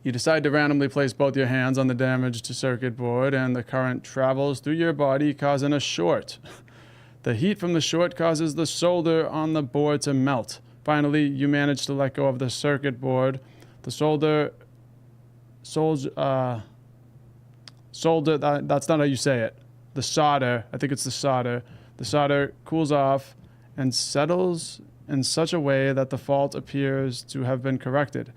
You decide to randomly place both your hands on the damaged circuit board, and the current travels through your body, causing a short. The heat from the short causes the solder on the board to melt. Finally, you manage to let go of the circuit board. The solder, that's not how you say it. The solder, I think it's the solder. The solder cools off and settles in such a way that the fault appears to have been corrected.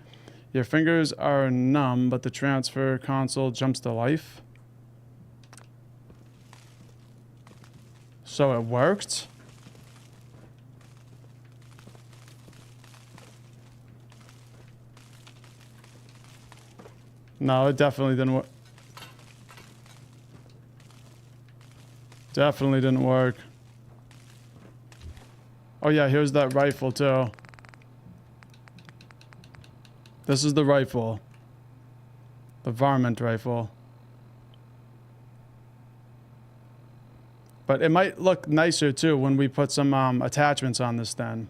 Your fingers are numb, but the transfer console jumps to life. So it worked? No, it definitely didn't work. Definitely didn't work. Oh yeah, here's that rifle too. This is the rifle. The varmint rifle. But it might look nicer too when we put some attachments on this then.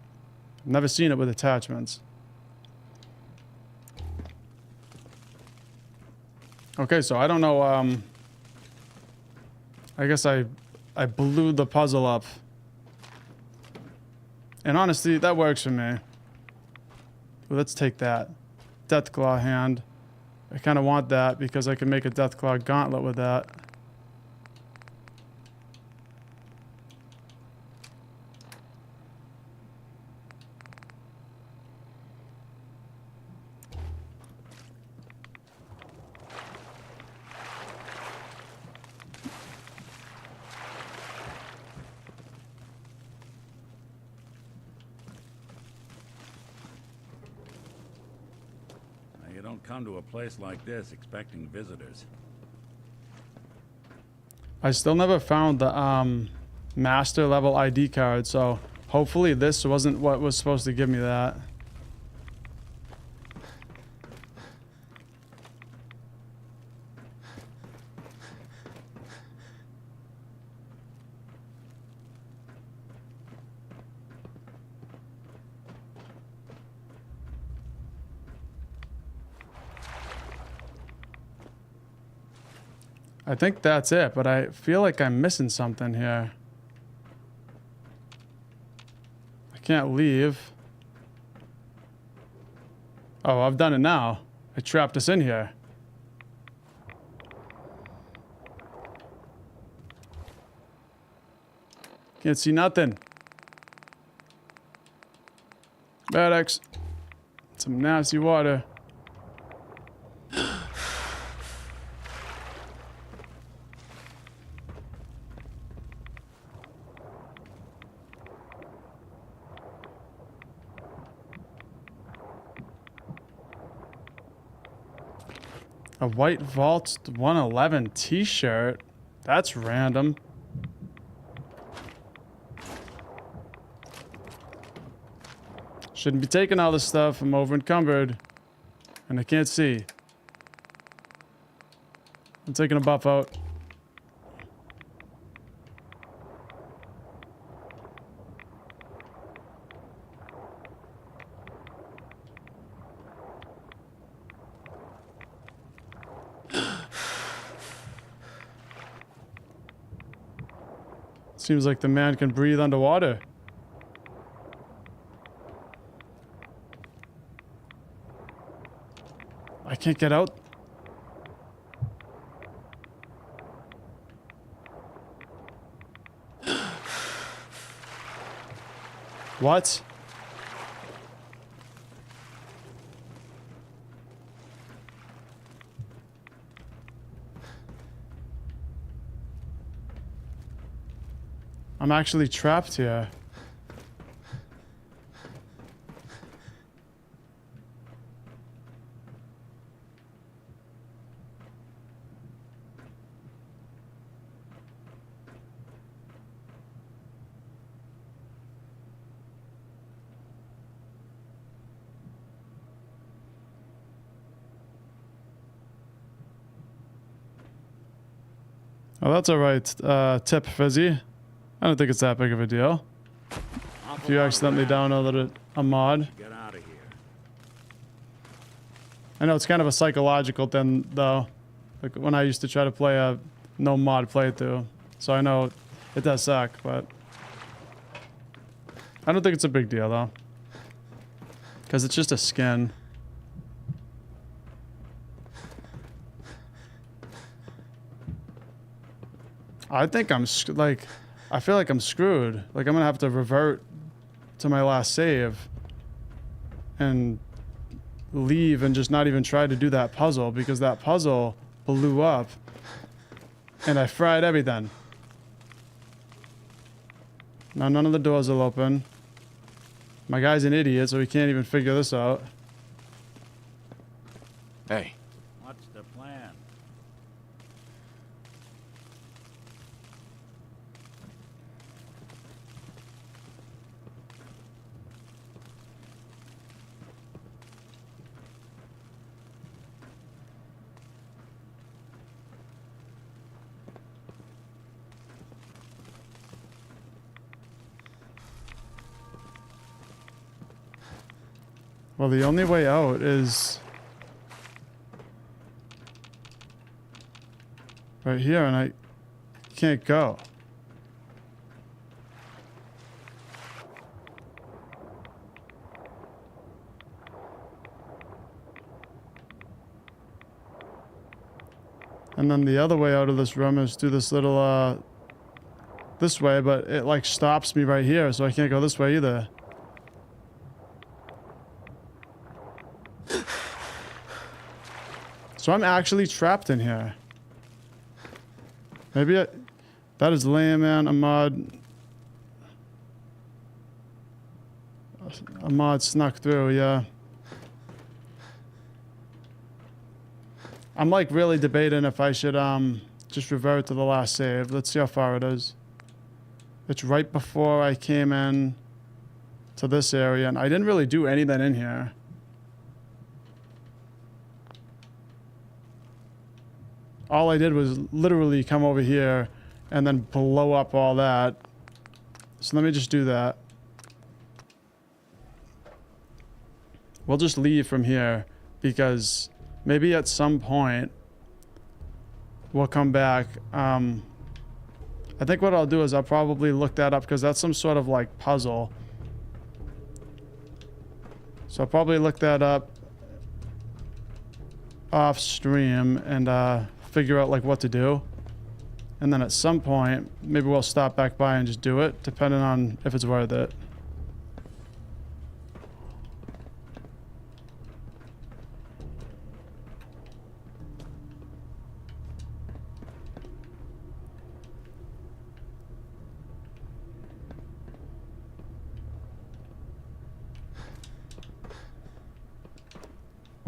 I've never seen it with attachments. Okay, so I don't know, I guess I blew the puzzle up. And honestly, that works for me. Well, let's take that. Deathclaw hand. I kind of want that because I can make a Deathclaw gauntlet with that. Now, you don't come to a place like this expecting visitors. I still never found the master level ID card, so hopefully this wasn't what was supposed to give me that. I think that's it, but I feel like I'm missing something here. I can't leave. Oh, I've done it now. I trapped us in here. Can't see nothing. Bad X. Some nasty water. A White Vault 111 t-shirt? That's random. Shouldn't be taking all this stuff. I'm over encumbered. And I can't see. I'm taking a buff out. Seems like the man can breathe underwater. I can't get out. What? I'm actually trapped here. Oh, that's alright. Tip, Fizzy. I don't think it's that big of a deal. If you accidentally downloaded a mod. Get out of here. I know it's kind of a psychological thing, though. Like when I used to try to play a no mod playthrough. So I know it does suck, but I don't think it's a big deal, though. Because it's just a skin. I think I'm like, I feel like I'm screwed. Like I'm gonna have to revert to my last save and leave and just not even try to do that puzzle, because that puzzle blew up and I fried everything. Now none of the doors will open. My guy's an idiot, so he can't even figure this out. Hey, What's the plan? Well, the only way out is right here, and I can't go. And then the other way out of this room is through this little, this way, but it like stops me right here, so I can't go this way either. So I'm actually trapped in here. Maybe that is lame, man. Ahmad snuck through, yeah. I'm like really debating if I should just revert to the last save. Let's see how far it is. It's right before I came in to this area, and I didn't really do anything in here. All I did was literally come over here and then blow up all that. So let me just do that. We'll just leave from here because maybe at some point we'll come back. I think what I'll do is I'll probably look that up because that's some sort of like puzzle. So I'll probably look that up off stream and figure out like what to do, and then at some point maybe we'll stop back by and just do it, depending on if it's worth it.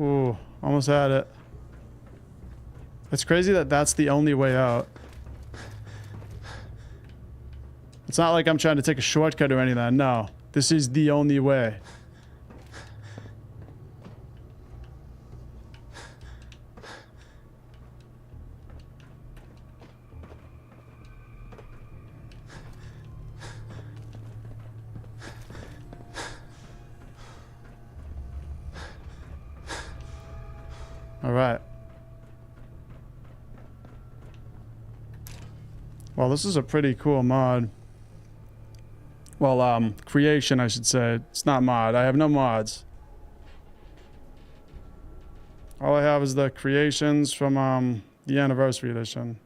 Ooh, almost had it. It's crazy that that's the only way out. It's not like I'm trying to take a shortcut or anything. No, this is the only way. All right. Well, this is a pretty cool mod. Well, creation, I should say. It's not mod. I have no mods. All I have is the creations from the anniversary edition.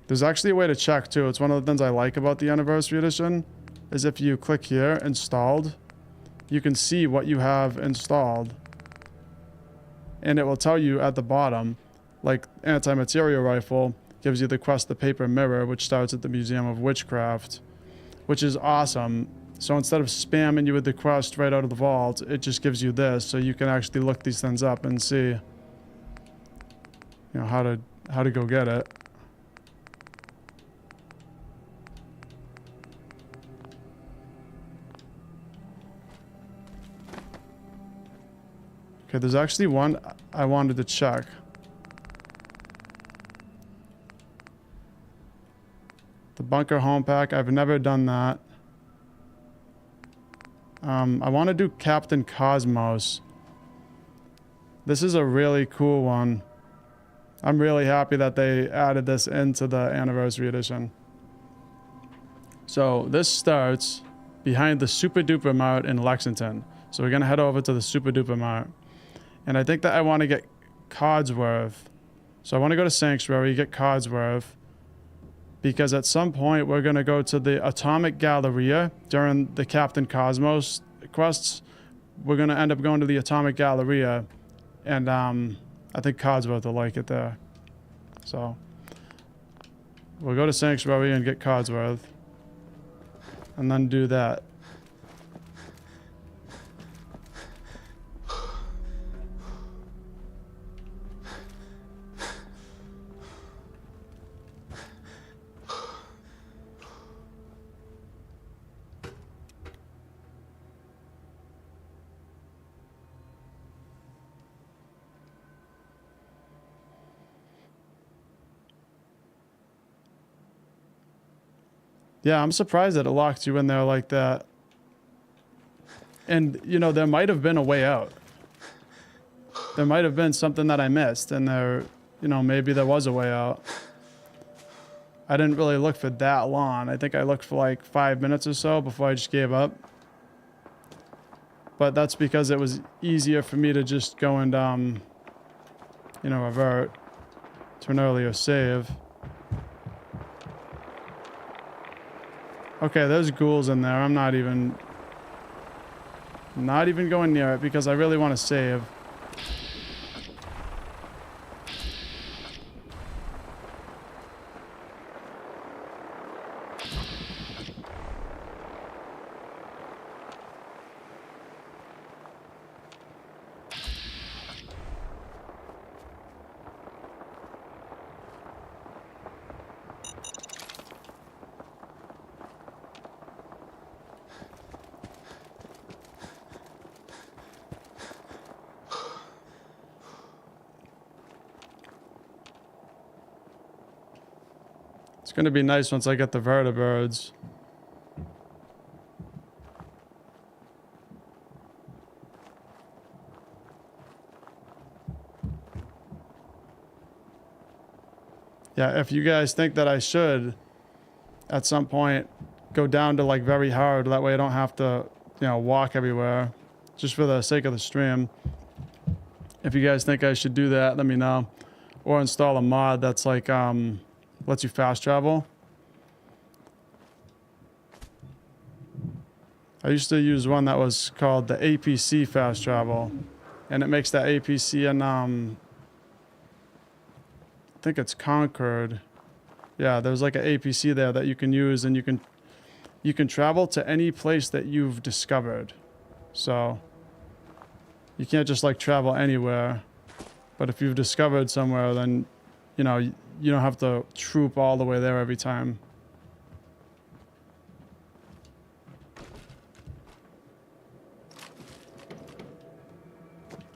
There's actually a way to check too. It's one of the things I like about the anniversary edition is if you click here, installed, you can see what you have installed. And it will tell you at the bottom, like anti-material rifle gives you the quest the paper mirror, which starts at the Museum of Witchcraft, which is awesome. So instead of spamming you with the quest right out of the vault, it just gives you this, so you can actually look these things up and see, you know, how to go get it. Okay, there's actually one I wanted to check. The bunker home pack, I've never done that. I want to do Captain Cosmos. This is a really cool one. I'm really happy that they added this into the anniversary edition. So this starts behind the Super Duper Mart in Lexington. So we're going to head over to the Super Duper Mart. And I think that I want to get Codsworth. So I want to go to Sanctuary, get Codsworth. Because at some point we're going to go to the Atomic Galleria during the Captain Cosmos quests, we're gonna end up going to the Atomic Galleria, and I think Codsworth will like it there. So we'll go to Sanctuary and get Codsworth, and then do that. Yeah, I'm surprised that it locked you in there like that. And, you know, there might have been a way out. There might have been something that I missed, and there, you know, maybe there was a way out. I didn't really look for that long. I think I looked for like 5 minutes or so before I just gave up. But that's because it was easier for me to just go and, you know, revert to an earlier save. Okay, there's ghouls in there. I'm not even going near it because I really want to save. It's going to be nice once I get the vertibirds. Yeah, if you guys think that I should, at some point, go down to like very hard, that way I don't have to, you know, walk everywhere, just for the sake of the stream. If you guys think I should do that, let me know. Or install a mod that's like, lets you fast travel. I used to use one that was called the APC fast travel, and it makes that APC in, I think it's Concord. Yeah, there's like an APC there that you can use, and you can travel to any place that you've discovered. So you can't just like travel anywhere, but if you've discovered somewhere, then you know you don't have to troop all the way there every time.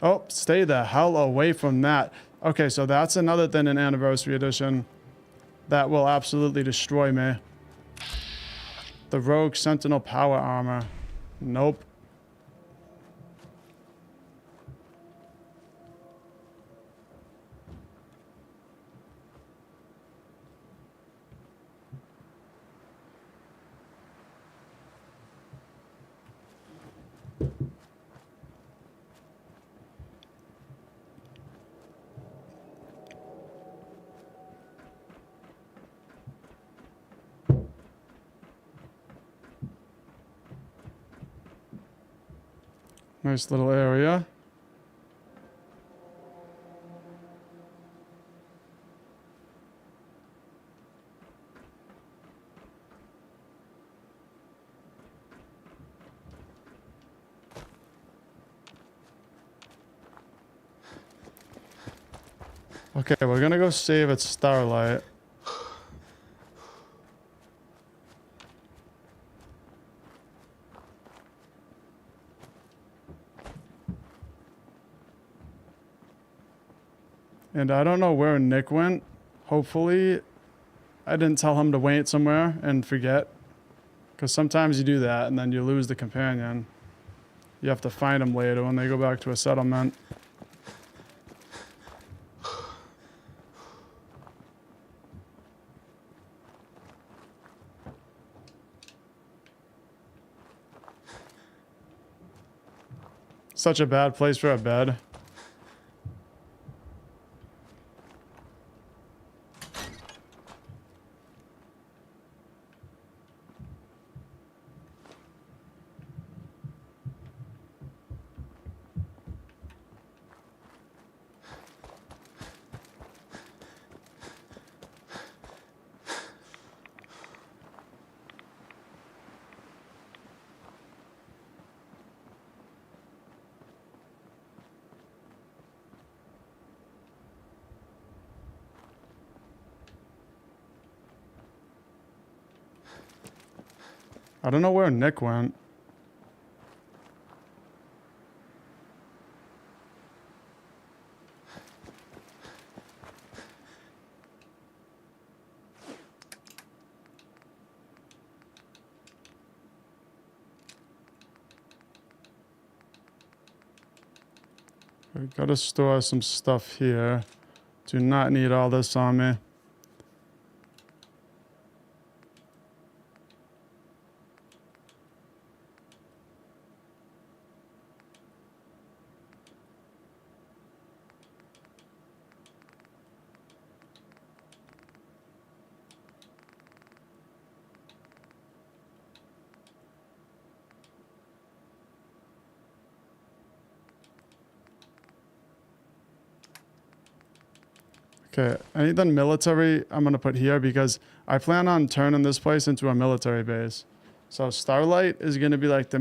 Oh, stay the hell away from that. Okay, so that's another thing in Anniversary Edition that will absolutely destroy me. The Rogue Sentinel Power Armor. Nope. Nice little area. Okay, we're gonna go save at Starlight. And I don't know where Nick went. Hopefully, I didn't tell him to wait somewhere and forget. Because sometimes you do that and then you lose the companion. You have to find them later when they go back to a settlement. Such a bad place for a bed. I don't know where Nick went. We gotta store some stuff here. Do not need all this on me. Okay, anything military I'm gonna put here because I plan on turning this place into a military base. So Starlight is gonna be like the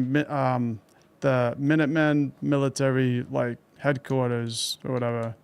Minutemen military like headquarters or whatever.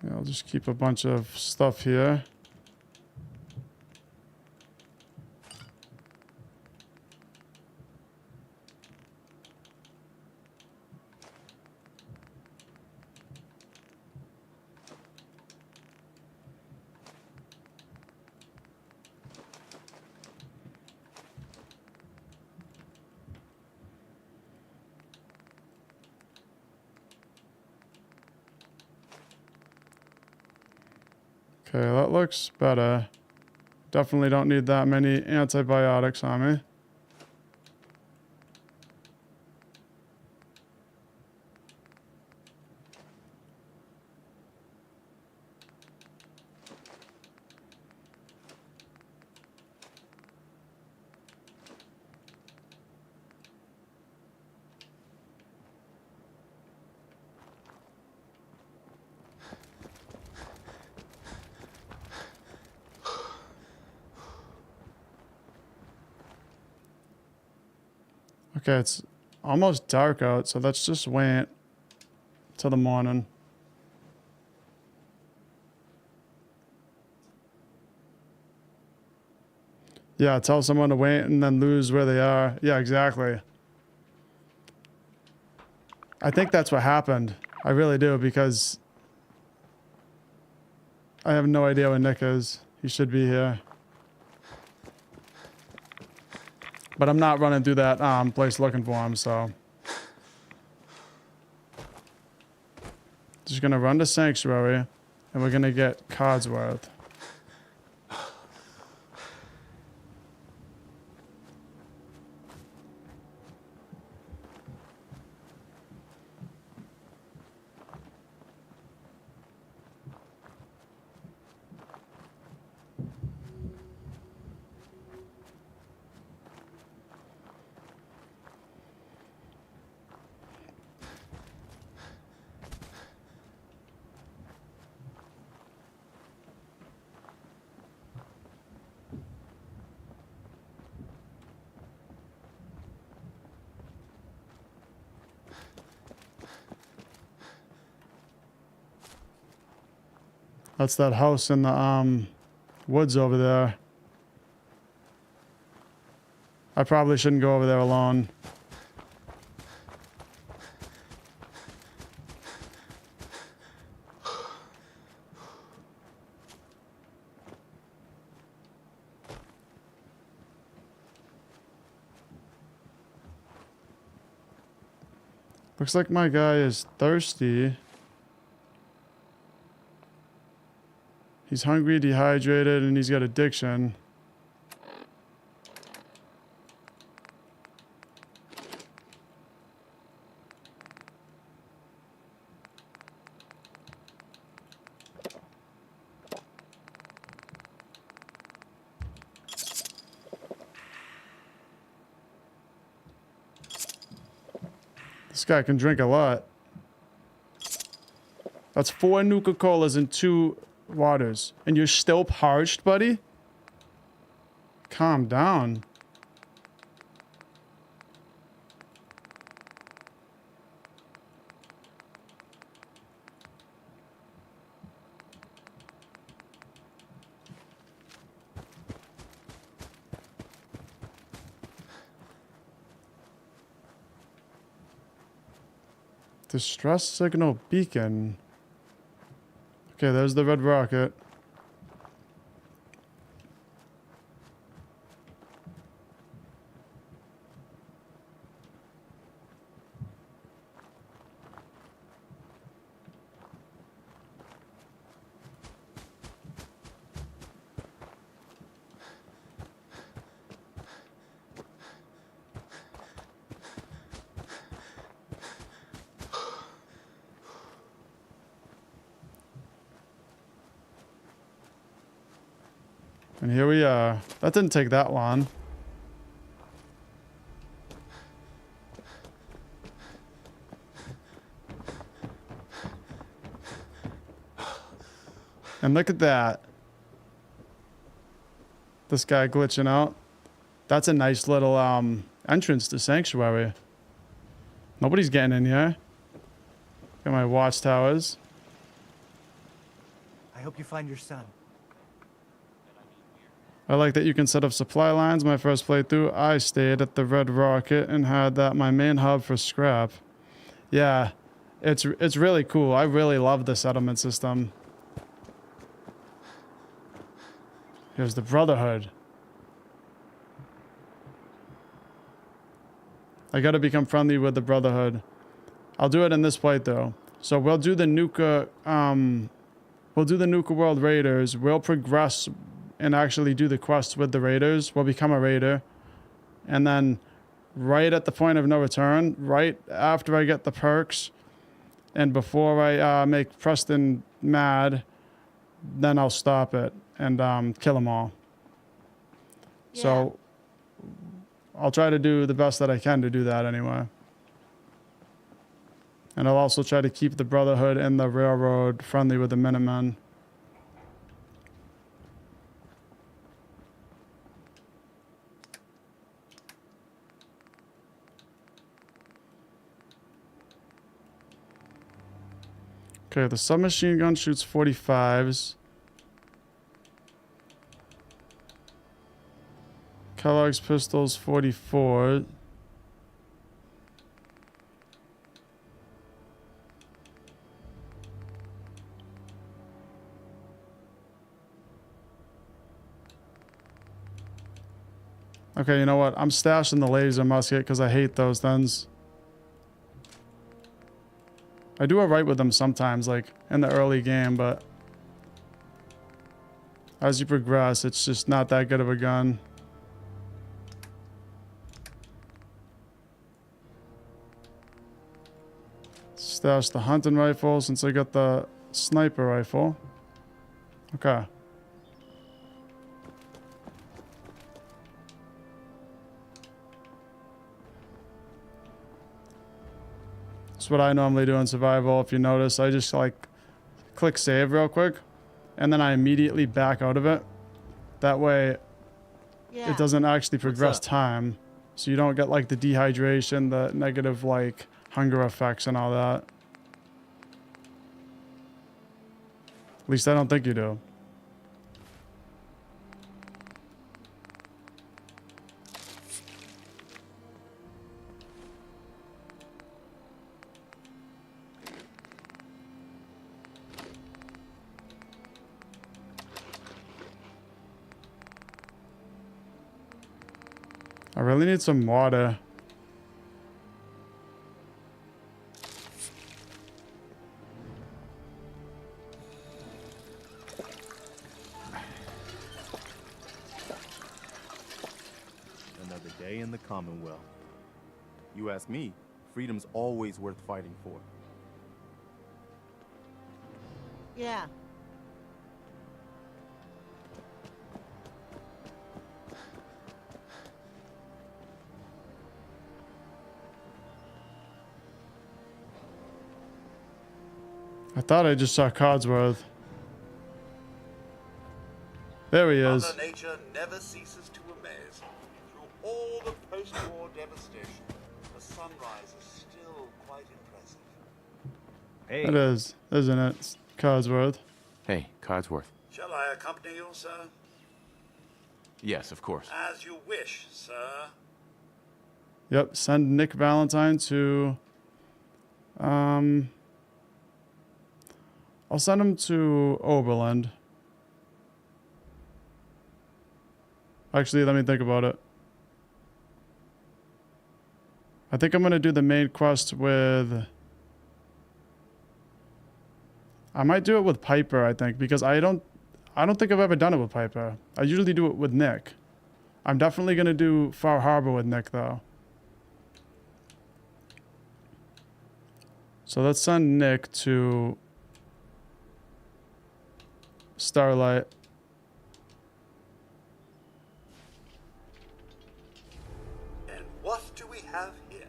Yeah, I'll just keep a bunch of stuff here. Okay, that looks better. Definitely don't need that many antibiotics on me. Okay, it's almost dark out, so let's just wait till the morning. Yeah, tell someone to wait and then lose where they are. Yeah, exactly. I think that's what happened. I really do, because I have no idea where Nick is. He should be here. But I'm not running through that place looking for him, so. Just gonna run to Sanctuary, and we're gonna get Codsworth. That's that house in the woods over there. I probably shouldn't go over there alone. Looks like my guy is thirsty. He's hungry, dehydrated, and he's got addiction. This guy can drink a lot. That's 4 Nuka-Colas and 2 waters. And you're still parched, buddy? Calm down. Distress signal beacon. Okay, there's the red rocket. And here we are. That didn't take that long. And look at that. This guy glitching out. That's a nice little entrance to Sanctuary. Nobody's getting in here. Got my watchtowers. I hope you find your son. I like that you can set up supply lines. My first playthrough, I stayed at the Red Rocket and had that my main hub for scrap. Yeah, it's really cool. I really love the settlement system. Here's the Brotherhood. I gotta become friendly with the Brotherhood. I'll do it in this playthrough. So we'll do the Nuka World Raiders. We'll progress and actually do the quests with the Raiders. We'll become a Raider. And then right at the point of no return, right after I get the perks, and before I make Preston mad, then I'll stop it and kill them all. Yeah. So I'll try to do the best that I can to do that anyway. And I'll also try to keep the Brotherhood and the Railroad friendly with the Minutemen. Okay, the submachine gun shoots 45s. Kellogg's pistols 44. Okay, you know what? I'm stashing the laser musket because I hate those things. I do alright with them sometimes, like in the early game, but as you progress, it's just not that good of a gun. Stash the hunting rifle since I got the sniper rifle. Okay. That's what I normally do in survival. If you notice, I just like click save real quick and then I immediately back out of it. That way it doesn't actually progress time. So you don't get like the dehydration, the negative like hunger effects and all that. At least I don't think you do. I really need some water. Another day in the Commonwealth. You ask me, freedom's always worth fighting for. Yeah. thought I just saw Codsworth. There he is. Mother Nature never ceases to amaze. Through all the post-war devastation, the sunrise is still quite impressive. Hey, It is, isn't it? It's Codsworth. Hey, Codsworth. Shall I accompany you, sir? Yes, of course. As you wish, sir. Yep, send Nick Valentine to... I'll send him to Oberland. Actually, let me think about it. I think I'm going to do the main quest with... I might do it with Piper, I think, because I don't think I've ever done it with Piper. I usually do it with Nick. I'm definitely going to do Far Harbor with Nick, though. So let's send Nick to Starlight. And what do we have here?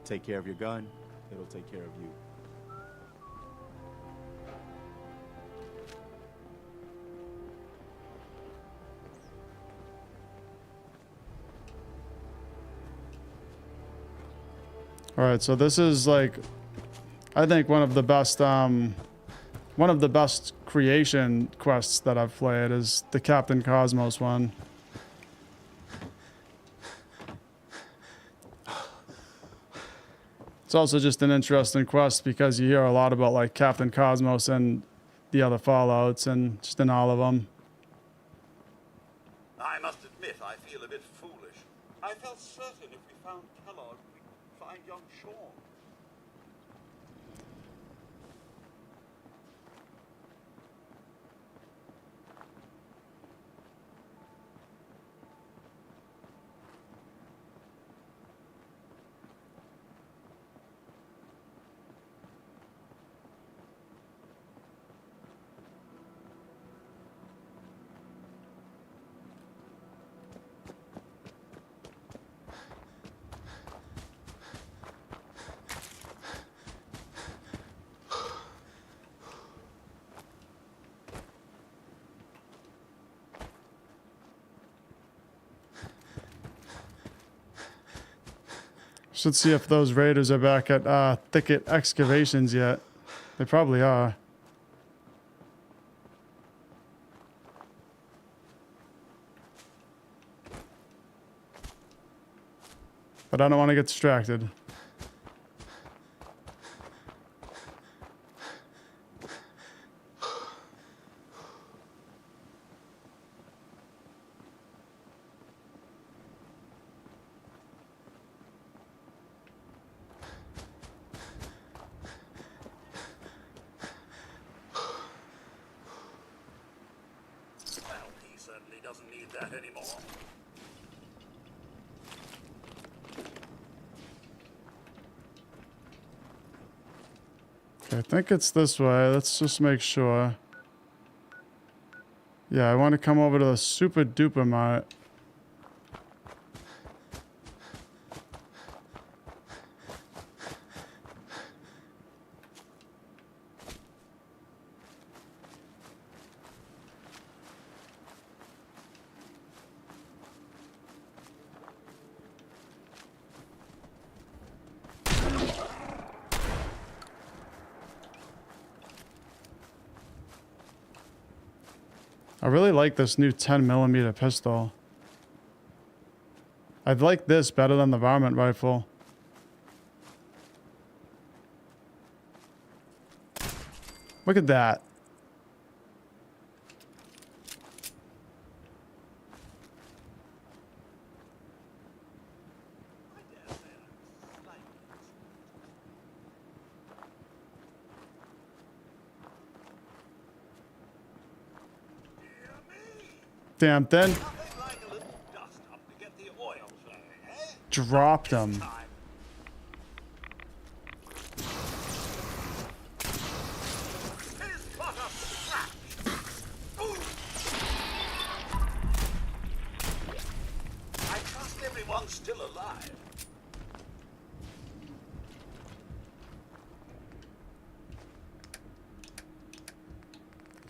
take care of your gun, it'll take care of you. All right, so this is like, I think one of the best creation quests that I've played is the Captain Cosmos one. It's also just an interesting quest because you hear a lot about like Captain Cosmos and the other Fallouts and just in all of them. I must admit, I feel a bit foolish. I felt certain if we found Kellogg, we'd find young Shaun. Should see if those raiders are back at Thicket Excavations yet. They probably are. But I don't want to get distracted. Well, he certainly doesn't need that anymore. Okay, I think it's this way. Let's just make sure. Yeah, I want to come over to the Super Duper Mart. I really like this new 10mm pistol. I like this better than the varmint rifle. Look at that. Damn thing. Nothing like a little dust up to get the oil flowing, eh? Dropped him. Here's cut up scratch. Ooh. I trust everyone's still alive.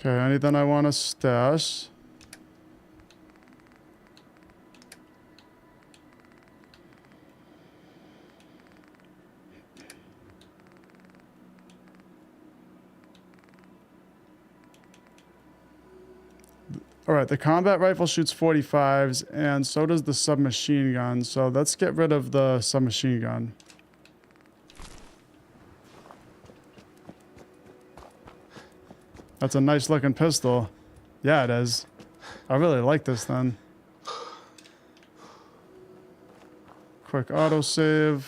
Okay, anything I want to stash? All right, the combat rifle shoots 45s, and so does the submachine gun. So let's get rid of the submachine gun. That's a nice looking pistol. Yeah, it is. I really like this then. Quick autosave.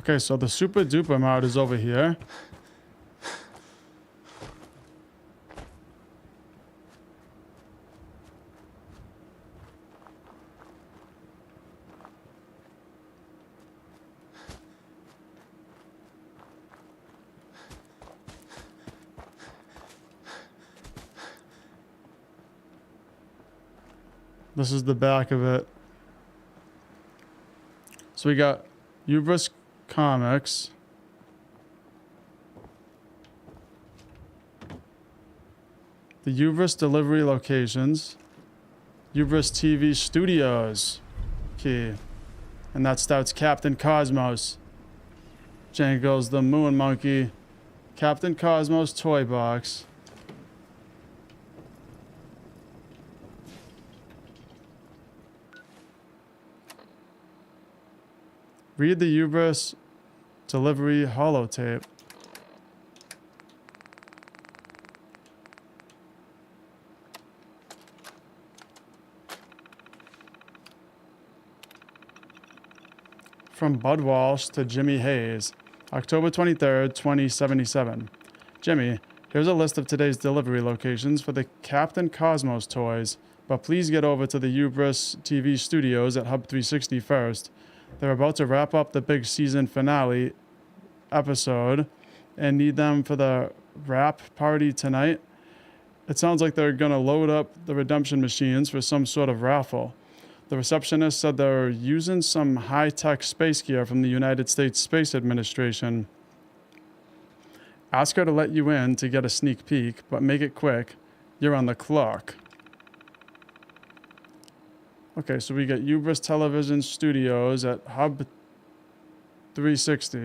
Okay, so the super duper mod is over here. This is the back of it. So we got Ubris Comics. The Ubris delivery locations. Ubris TV Studios. Key. And that starts Captain Cosmos. Django's the Moon Monkey. Captain Cosmos Toy Box. Read the Ubris delivery holotape. From Bud Walsh to Jimmy Hayes, October 23rd, 2077. Jimmy, here's a list of today's delivery locations for the Captain Cosmos toys, but please get over to the Ubris TV Studios at Hub 360 first. They're about to wrap up the big season finale episode and need them for the wrap party tonight. It sounds like they're going to load up the redemption machines for some sort of raffle. The receptionist said they're using some high-tech space gear from the United States Space Administration. Ask her to let you in to get a sneak peek, but make it quick. You're on the clock. Okay, so we got Ubris Television Studios at Hub 360.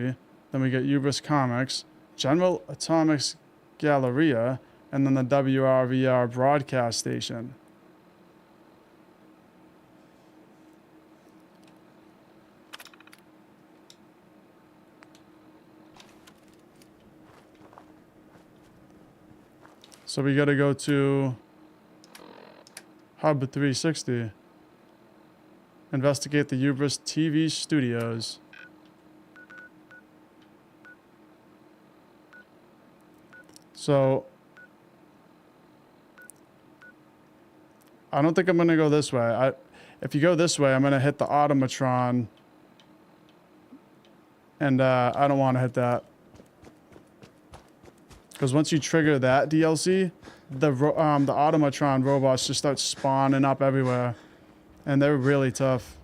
Then we got Ubris Comics, General Atomics Galleria, and then the WRVR broadcast station. So we got to go to Hub 360. Investigate the Ubris TV Studios. So I don't think I'm gonna go this way. If you go this way, I'm gonna hit the automatron, and I don't want to hit that because once you trigger that DLC, the automatron robots just start spawning up everywhere. And they're really tough.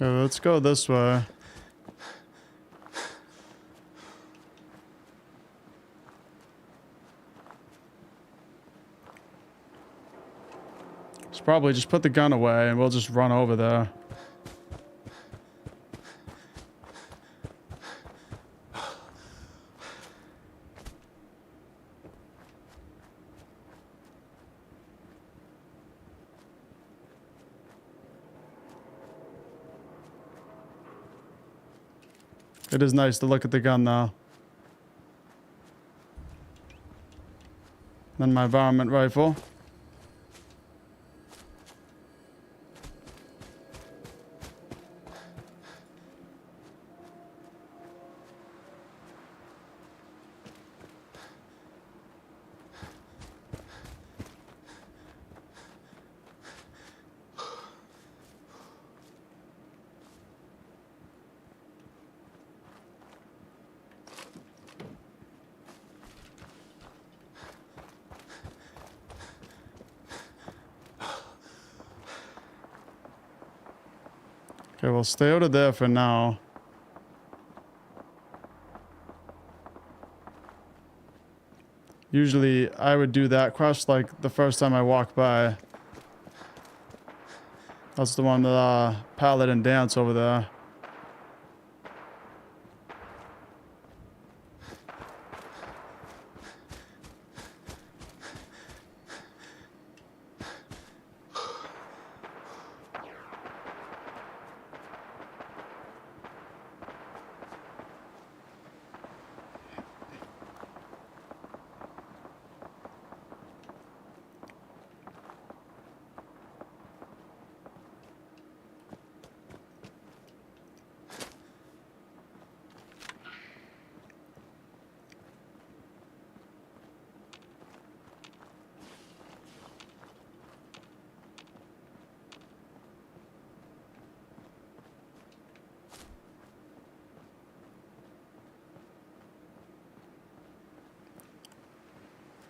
Okay, let's go this way. Just probably just put the gun away and we'll just run over there. It is nice to look at the gun though. Then my varmint rifle. Okay, we'll stay out of there for now. Usually I would do that quest like the first time I walk by. That's the one with Paladin Dance over there.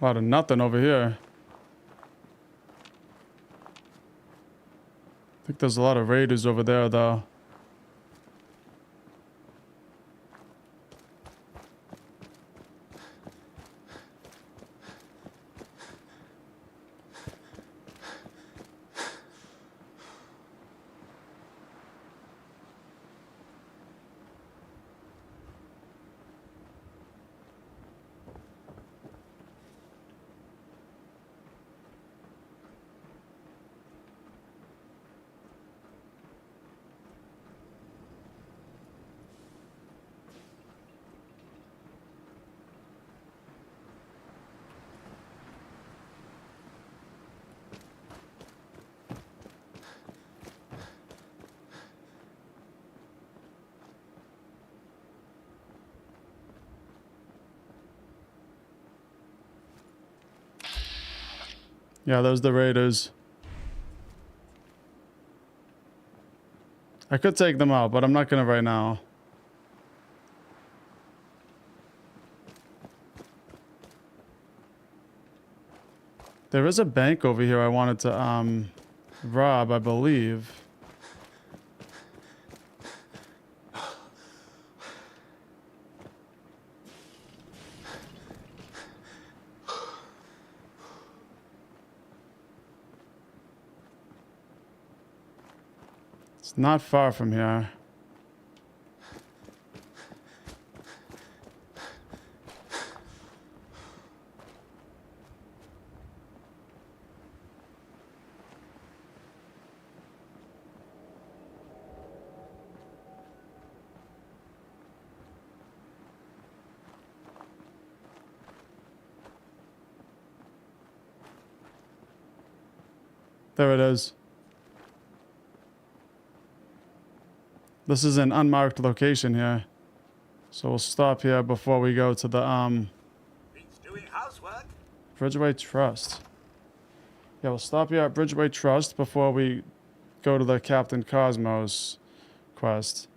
A lot of nothing over here. I think there's a lot of raiders over there though. Yeah, those the raiders. I could take them out, but I'm not gonna right now. There is a bank over here I wanted to rob, I believe. It's not far from here. There it is. This is an unmarked location here. So we'll stop here before we go to the Beats doing housework. Bridgeway Trust. Yeah, we'll stop here at Bridgeway Trust before we go to the Captain Cosmos quest.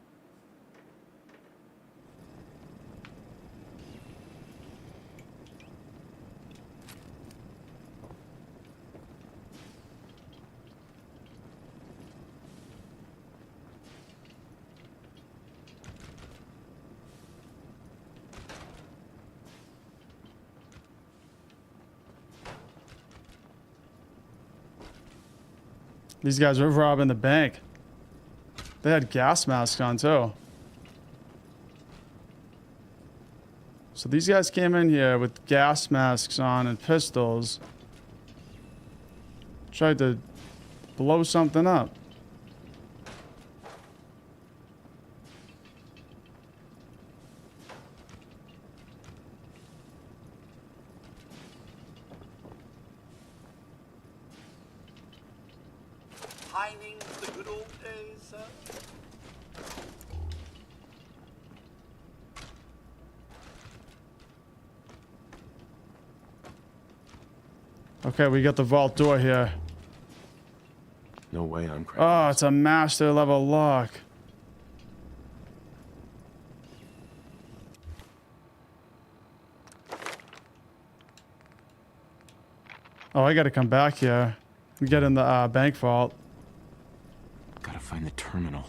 These guys were robbing the bank. They had gas masks on too. So these guys came in here with gas masks on and pistols. Tried to blow something up. Pining for the good old days, sir? Okay, we got the vault door here. No way I'm cracking Oh, this. it's a master level lock. Oh, I gotta come back here and get in the bank vault. Gotta find the terminal.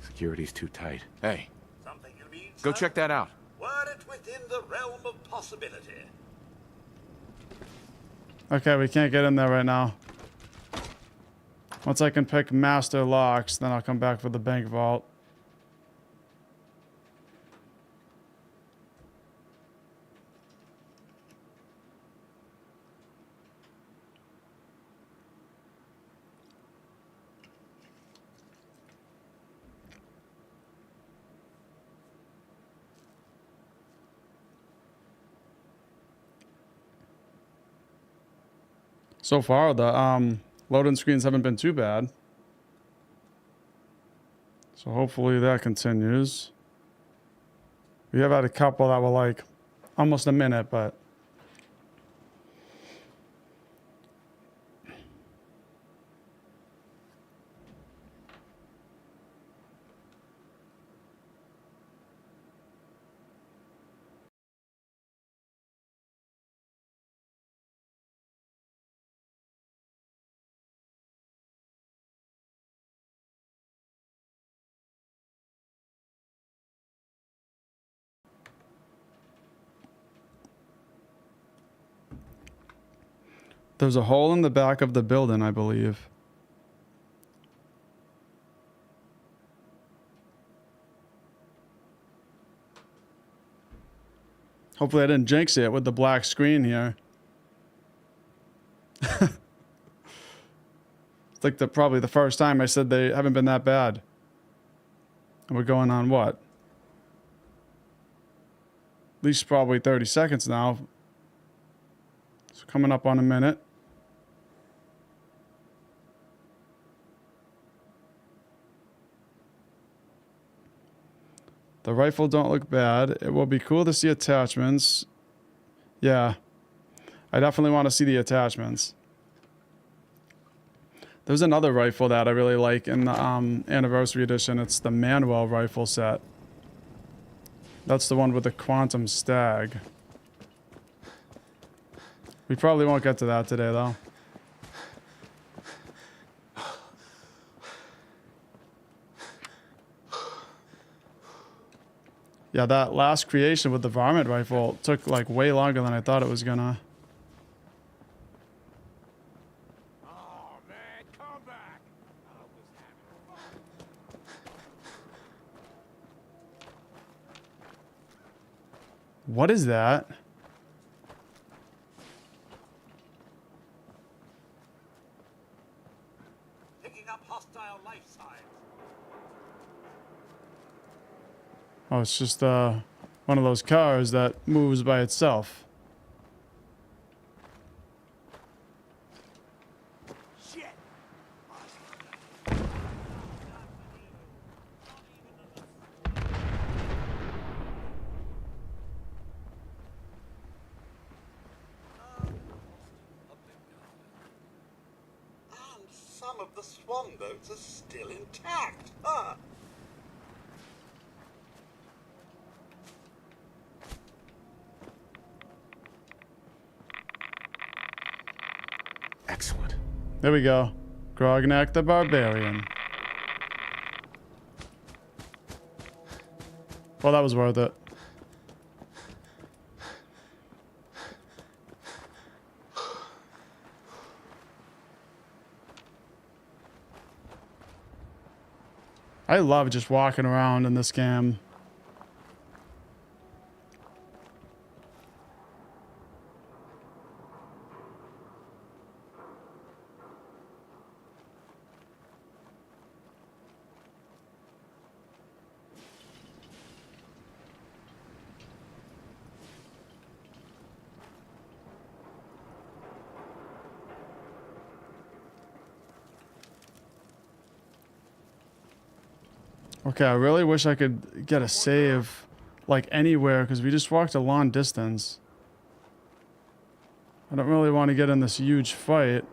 Security's too tight. Hey, Something you need, go sir? check that out. Were it within the realm of possibility. Okay, we can't get in there right now. Once I can pick master locks, then I'll come back for the bank vault. So far, the loading screens haven't been too bad. So hopefully that continues. We have had a couple that were like almost a minute, but there's a hole in the back of the building, I believe. Hopefully I didn't jinx it with the black screen here. It's like probably the first time I said they haven't been that bad. And we're going on what? At least probably 30 seconds now. So coming up on a minute. The rifle don't look bad. It will be cool to see attachments. Yeah. I definitely want to see the attachments. There's another rifle that I really like in the anniversary edition. It's the Manuel rifle set. That's the one with the quantum stag. We probably won't get to that today, though. Yeah, that last creation with the varmint rifle took like way longer than I thought it was gonna. Oh, man, come back. What is that? Picking up hostile life signs. Oh, it's just one of those cars that moves by itself. Shit! And some of the swan boats are still intact. Huh? Excellent. There we go. Grognak the Barbarian. Well, that was worth it. I love just walking around in this game. Okay, I really wish I could get a save, like, anywhere, because we just walked a long distance. I don't really want to get in this huge fight.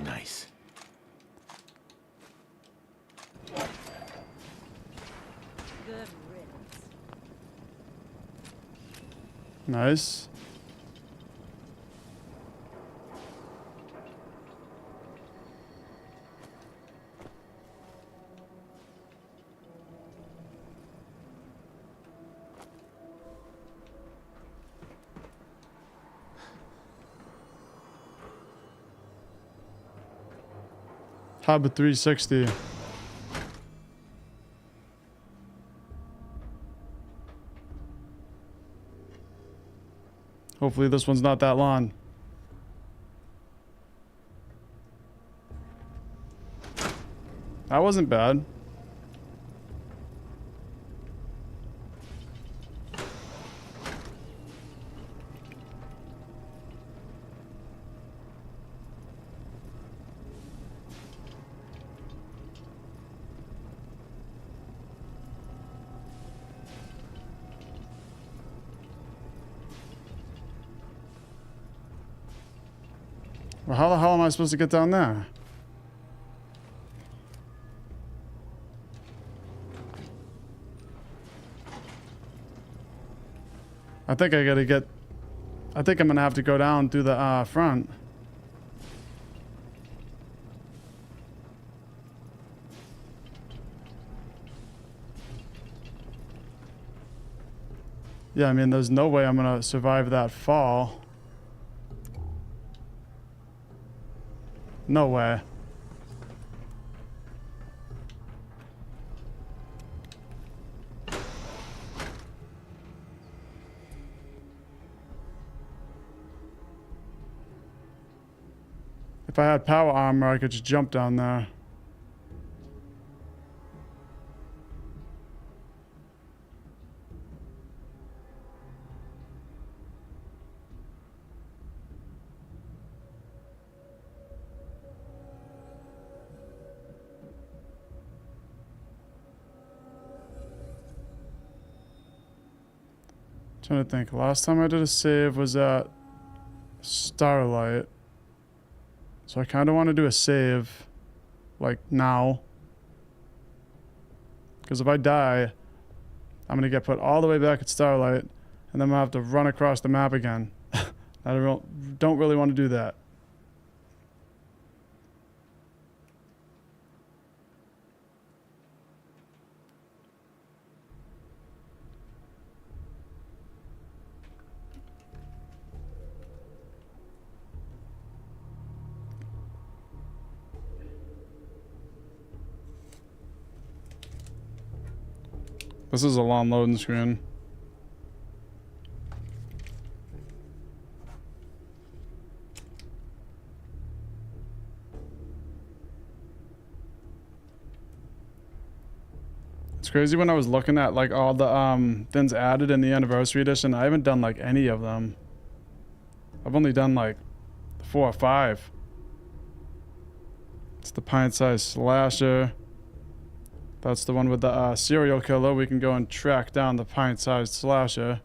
Nice. Good riddance. Nice. Hub 360. Hopefully this one's not that long. That wasn't bad. Well, how the hell am I supposed to get down there? I think I gotta get... I think I'm gonna have to go down through the front. Yeah, I mean, there's no way I'm gonna survive that fall. No way. If I had power armor, I could just jump down there. Trying to think. Last time I did a save was at Starlight. So I kind of want to do a save, like, now. Because if I die, I'm going to get put all the way back at Starlight, and then I'm going to have to run across the map again. I don't really want to do that. This is a long loading screen. It's crazy when I was looking at like all the things added in the anniversary edition. I haven't done like any of them. I've only done like 4 or 5. It's the pint-sized slasher. That's the one with the serial killer. We can go and track down the pint-sized slasher.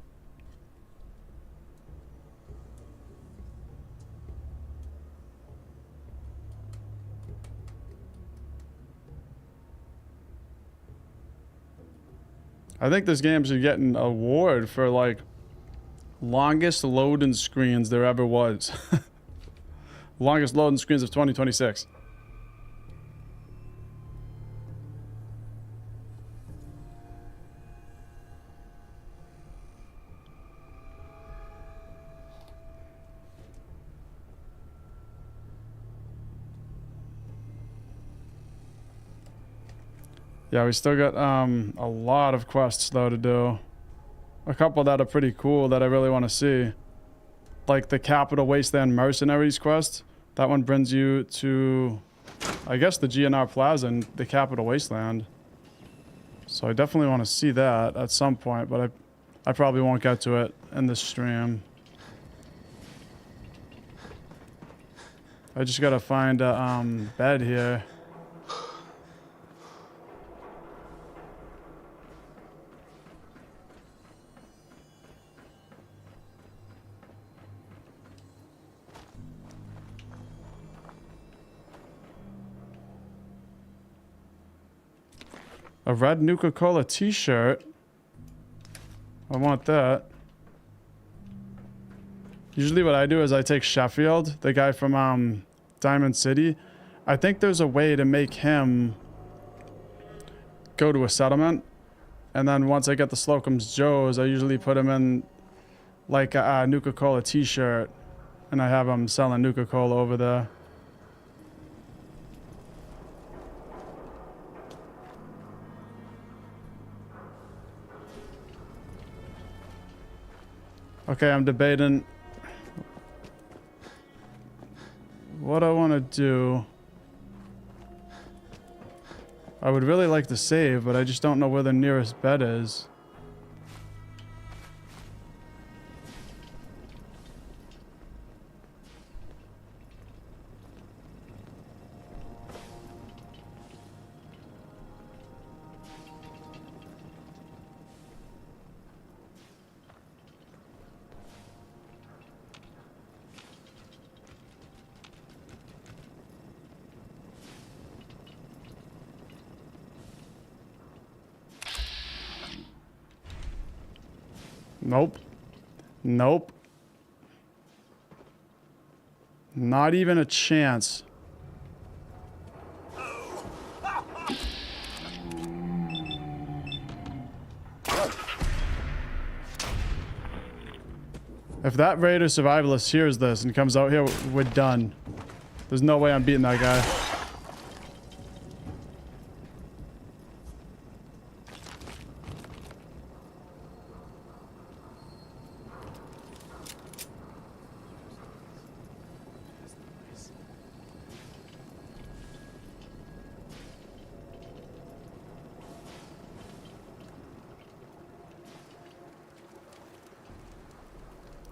I think this game should get an award for like Longest loading screens there ever was. Longest loading screens of 2026. Yeah, we still got a lot of quests though to do. A couple that are pretty cool that I really want to see. Like the Capital Wasteland Mercenaries quest. That one brings you to, I guess, the GNR Plaza in the Capital Wasteland. So I definitely want to see that at some point, but I probably won't get to it in this stream. I just gotta find a bed here. A red Nuka-Cola t-shirt. I want that. Usually what I do is I take Sheffield, the guy from Diamond City. I think there's a way to make him go to a settlement. And then once I get the Slocum's Joe's, I usually put him in like a Nuka-Cola t-shirt. And I have him selling Nuka-Cola over there. Okay, I'm debating what I want to do. I would really like to save, but I just don't know where the nearest bed is. Nope. Nope. Not even a chance. If that Raider survivalist hears this and comes out here, we're done. There's no way I'm beating that guy.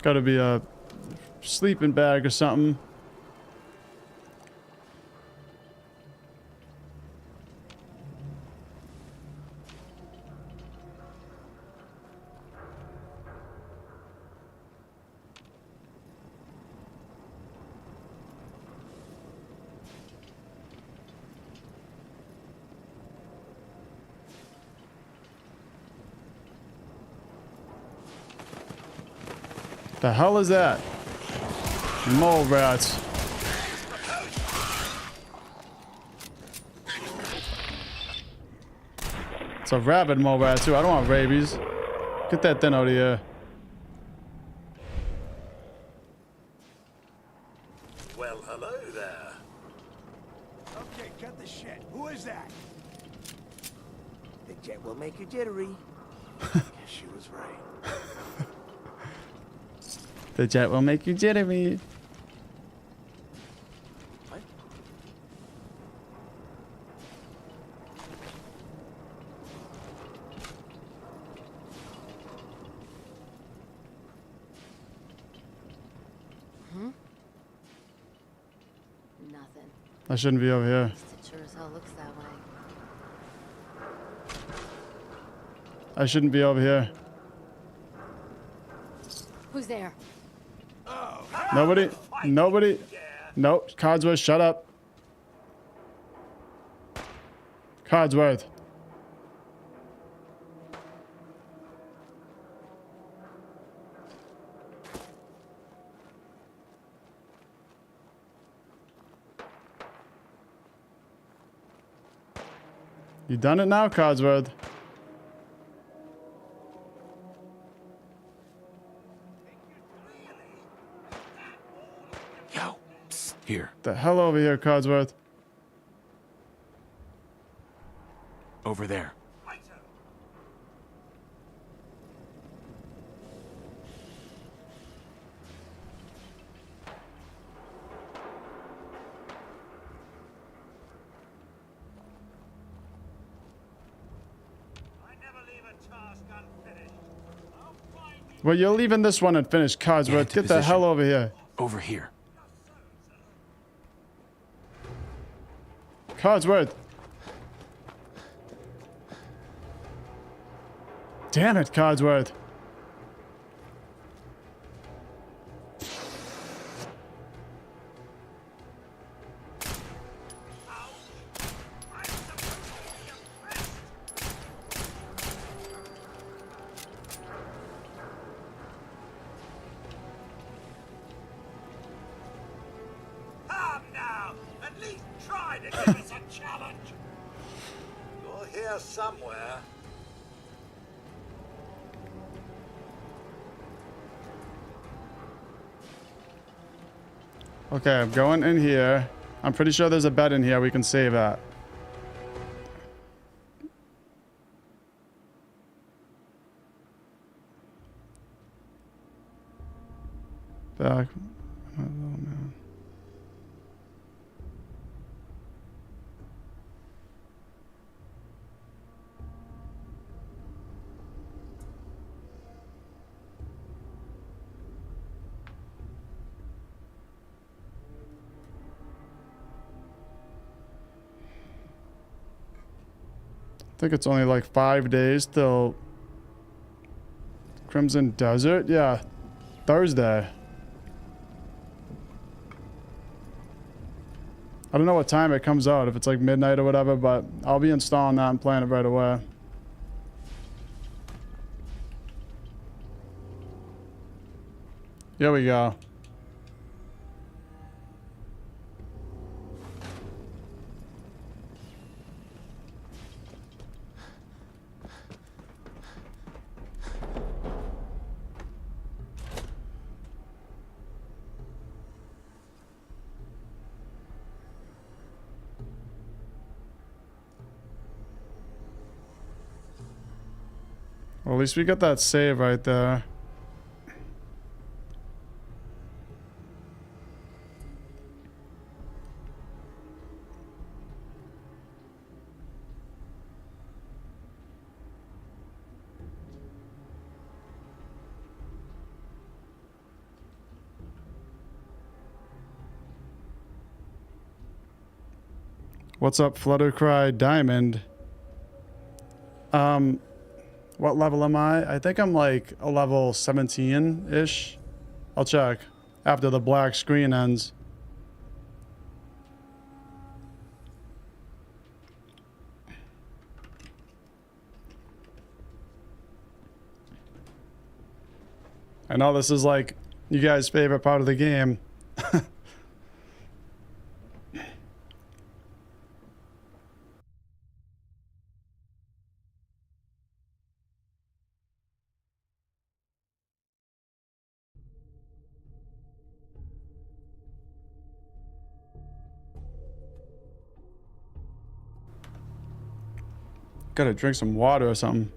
Gotta be a sleeping bag or something. The hell is that? Mole rats. It's a rabid mole rat too. I don't want rabies. Get that thing out of here. Well, hello there. Okay, cut the shit. Who is that? The jet will make you jittery. Guess she was right. The jet will make you jittery. What? Nothing. I shouldn't be over here. It sure as hell looks that way. I shouldn't be over here. Who's there? Nobody. Nobody. Nope. Codsworth, shut up. Codsworth. You done it now, Codsworth? Yo, psst, here. The hell over here, Codsworth. Over there. Well, you're leaving this one unfinished, Codsworth. Get the hell over here. Over here. Codsworth. Damn it, Codsworth. Come now! At least try to give us a challenge! You're here somewhere. Okay, I'm going in here. I'm pretty sure there's a bed in here we can save at. Back. Oh, man. I think it's only like 5 days till Crimson Desert. Yeah, Thursday. I don't know what time it comes out, if it's like midnight or whatever, but I'll be installing that and playing it right away. Here we go. Well, at least we got that save right there. What's up, Fluttercry Diamond? What level am I? I think I'm like a level 17-ish. I'll check after the black screen ends. I know this is like you guys' favorite part of the game. Gotta drink some water or something.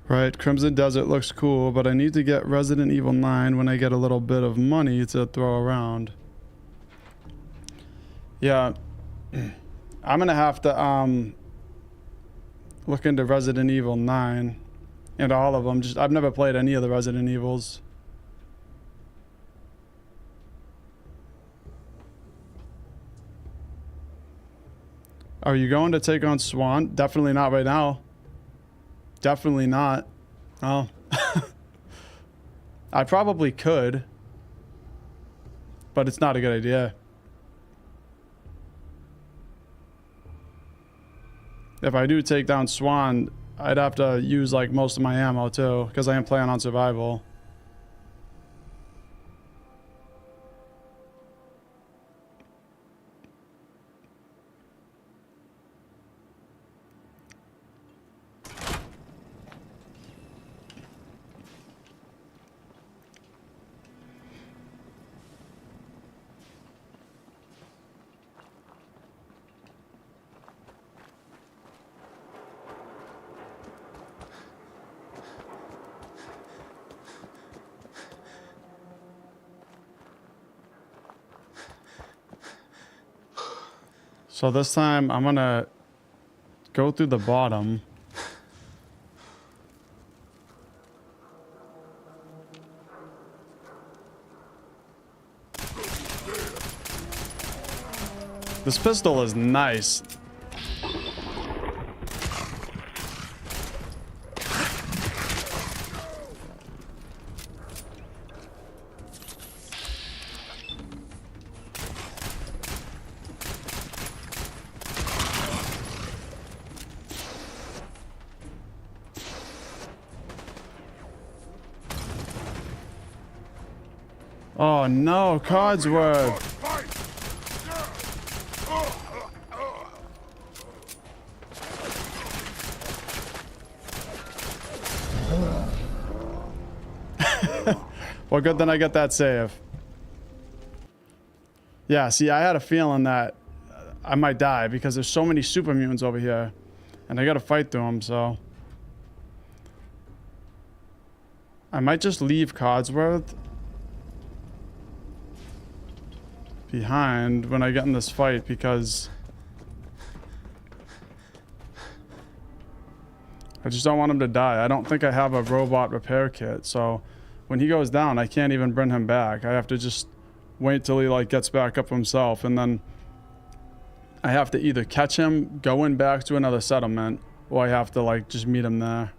Right, Crimson Desert looks cool, but I need to get Resident Evil 9 when I get a little bit of money to throw around. Yeah. I'm gonna have to look into Resident Evil 9 and all of them. Just I've never played any of the Resident Evils. Are you going to take on Swan? Definitely not right now. Definitely not. Oh. I probably could, but it's not a good idea. if I do take down Shaun, I'd have to use like most of my ammo too, because I am playing on survival. So this time I'm gonna go through the bottom. This pistol is nice. Oh no, Codsworth. Well, good, then I get that save. Yeah, see, I had a feeling that I might die because there's so many super mutants over here. And I gotta fight through them, so... I might just leave Codsworth behind when I get in this fight because I just don't want him to die. I don't think I have a robot repair kit, so when he goes down, I can't even bring him back. I have to just wait till he like gets back up himself, and then I have to either catch him going back to another settlement, or I have to like just meet him there.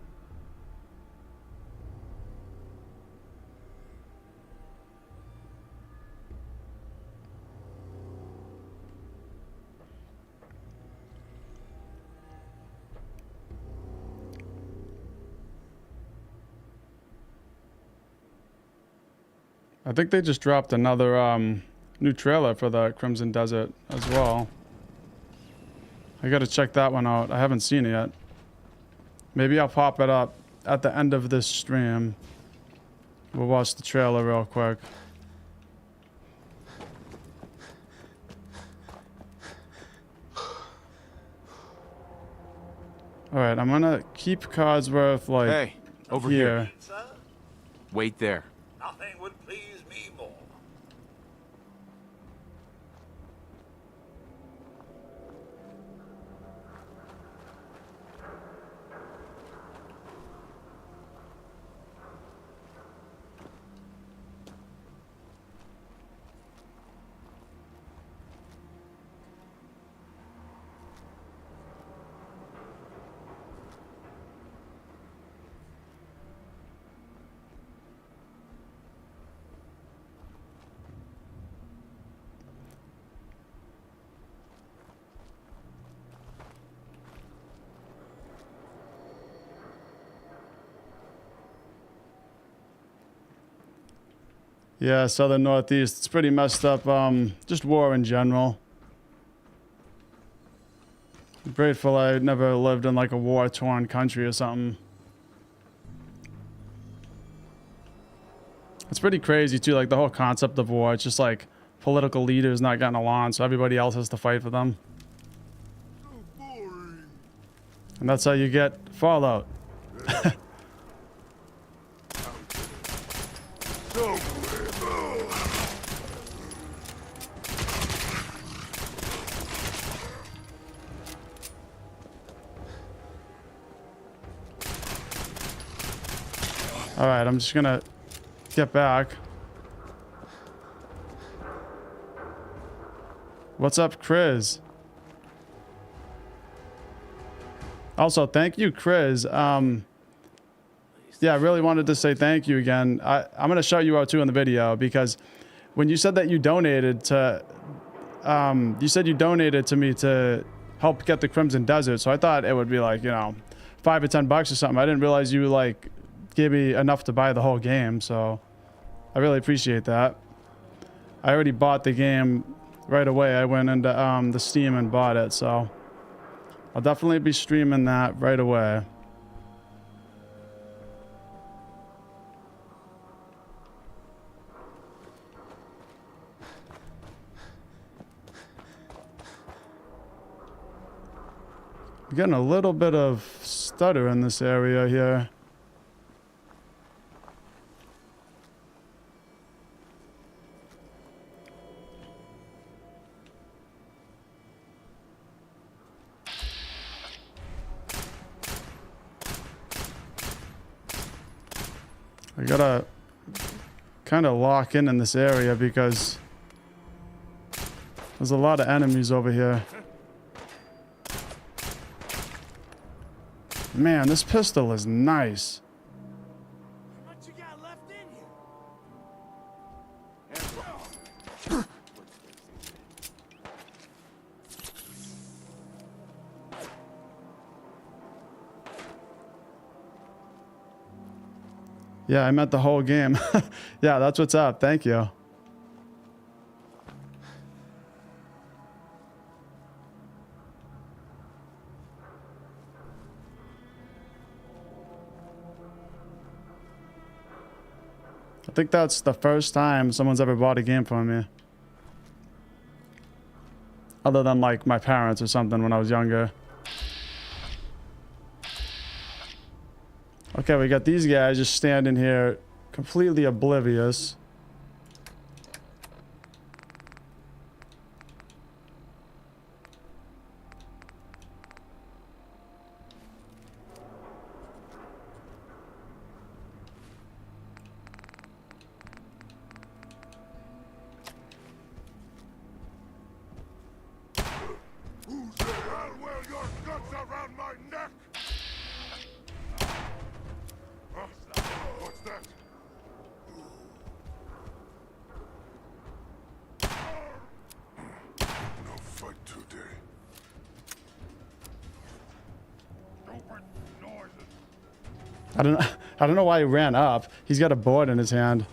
I think they just dropped another new trailer for the Crimson Desert as well. I gotta check that one out. I haven't seen it yet. Maybe I'll pop it up at the end of this stream. We'll watch the trailer real quick. Alright, I'm gonna keep Codsworth like Hey, over here. Sir, Wait there. nothing would please me more. Yeah, southern northeast. It's pretty messed up. Just war in general. I'm grateful I never lived in like a war-torn country or something. It's pretty crazy too, like the whole concept of war. It's just like political leaders not getting along, so everybody else has to fight for them. And that's how you get Fallout. Alright, I'm just gonna get back. What's up, Chris? Also, thank you, Chris. Yeah, I really wanted to say thank you again. I'm gonna shout you out too in the video because when you said that you donated to, you said you donated to me to help get the Crimson Desert. So I thought it would be like, you know, $5 or $10 or something. I didn't realize you like gave me enough to buy the whole game. So I really appreciate that. I already bought the game right away. I went into the Steam and bought it. So I'll definitely be streaming that right away. I'm getting a little bit of stutter in this area here. I gotta kind of lock in this area because there's a lot of enemies over here. Man, this pistol is nice. What you got left in you? Yeah, I meant the whole game. Yeah, that's what's up. Thank you. I think that's the first time someone's ever bought a game for me. Other than like my parents or something when I was younger. Okay, we got these guys just standing here completely oblivious. Who the hell wear your guts around my neck? What's that? No fight today. Stupid noises. I don't know why he ran up. He's got a board in his hand.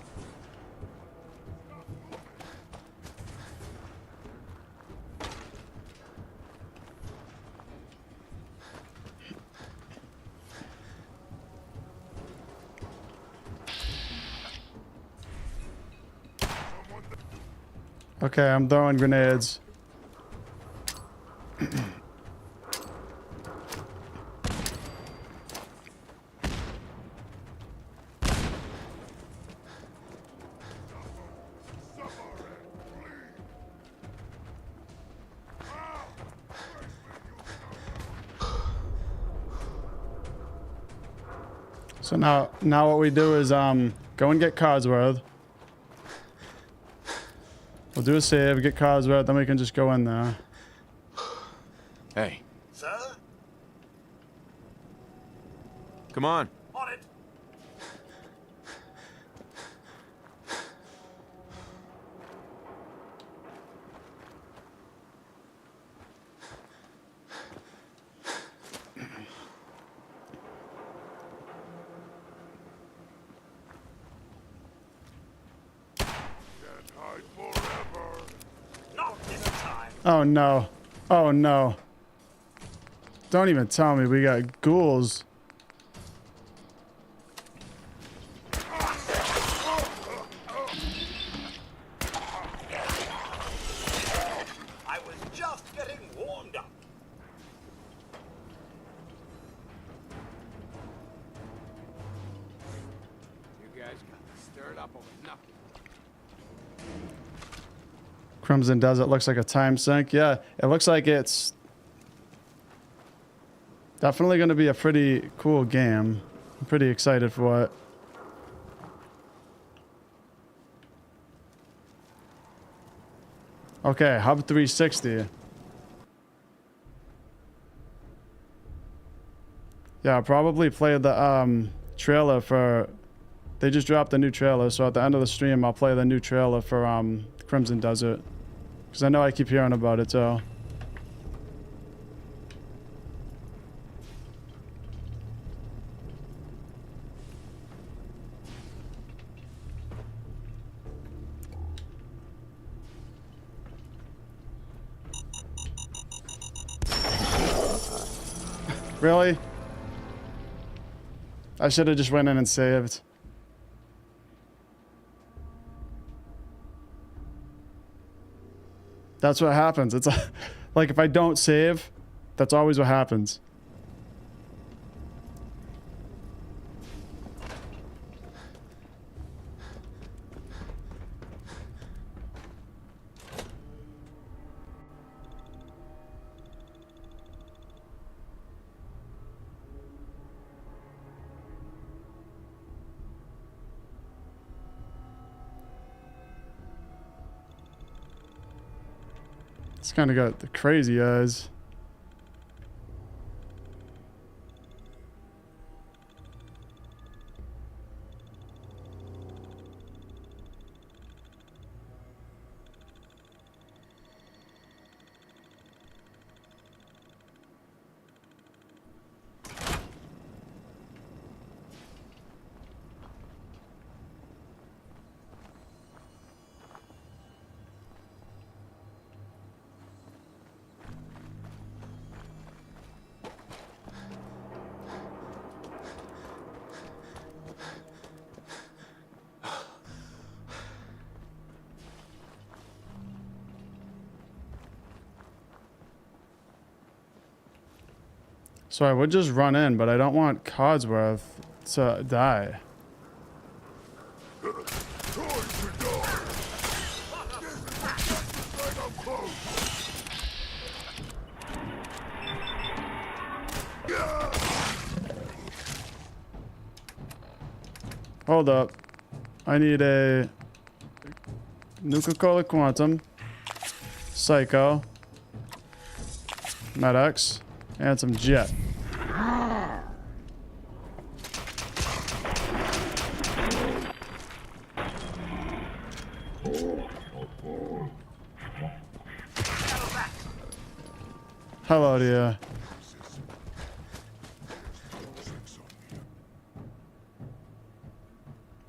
Okay, I'm throwing grenades. So now what we do is go and get Codsworth. We'll do a save, get Codsworth, then we can just go in there. Hey, Sir? come on. On it. Can't hide forever. Not this time. Oh no. Oh no. Don't even tell me we got ghouls. I was just getting warmed up. You guys got me stirred up over nothing. Crimson Desert looks like a time sink. Yeah, it looks like it's definitely going to be a pretty cool game. I'm pretty excited for it. Okay, Hub 360. Yeah, I'll probably play the trailer for... They just dropped a new trailer, so at the end of the stream, I'll play the new trailer for Crimson Desert. Because I know I keep hearing about it, too. Really? I should have just went in and saved. That's what happens. It's like if I don't save, that's always what happens. It's kind of got the crazy eyes. So I would just run in, but I don't want Codsworth to die. Hold up. I need a Nuka-Cola Quantum, Psycho, Med-X, and some Jet. Hello, dear.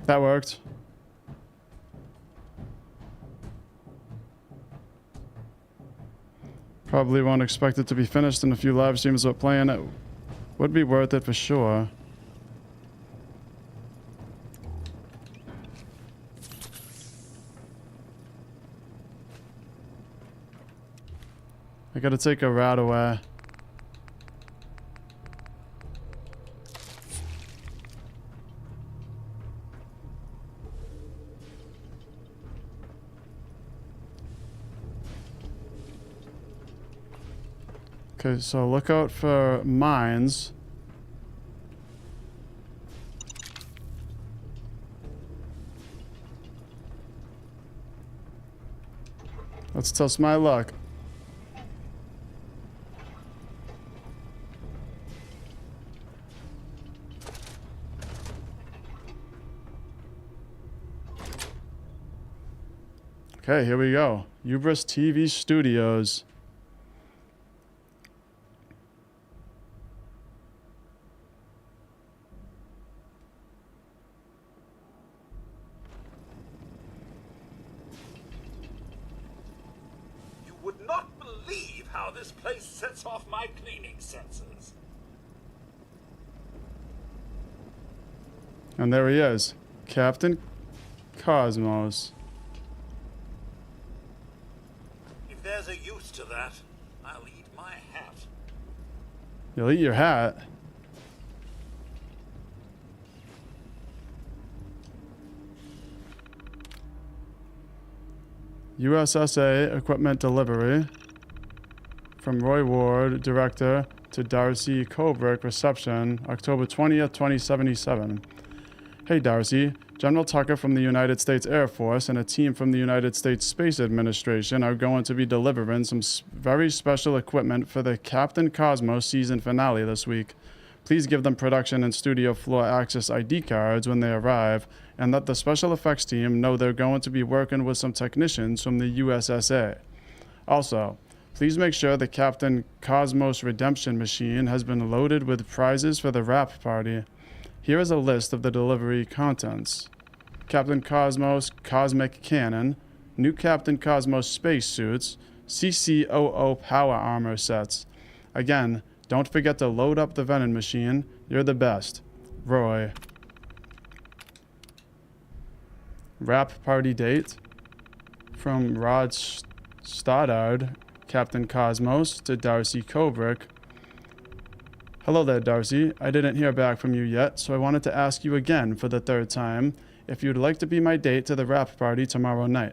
That worked. Probably won't expect it to be finished in a few live streams, but playing it would be worth it for sure. I gotta take a rat away. Okay, so look out for mines. Let's test my luck. Okay, here we go. Ubris TV Studios. You would not believe how this place sets off my cleaning senses. And there he is. Captain Cosmos. If there's a use to that, I'll eat my hat. You'll eat your hat. USSA equipment delivery from Roy Ward, director, to Darcy Kobrick, reception, October 20th, 2077. Hey Darcy, General Tucker from the United States Air Force and a team from the United States Space Administration are going to be delivering some very special equipment for the Captain Cosmos season finale this week. Please give them production and studio floor access ID cards when they arrive, and let the special effects team know they're going to be working with some technicians from the USSA. Also, please make sure the Captain Cosmos redemption machine has been loaded with prizes for the wrap party. Here is a list of the delivery contents. Captain Cosmos Cosmic Cannon, new Captain Cosmos spacesuits, CCOO power armor sets. Again, Don't forget to load up the vending machine. You're the best. Roy. Rap party date. From Rod Stoddard, Captain Cosmos, to Darcy Kubrick. Hello there, Darcy. I didn't hear back from you yet, so I wanted to ask you again for the third time if you'd like to be my date to the rap party tomorrow night.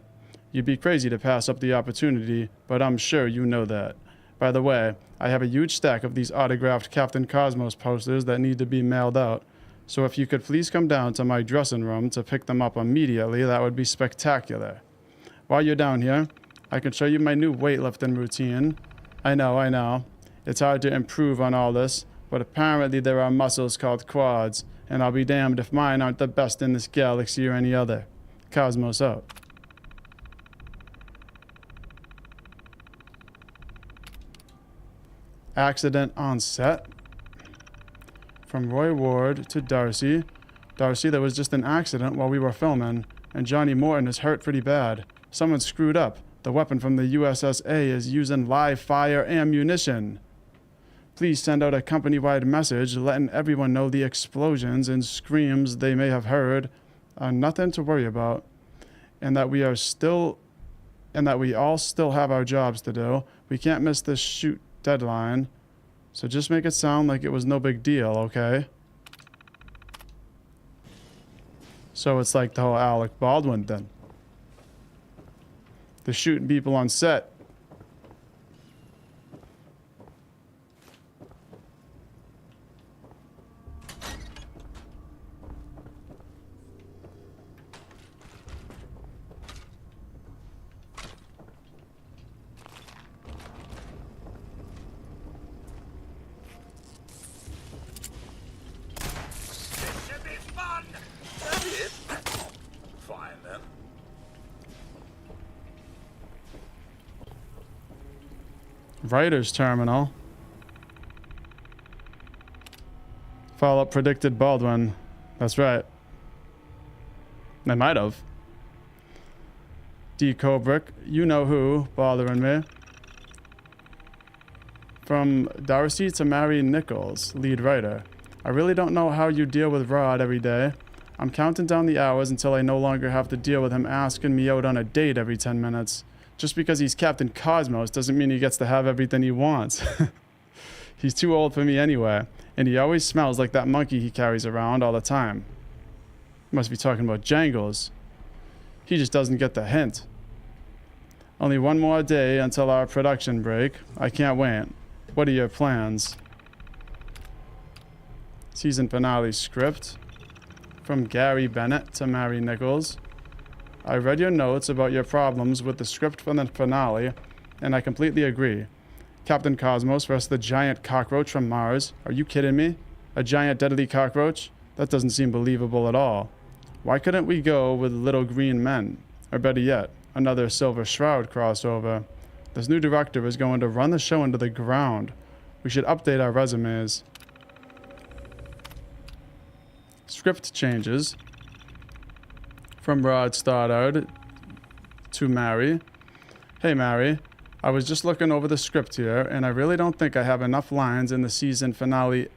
You'd be crazy to pass up the opportunity, but I'm sure you know that. By the way, I have a huge stack of these autographed Captain Cosmos posters that need to be mailed out, so if you could please come down to my dressing room to pick them up immediately, that would be spectacular. While you're down here, I can show you my new weightlifting routine. I know. It's hard to improve on all this, but apparently there are muscles called quads, and I'll be damned if mine aren't the best in this galaxy or any other. Cosmos out. Accident on set. From Roy Ward to Darcy. Darcy, there was just an accident while we were filming, and Johnny Morton is hurt pretty bad. Someone screwed up. The weapon from the USS A is using live fire ammunition. Please send out a company-wide message letting everyone know the explosions and screams they may have heard are nothing to worry about, and that we all still have our jobs to do. We can't miss this shoot deadline, so just make it sound like it was no big deal, okay? So it's like the whole Alec Baldwin thing. They're shooting people on set. This should be fun! That is. Fine then. Writer's terminal. Follow-up predicted Baldwin. That's right. They might have. D. Kubrick, you know who, bothering me. From Darcy to Mary Nichols, lead writer. I really don't know how you deal with Rod every day. I'm counting down the hours until I no longer have to deal with him asking me out on a date every 10 minutes. Just because he's Captain Cosmos doesn't mean he gets to have everything he wants. He's too old for me anyway, and he always smells like that monkey he carries around all the time. Must be talking about Jangles. He just doesn't get the hint. Only one more day until our production break. I can't wait. What are your plans? Season finale script. From Gary Bennett to Mary Nichols. I read your notes about your problems with the script for the finale, and I completely agree. Captain Cosmos versus the giant cockroach from Mars. Are you kidding me? A giant deadly cockroach? That doesn't seem believable at all. Why couldn't we go with Little Green Men? Or better yet, another Silver Shroud crossover. This new director is going to run the show into the ground. We should update our resumes. Script changes. From Rod Stoddard to Mary. Hey Mary, I was just looking over the script here, and I really don't think I have enough lines in the season finale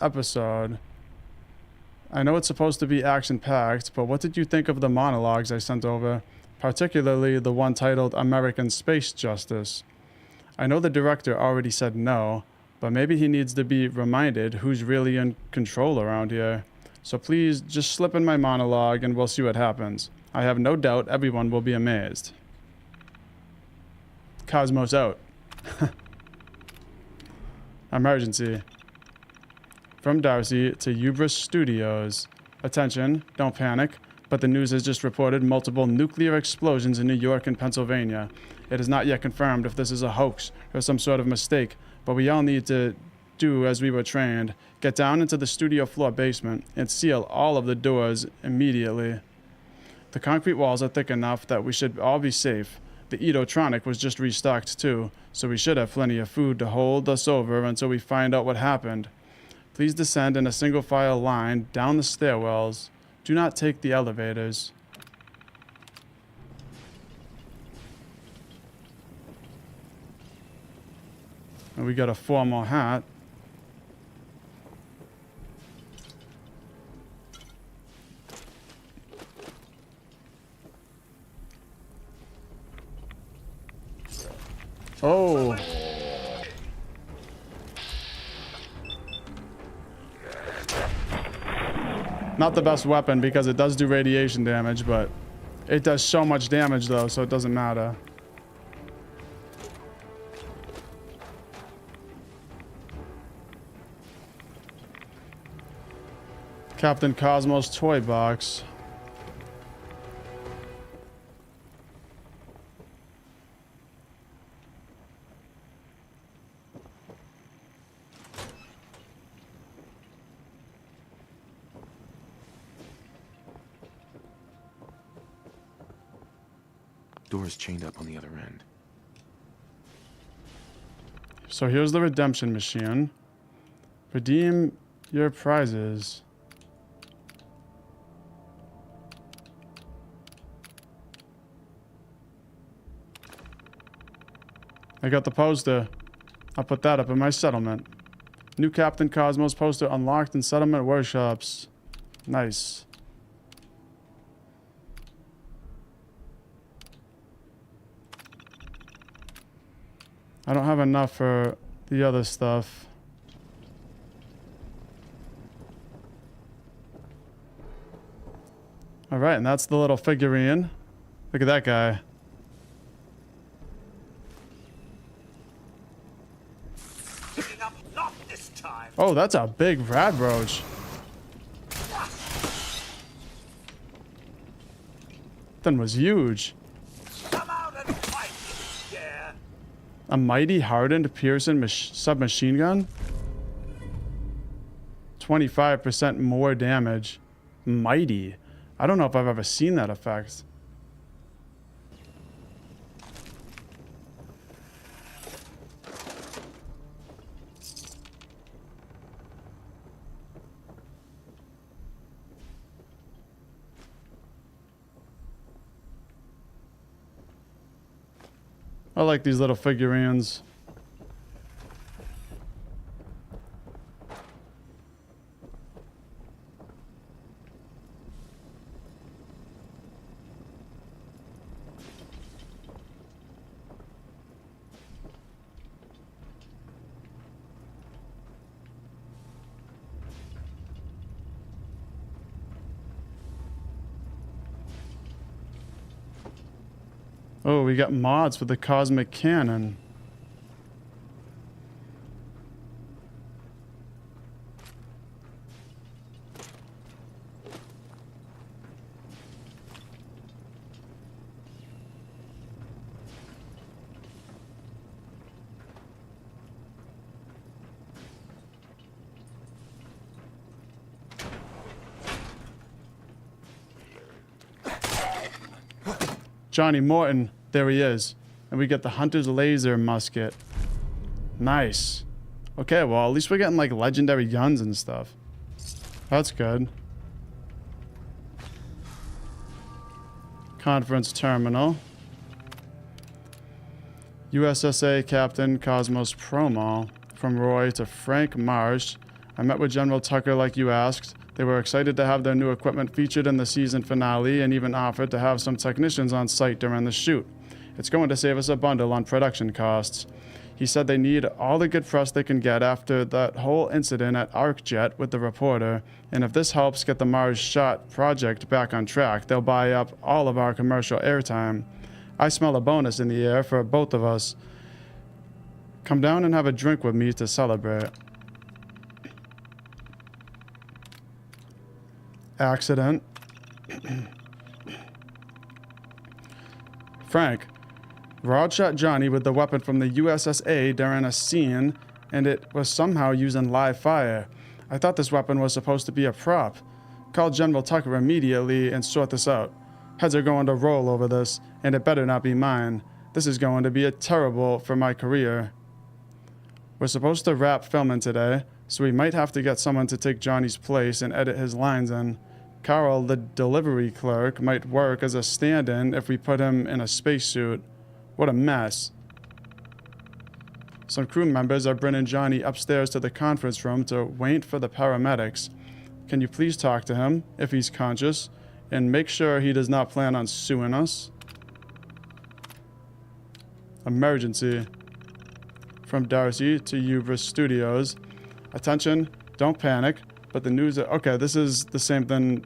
episode. I know it's supposed to be action-packed, but what did you think of the monologues I sent over, particularly the one titled American Space Justice? I know the director already said no, but maybe he needs to be reminded who's really in control around here. So please just slip in my monologue and we'll see what happens. I have no doubt everyone will be amazed. Cosmos out. Emergency. From Darcy to Hubris Studios. Attention, don't panic, but the news has just reported multiple nuclear explosions in New York and Pennsylvania. It is not yet confirmed if this is a hoax or some sort of mistake, but we all need to do as we were trained. Get down into the studio floor basement and seal all of the doors immediately. The concrete walls are thick enough that we should all be safe. The Edotronic was just restocked too, so we should have plenty of food to hold us over until we find out what happened. Please descend in a single file line down the stairwells. Do not take the elevators. And we got a formal hat. Not the best weapon because it does do radiation damage, but it does so much damage though, so it doesn't matter. Captain Cosmo's toy box. Door's chained up on the other end. So here's the redemption machine. Redeem your prizes. I got the poster. I'll put that up in my settlement. New Captain Cosmos poster unlocked in settlement workshops. Nice. I don't have enough for the other stuff. All right, and that's the little figurine. Look at that guy. Picking up, not this time. Oh, that's a big radroach. That was huge. Come out and fight, you scare. A mighty hardened Pearson submachine gun? 25% more damage. Mighty. I don't know if I've ever seen that effect. I like these little figurines. Oh, we got mods for the cosmic cannon. Johnny Morton, there he is. And we get the Hunter's Laser musket. Nice. Okay, well, at least we're getting like legendary guns and stuff. That's good. Conference terminal. USSA Captain Cosmos promo. From Roy to Frank Marsh. I met with General Tucker like you asked. They were excited to have their new equipment featured in the season finale and even offered to have some technicians on site during the shoot. It's going to save us a bundle on production costs. He said they need all the good press they can get after that whole incident at ArcJet with the reporter, and if this helps get the Mars Shot project back on track, they'll buy up all of our commercial airtime. I smell a bonus in the air for both of us. Come down and have a drink with me to celebrate. Accident. Frank. Rod shot Johnny with the weapon from the USSA during a scene, and it was somehow using live fire. I thought this weapon was supposed to be a prop. Call General Tucker immediately and sort this out. Heads are going to roll over this, and it better not be mine. This is going to be a terrible for my career. We're supposed to wrap filming today, so we might have to get someone to take Johnny's place and edit his lines in. Carl, the delivery clerk, might work as a stand-in if we put him in a spacesuit. What a mess. Some crew members are bringing Johnny upstairs to the conference room to wait for the paramedics. Can you please talk to him, if he's conscious, and make sure he does not plan on suing us? Emergency. From Darcy to Hubris Studios. Attention, don't panic. But the news... Okay, this is the same thing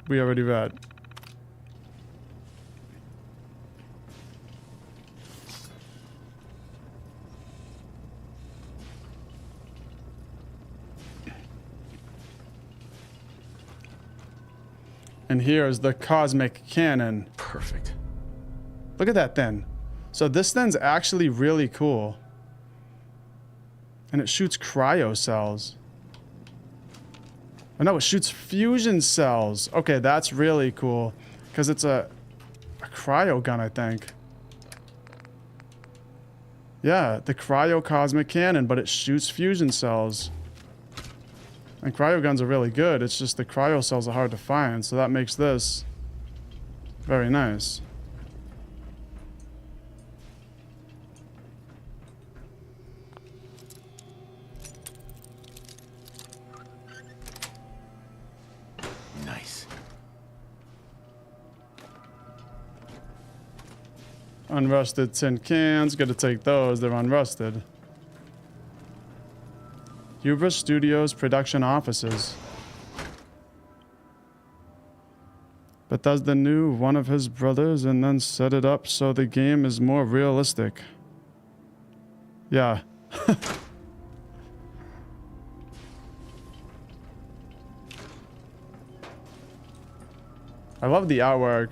we already read. And here is the cosmic cannon. Perfect. Look at that thing. So this thing's actually really cool. And it shoots cryo cells. Oh no, it shoots fusion cells. Okay, that's really cool. Because it's a cryo gun, I think. Yeah, the cryo cosmic cannon, but it shoots fusion cells. And cryo guns are really good. It's just the cryo cells are hard to find, so that makes this very nice. Nice. Unrusted tin cans. Gotta take those. They're unrusted. Hubris Studios production offices. Bethesda knew one of his brothers and then set it up so the game is more realistic. Yeah. I love the artwork.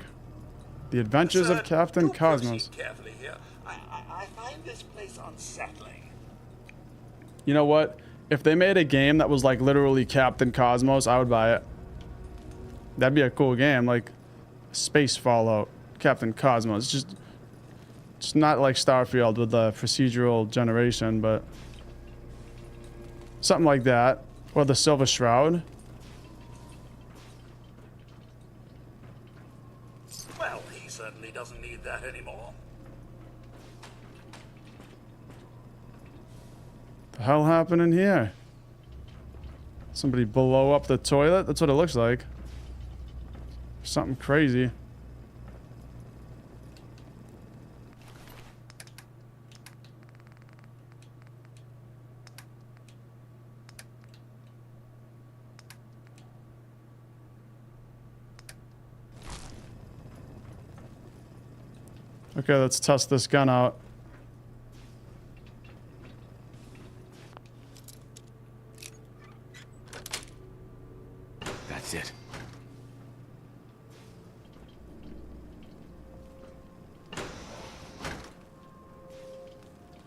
The Adventures Sir, of Captain do Cosmos. proceed carefully here. I find this place unsettling. You know what? If they made a game that was like literally Captain Cosmos, I would buy it. That'd be a cool game, like Space Fallout, Captain Cosmos. It's not like Starfield with the procedural generation, but something like that. Or the Silver Shroud. Well, he certainly doesn't need that anymore. The hell happened in here? Somebody blow up the toilet? That's what it looks like. Something crazy. Okay, let's test this gun out. That's it.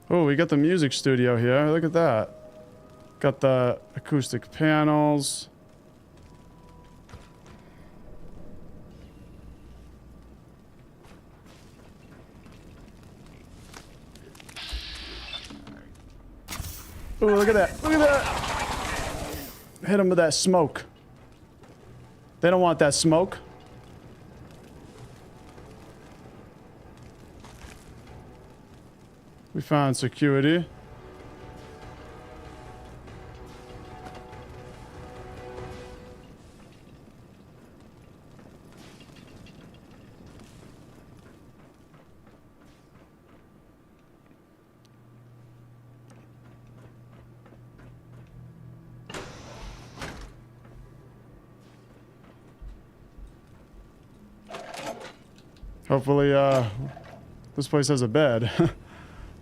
Oh, we got the music studio here. Look at that. Got the acoustic panels. Oh, look at that. Look at that. Hit him with that smoke. They don't want that smoke. We found security. Hopefully, this place has a bed.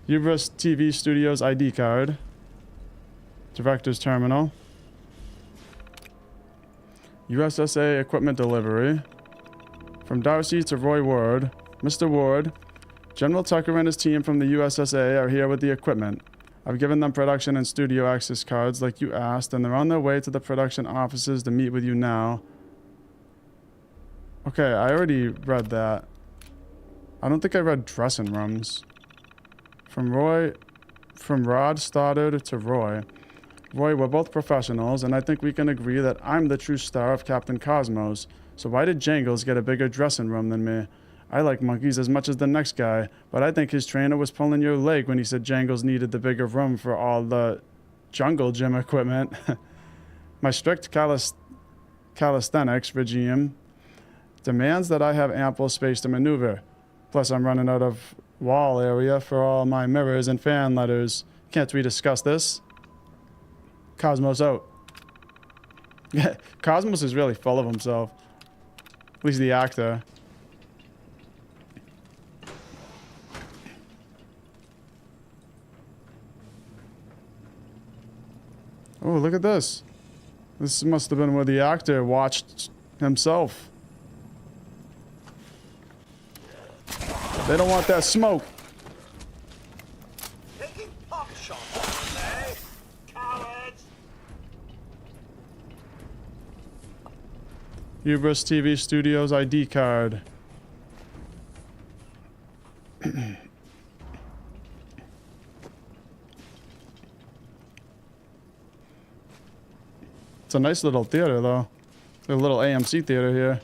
Hubris TV Studios ID card. Director's terminal. USSA equipment delivery. From Darcy to Roy Ward. Mr. Ward, General Tucker and his team from the USSA are here with the equipment. I've given them production and studio access cards like you asked, and they're on their way to the production offices to meet with you now. Okay, I already read that. I don't think I read dressing rooms. From Rod Stoddard to Roy. Roy, we're both professionals, and I think we can agree that I'm the true star of Captain Cosmos. So why did Jangles get a bigger dressing room than me? I like monkeys as much as the next guy, but I think his trainer was pulling your leg when he said Jangles needed the bigger room for all the jungle gym equipment. My strict calisthenics regime demands that I have ample space to maneuver. Plus, I'm running out of wall area for all my mirrors and fan letters. Can't we discuss this? Cosmos out. Yeah, Cosmos is really full of himself. At least the actor. Oh, look at this. This must have been where the actor watched himself. They don't want that smoke. Taking pot shots, eh? Cowards! Hubris TV Studios ID card. It's a nice little theater, though. A little AMC theater here.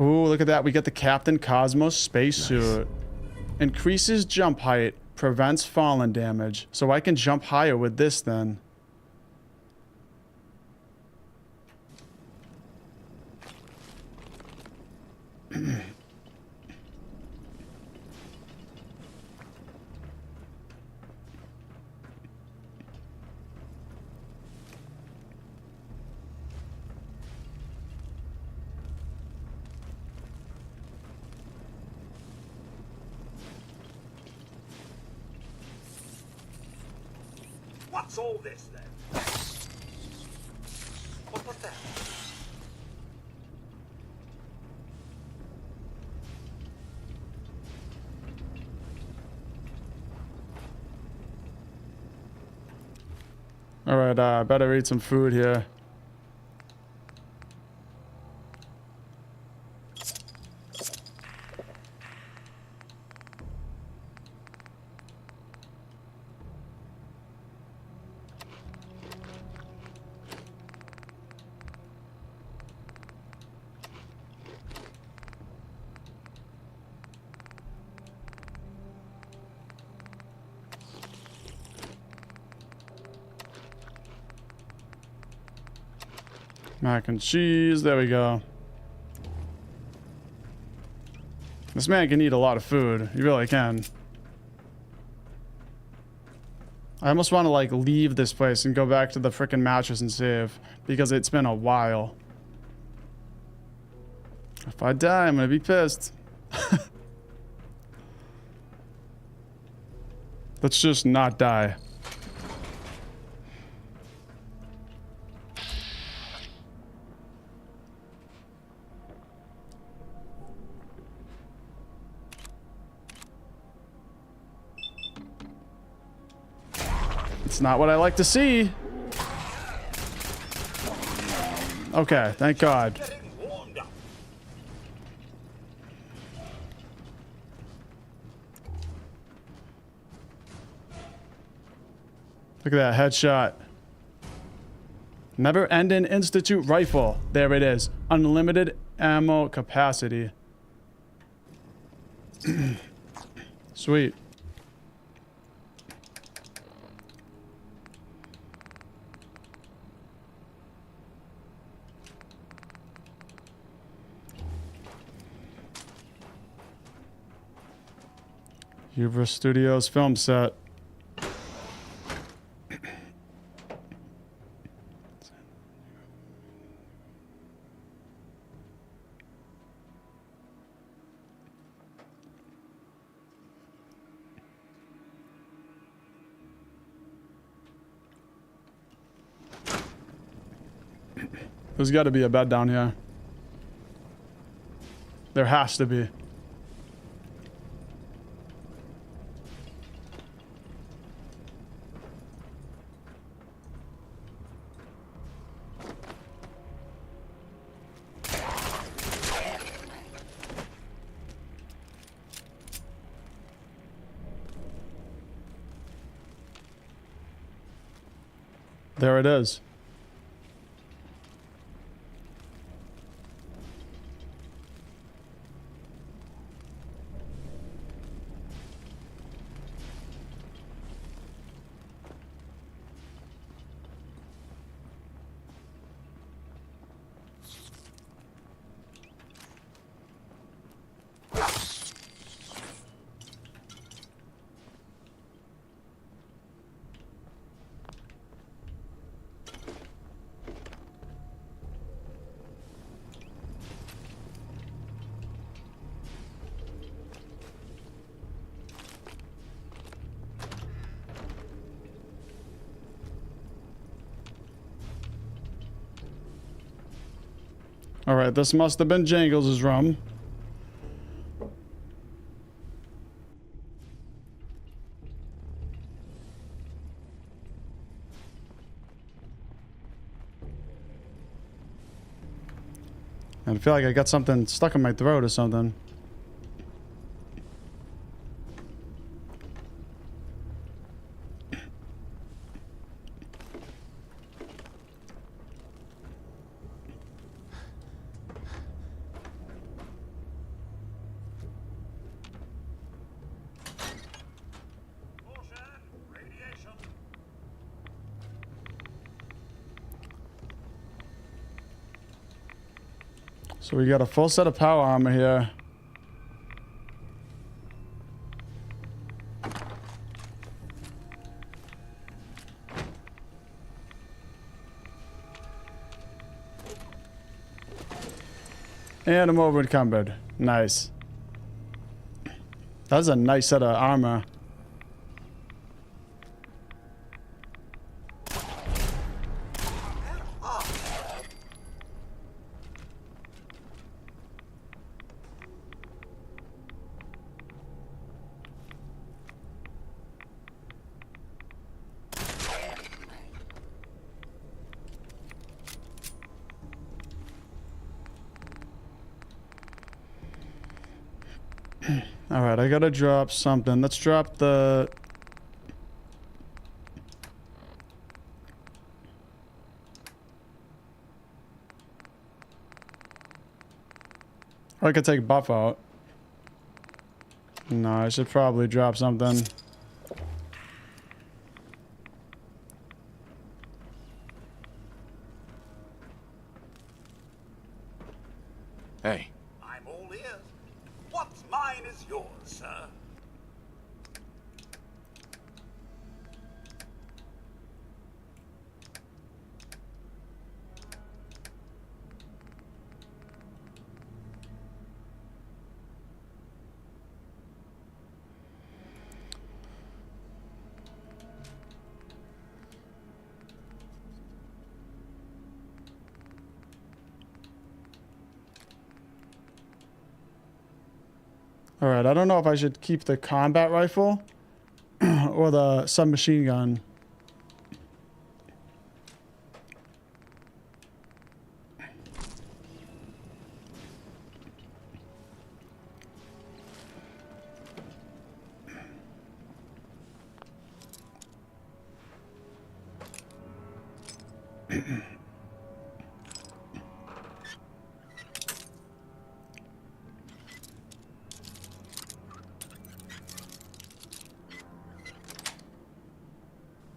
Ooh, look at that. We get the Captain Cosmos spacesuit. Increases jump height, prevents falling damage. So I can jump higher with this then. What's all this then? What was that? Alright, better eat some food here. Mac and cheese. There we go. This man can eat a lot of food. He really can. I almost want to, like, leave this place and go back to the frickin' mattress and save. Because it's been a while. If I die, I'm gonna be pissed. Let's just not die. It's not what I like to see. Okay, thank God. Look at that headshot. Never Ending Institute rifle. There it is. Unlimited ammo capacity. Sweet. Hubris Studios film set. There's got to be a bed down here. There has to be. There it is. All right, this must have been Jangles' room. I feel like I got something stuck in my throat or something. So we got a full set of power armor here. And I'm over encumbered. Nice. That's a nice set of armor. Alright, I gotta drop something. Let's drop the... Or I could take buff out. No, I should probably drop something. Hey. I'm all ears. What's mine is yours, sir. Alright, I don't know if I should keep the combat rifle or the submachine gun.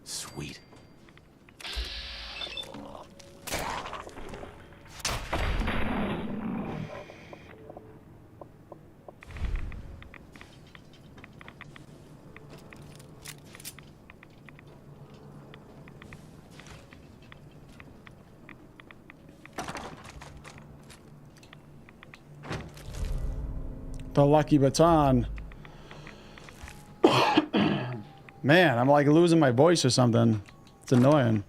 Sweet. The lucky baton. Man, I'm like losing my voice or something. It's annoying.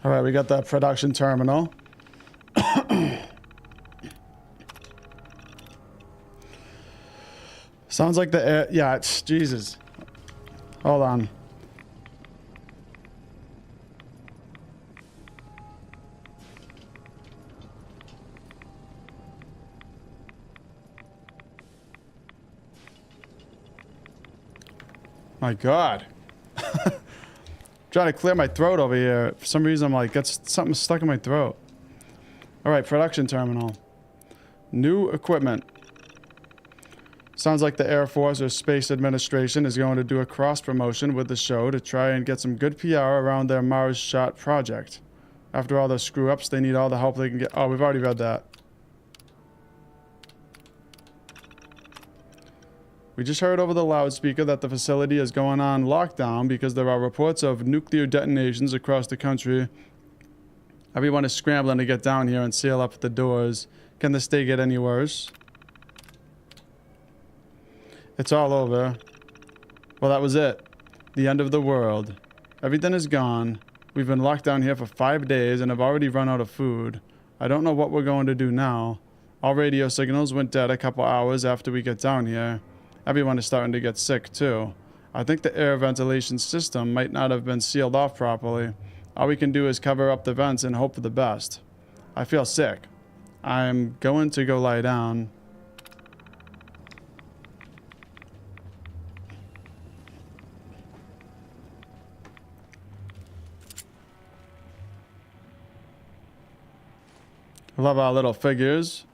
Alright, we got the production terminal. Sounds like the air. Yeah, it's Jesus. Hold on. My God. Trying to clear my throat over here. For some reason, I'm like, got something stuck in my throat. All right, production terminal. New equipment. Sounds like the Air Force or Space Administration is going to do a cross promotion with the show to try and get some good PR around their Mars shot project. After all the screw ups, they need all the help they can get. Oh, we've already read that. We just heard over the loudspeaker that the facility is going on lockdown because there are reports of nuclear detonations across the country. Everyone is scrambling to get down here and seal up the doors. Can this day get any worse? It's all over. Well, that was it. The end of the world. Everything is gone. We've been locked down here for 5 days and have already run out of food. I don't know what we're going to do now. All radio signals went dead a couple hours after we get down here. Everyone is starting to get sick too. I think the air ventilation system might not have been sealed off properly. All we can do is cover up the vents and hope for the best. I feel sick. I'm going to go lie down. Love our little figures.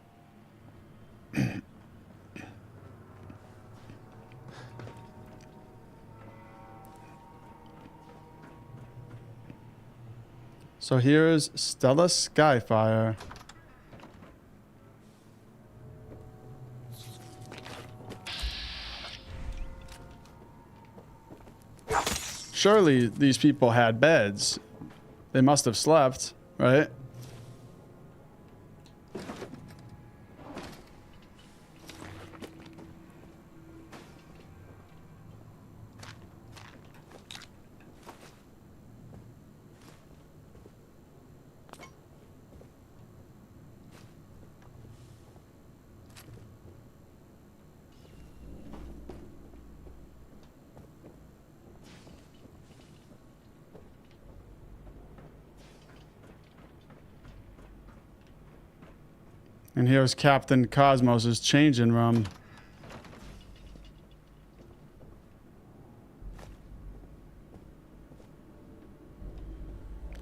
So here's Stella Skyfire. Surely these people had beds. They must have slept, right? And here's Captain Cosmos's changing room.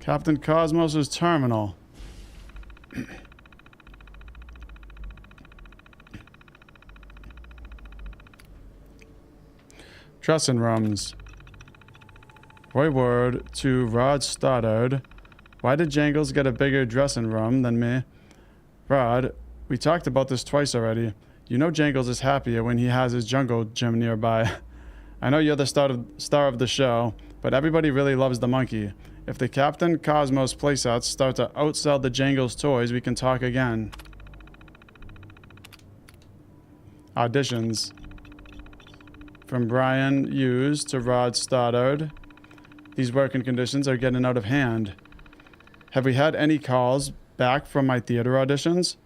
Captain Cosmos's terminal. Dressing rooms. Roy Ward to Rod Stoddard. Why did Jangles get a bigger dressing room than me? Rod, we talked about this twice already. You know Jangles is happier when he has his jungle gym nearby. I know you're the star of the show, but everybody really loves the monkey. If the Captain Cosmos playsets start to outsell the Jangles toys, we can talk again. Auditions. From Brian Hughes to Rod Stoddard. These working conditions are getting out of hand. Have we had any calls back from my theater auditions?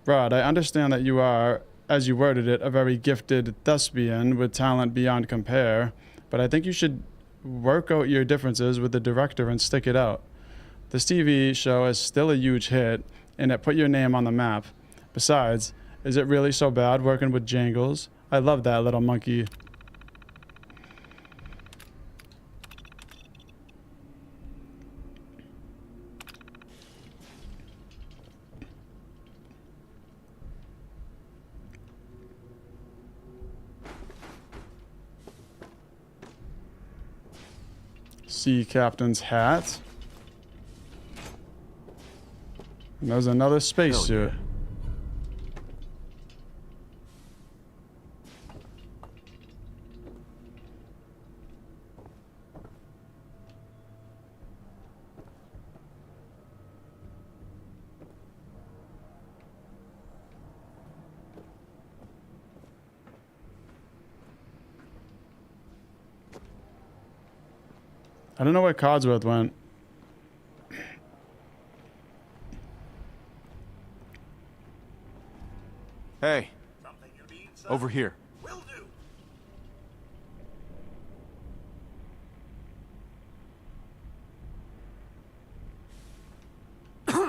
Rod, I understand that you are, as you worded it, a very gifted thespian with talent beyond compare, but I think you should work out your differences with the director and stick it out. This TV show is still a huge hit, and it put your name on the map. Besides, is it really so bad working with Jangles? I love that little monkey. Sea Captain's hat. And there's another spacesuit. I don't know where Codsworth went. Hey, over here. Will do.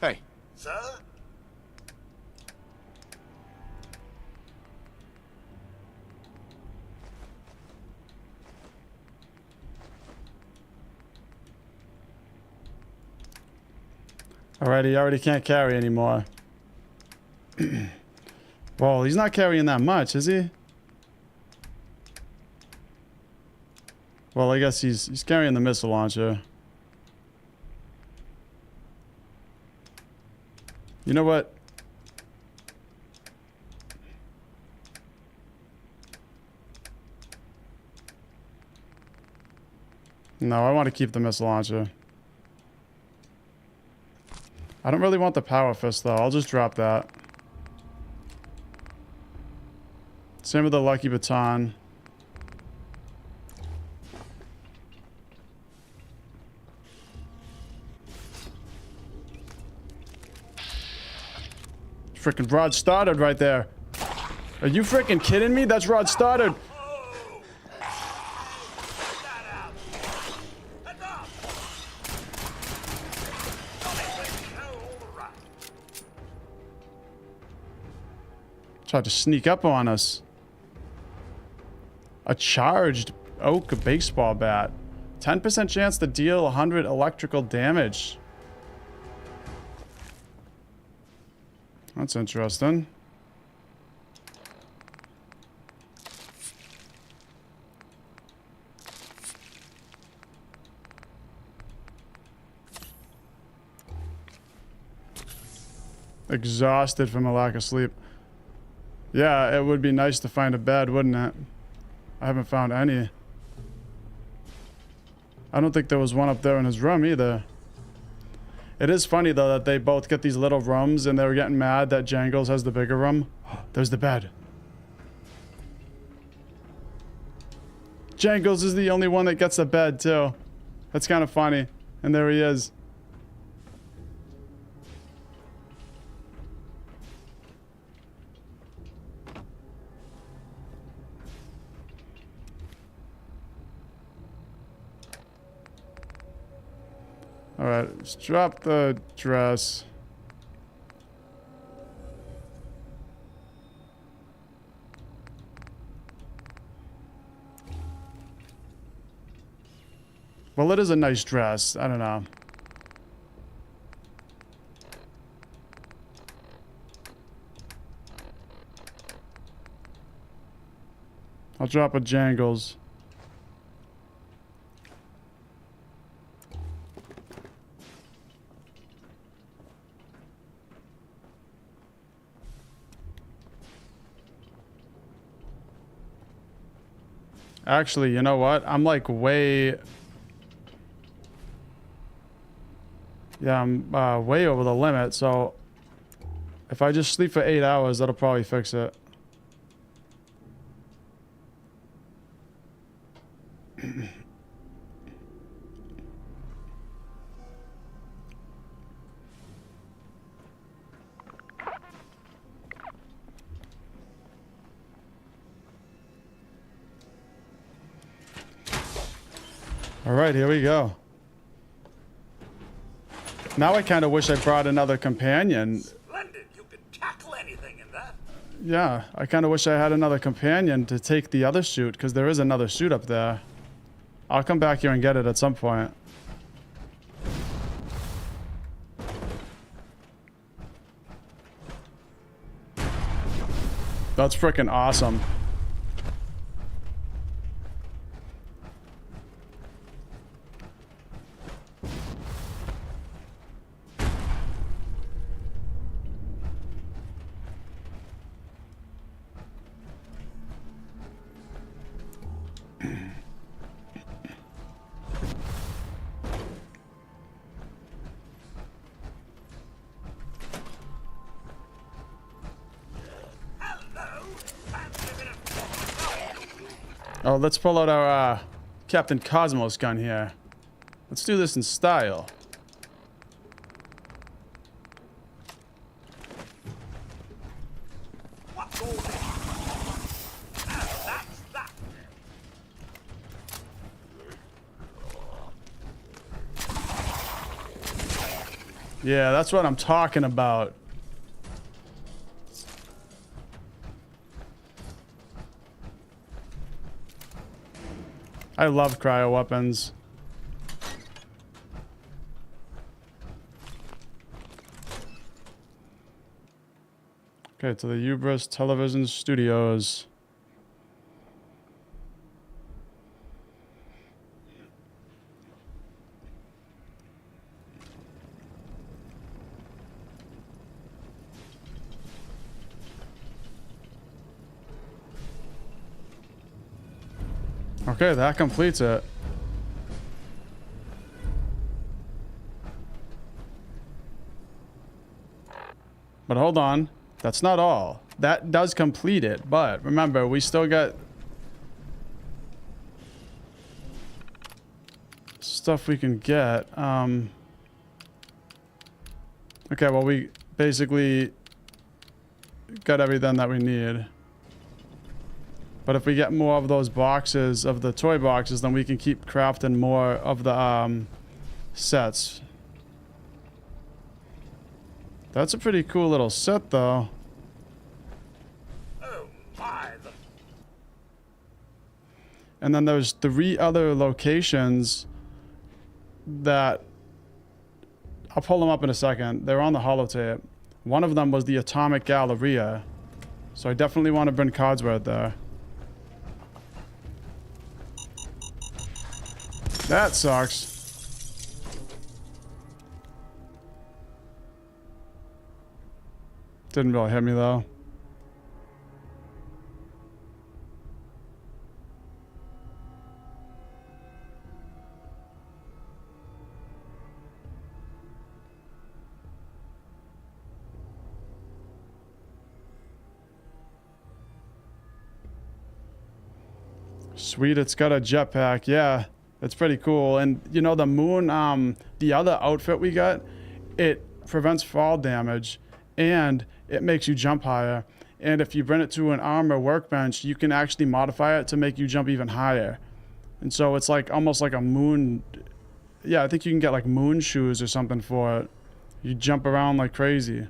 Hey. Sir? Alright, he already can't carry anymore. Well, he's not carrying that much, is he? Well, I guess he's carrying the missile launcher. You know what? No, I want to keep the missile launcher. I don't really want the power fist though. I'll just drop that. Same with the lucky baton. Freaking Rod Stoddard right there. Are you freaking kidding me? That's Rod Stoddard. Tried to sneak up on us. A charged oak baseball bat. 10% chance to deal 100 electrical damage. That's interesting. Exhausted from a lack of sleep. Yeah, it would be nice to find a bed, wouldn't it? I haven't found any. I don't think there was one up there in his room either. It is funny though that they both get these little rooms and they were getting mad that Jangles has the bigger room. There's the bed. Jangles is the only one that gets a bed too. That's kind of funny. And there he is. Alright, let's drop the dress. Well, it is a nice dress. I don't know. I'll drop a Jangles. Actually, you know what? I'm like way... Yeah, I'm way over the limit, so... If I just sleep for 8 hours, that'll probably fix it. Alright, here we go. Now I kind of wish I brought another companion. Splendid. You can tackle anything in that. Yeah, I kind of wish I had another companion to take the other chute, because there is another chute up there. I'll come back here and get it at some point. That's freaking awesome. Oh, let's pull out our Captain Cosmos gun here. Let's do this in style. What's all this? That's that. Yeah, that's what I'm talking about. I love cryo weapons. Okay, to the Ubris Television Studios. Okay, that completes it. But hold on. That's not all. That does complete it, but remember, we still got stuff we can get. Okay, well, we basically got everything that we need. But if we get more of those boxes, of the toy boxes, then we can keep crafting more of the sets. That's a pretty cool little set, though. Oh my, the And then there's 3 other locations that... I'll pull them up in a second. They're on the holotape. One of them was the Atomic Galleria. So I definitely want to bring Codsworth there. That sucks. Didn't really hit me though. Sweet, it's got a jetpack. Yeah, it's pretty cool. And you know, the moon, the other outfit we got, it prevents fall damage and it makes you jump higher. And if you bring it to an armor workbench, you can actually modify it to make you jump even higher. And so it's like almost like a moon. Yeah, I think you can get like moon shoes or something for it. You jump around like crazy.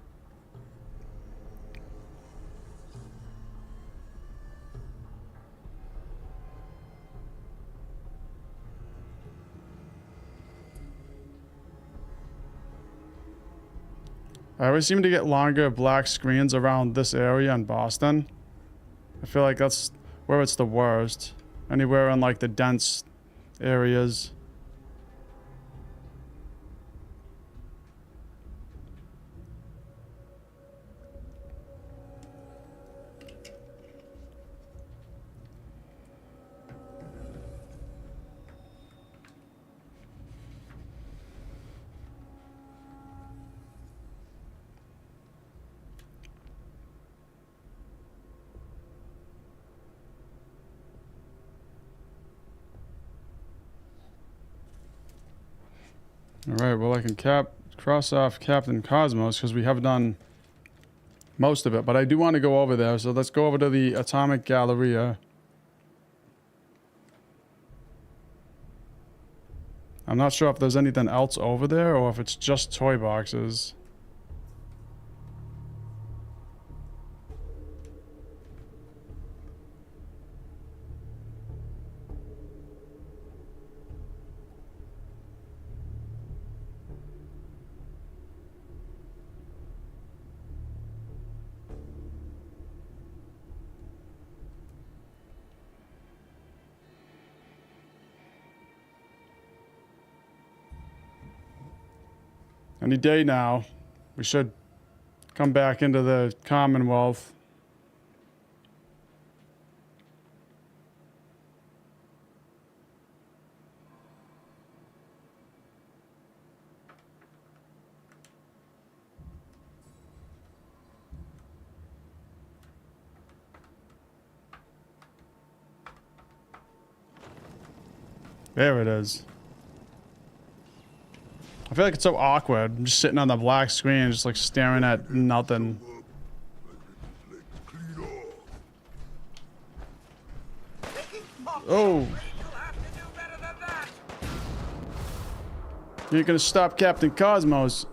I always seem to get longer black screens around this area in Boston. I feel like that's where it's the worst. Anywhere in like the dense areas. Alright, well I can cross off Captain Cosmos because we have done most of it, but I do want to go over there, so let's go over to the Atomic Galleria. I'm not sure if there's anything else over there or if it's just toy boxes. Any day now, we should come back into the Commonwealth. There it is. I feel like it's so awkward. I'm just sitting on the black screen, just like staring at nothing. Oh. You're gonna stop Captain Cosmos.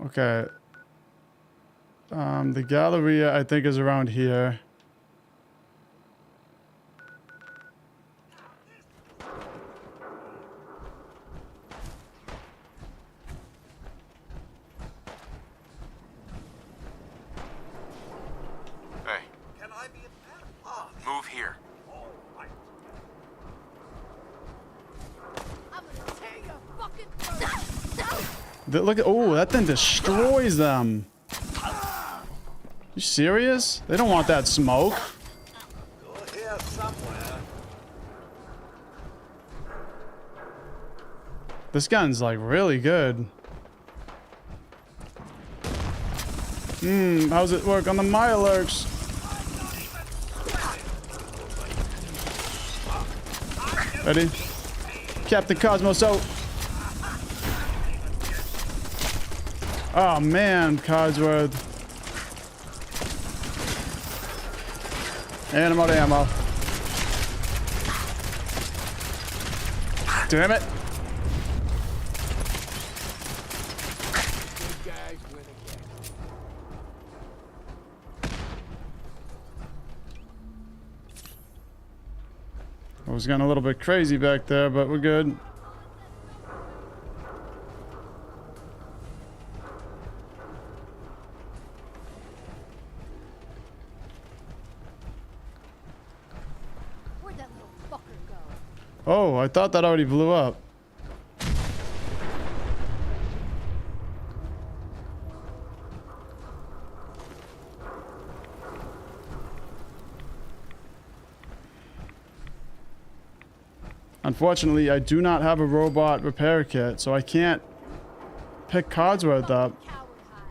Okay. The Galleria, I think, is around here. Hey, Can I be a move here. All right. I'm gonna tear your fucking throat. Look at, oh, that thing destroys them. You serious? They don't want that smoke. You're here somewhere. This gun's like really good. How's it work on the Mirelurks? Ready? Captain Cosmos out. Oh man, Codsworth. And I'm out of ammo. Damn it. I was getting a little bit crazy back there, but we're good. Where'd that little fucker go? Oh, I thought that already blew up. Unfortunately, I do not have a robot repair kit, so I can't pick Codsworth up. Coward hide.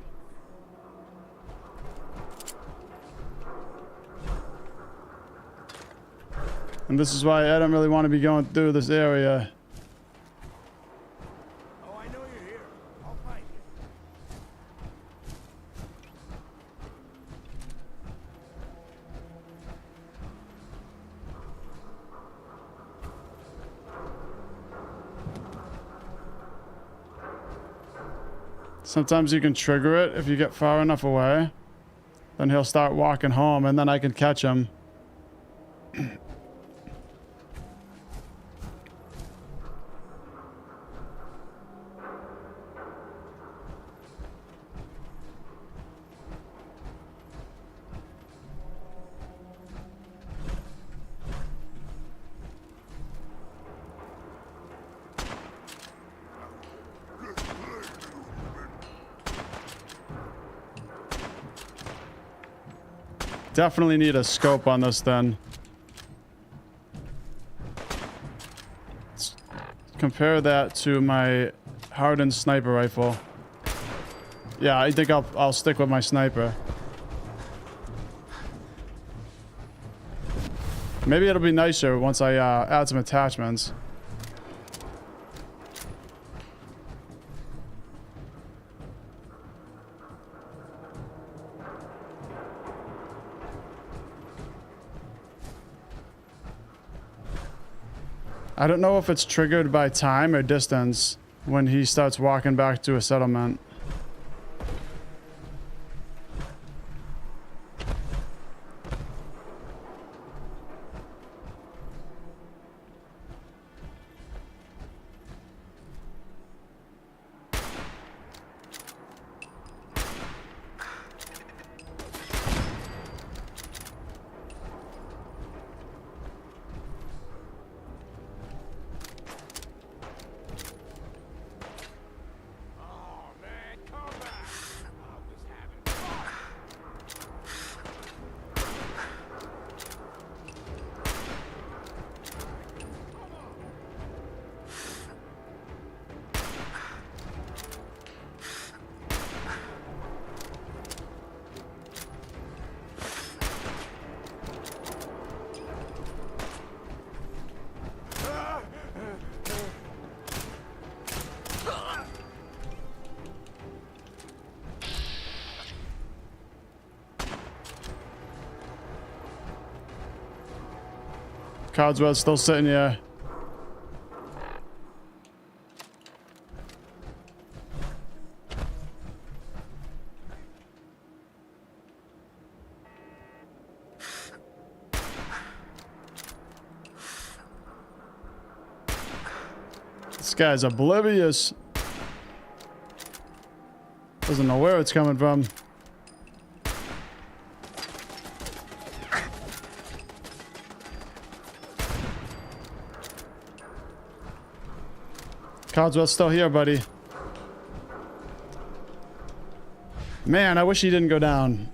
And this is why I don't really want to be going through this area. Oh, I know you're here. I'll find you. Sometimes you can trigger it if you get far enough away. Then he'll start walking home, and then I can catch him. Definitely need a scope on this then. Let's compare that to my hardened sniper rifle. Yeah, I think I'll stick with my sniper. Maybe it'll be nicer once I add some attachments. I don't know if it's triggered by time or distance when he starts walking back to a settlement. Codsworth's still sitting here. This guy's oblivious. Doesn't know where it's coming from. Codsworth's still here, buddy. Man, I wish he didn't go down.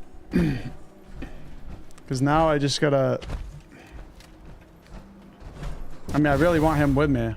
Because now I just gotta... I mean, I really want him with me.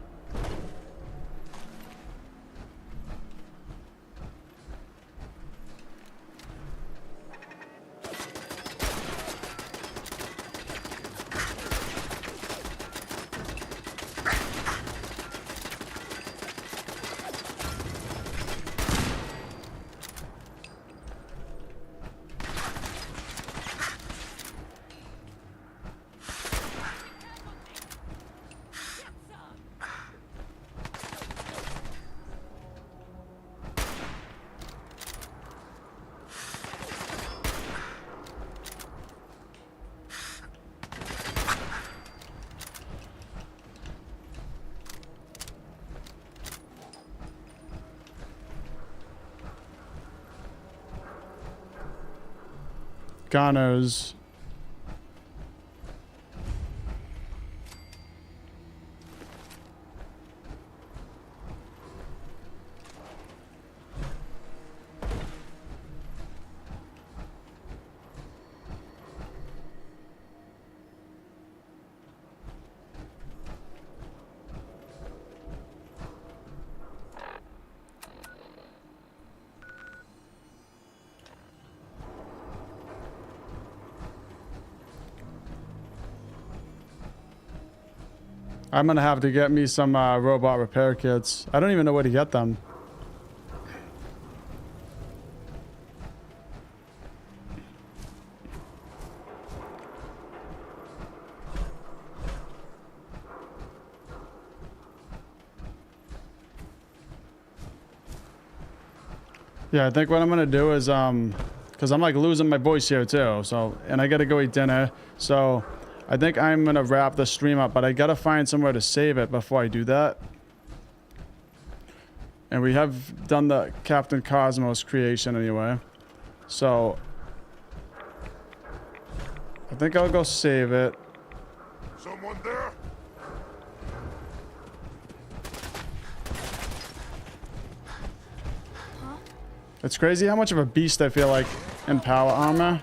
gunners. I'm gonna have to get me some robot repair kits. I don't even know where to get them. Yeah, I think what I'm gonna do is because I'm like losing my voice here too. So, and I gotta go eat dinner. So I think I'm gonna wrap the stream up, but I gotta find somewhere to save it before I do that. And we have done the Captain Cosmos creation anyway. So I think I'll go save it. Someone there? It's crazy how much of a beast I feel like in power armor.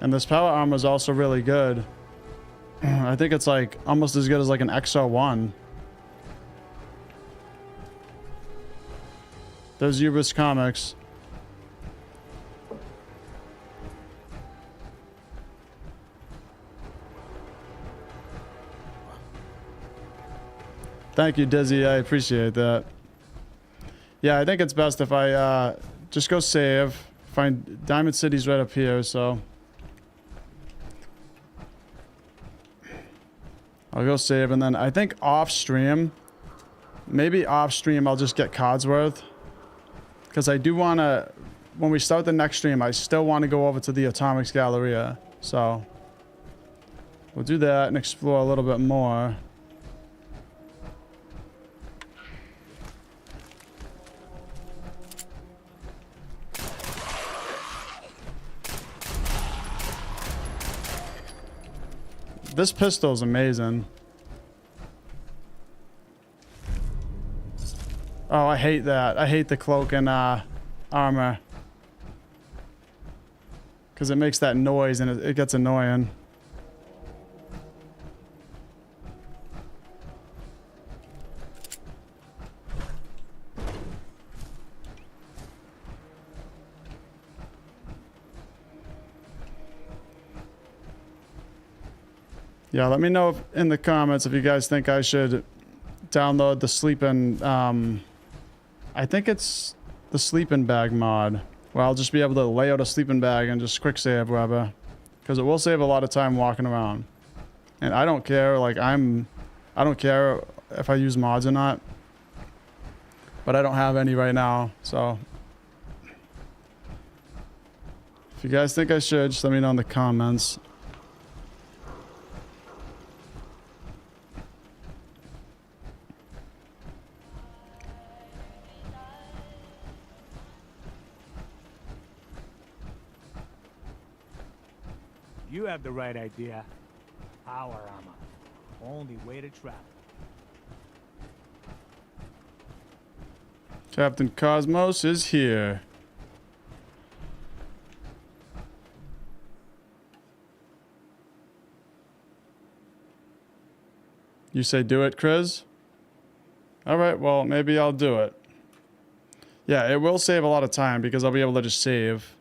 And this power armor is also really good. I think it's like almost as good as like an XO1. There's Ubis Comics. Thank you, Dizzy. I appreciate that. Yeah, I think it's best if I just go save. Find Diamond City's right up here, so I'll go save, and then I think off stream, maybe off stream, I'll just get Codsworth. Because I do want to, when we start the next stream, I still want to go over to the Atomics Galleria. So we'll do that and explore a little bit more. This pistol is amazing. Oh, I hate that. I hate the cloak and armor. Because it makes that noise and it gets annoying. Yeah, let me know in the comments if you guys think I should download the sleeping, I think it's the sleeping bag mod, where I'll just be able to lay out a sleeping bag and just quick save wherever, because it will save a lot of time walking around. And I don't care, like I don't care if I use mods or not, but I don't have any right now, so if you guys think I should, just let me know in the comments. You have the right idea. Power armor. Only way to travel. Captain Cosmos is here. You say do it, Chris? Alright, well, maybe I'll do it. Yeah, it will save a lot of time because I'll be able to just save.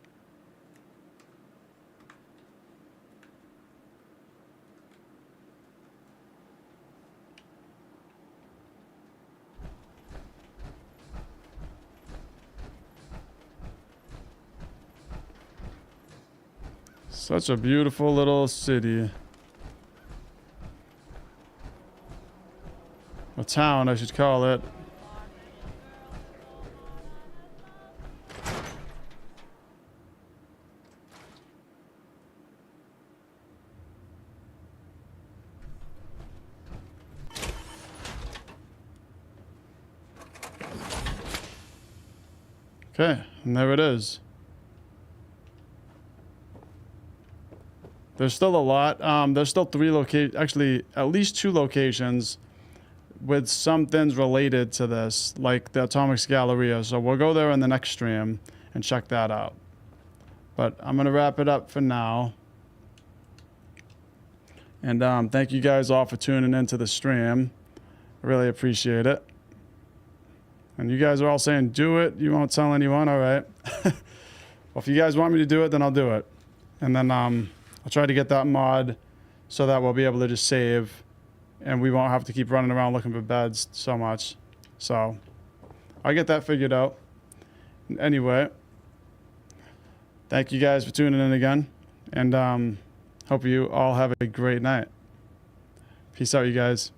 Such a beautiful little city. A town, I should call it. Okay, and there it is. There's still a lot. There's still 3 locations, actually at least 2 locations with some things related to this, like the Atomics Galleria. So we'll go there in the next stream and check that out. But I'm going to wrap it up for now. And thank you guys all for tuning into the stream. I really appreciate it. And you guys are all saying, do it. You won't tell anyone. All right. Well, if you guys want me to do it, then I'll do it. And then I'll try to get that mod so that we'll be able to just save and we won't have to keep running around looking for beds so much. So I'll get that figured out. Anyway, thank you guys for tuning in again. And hope you all have a great night. Peace out, you guys.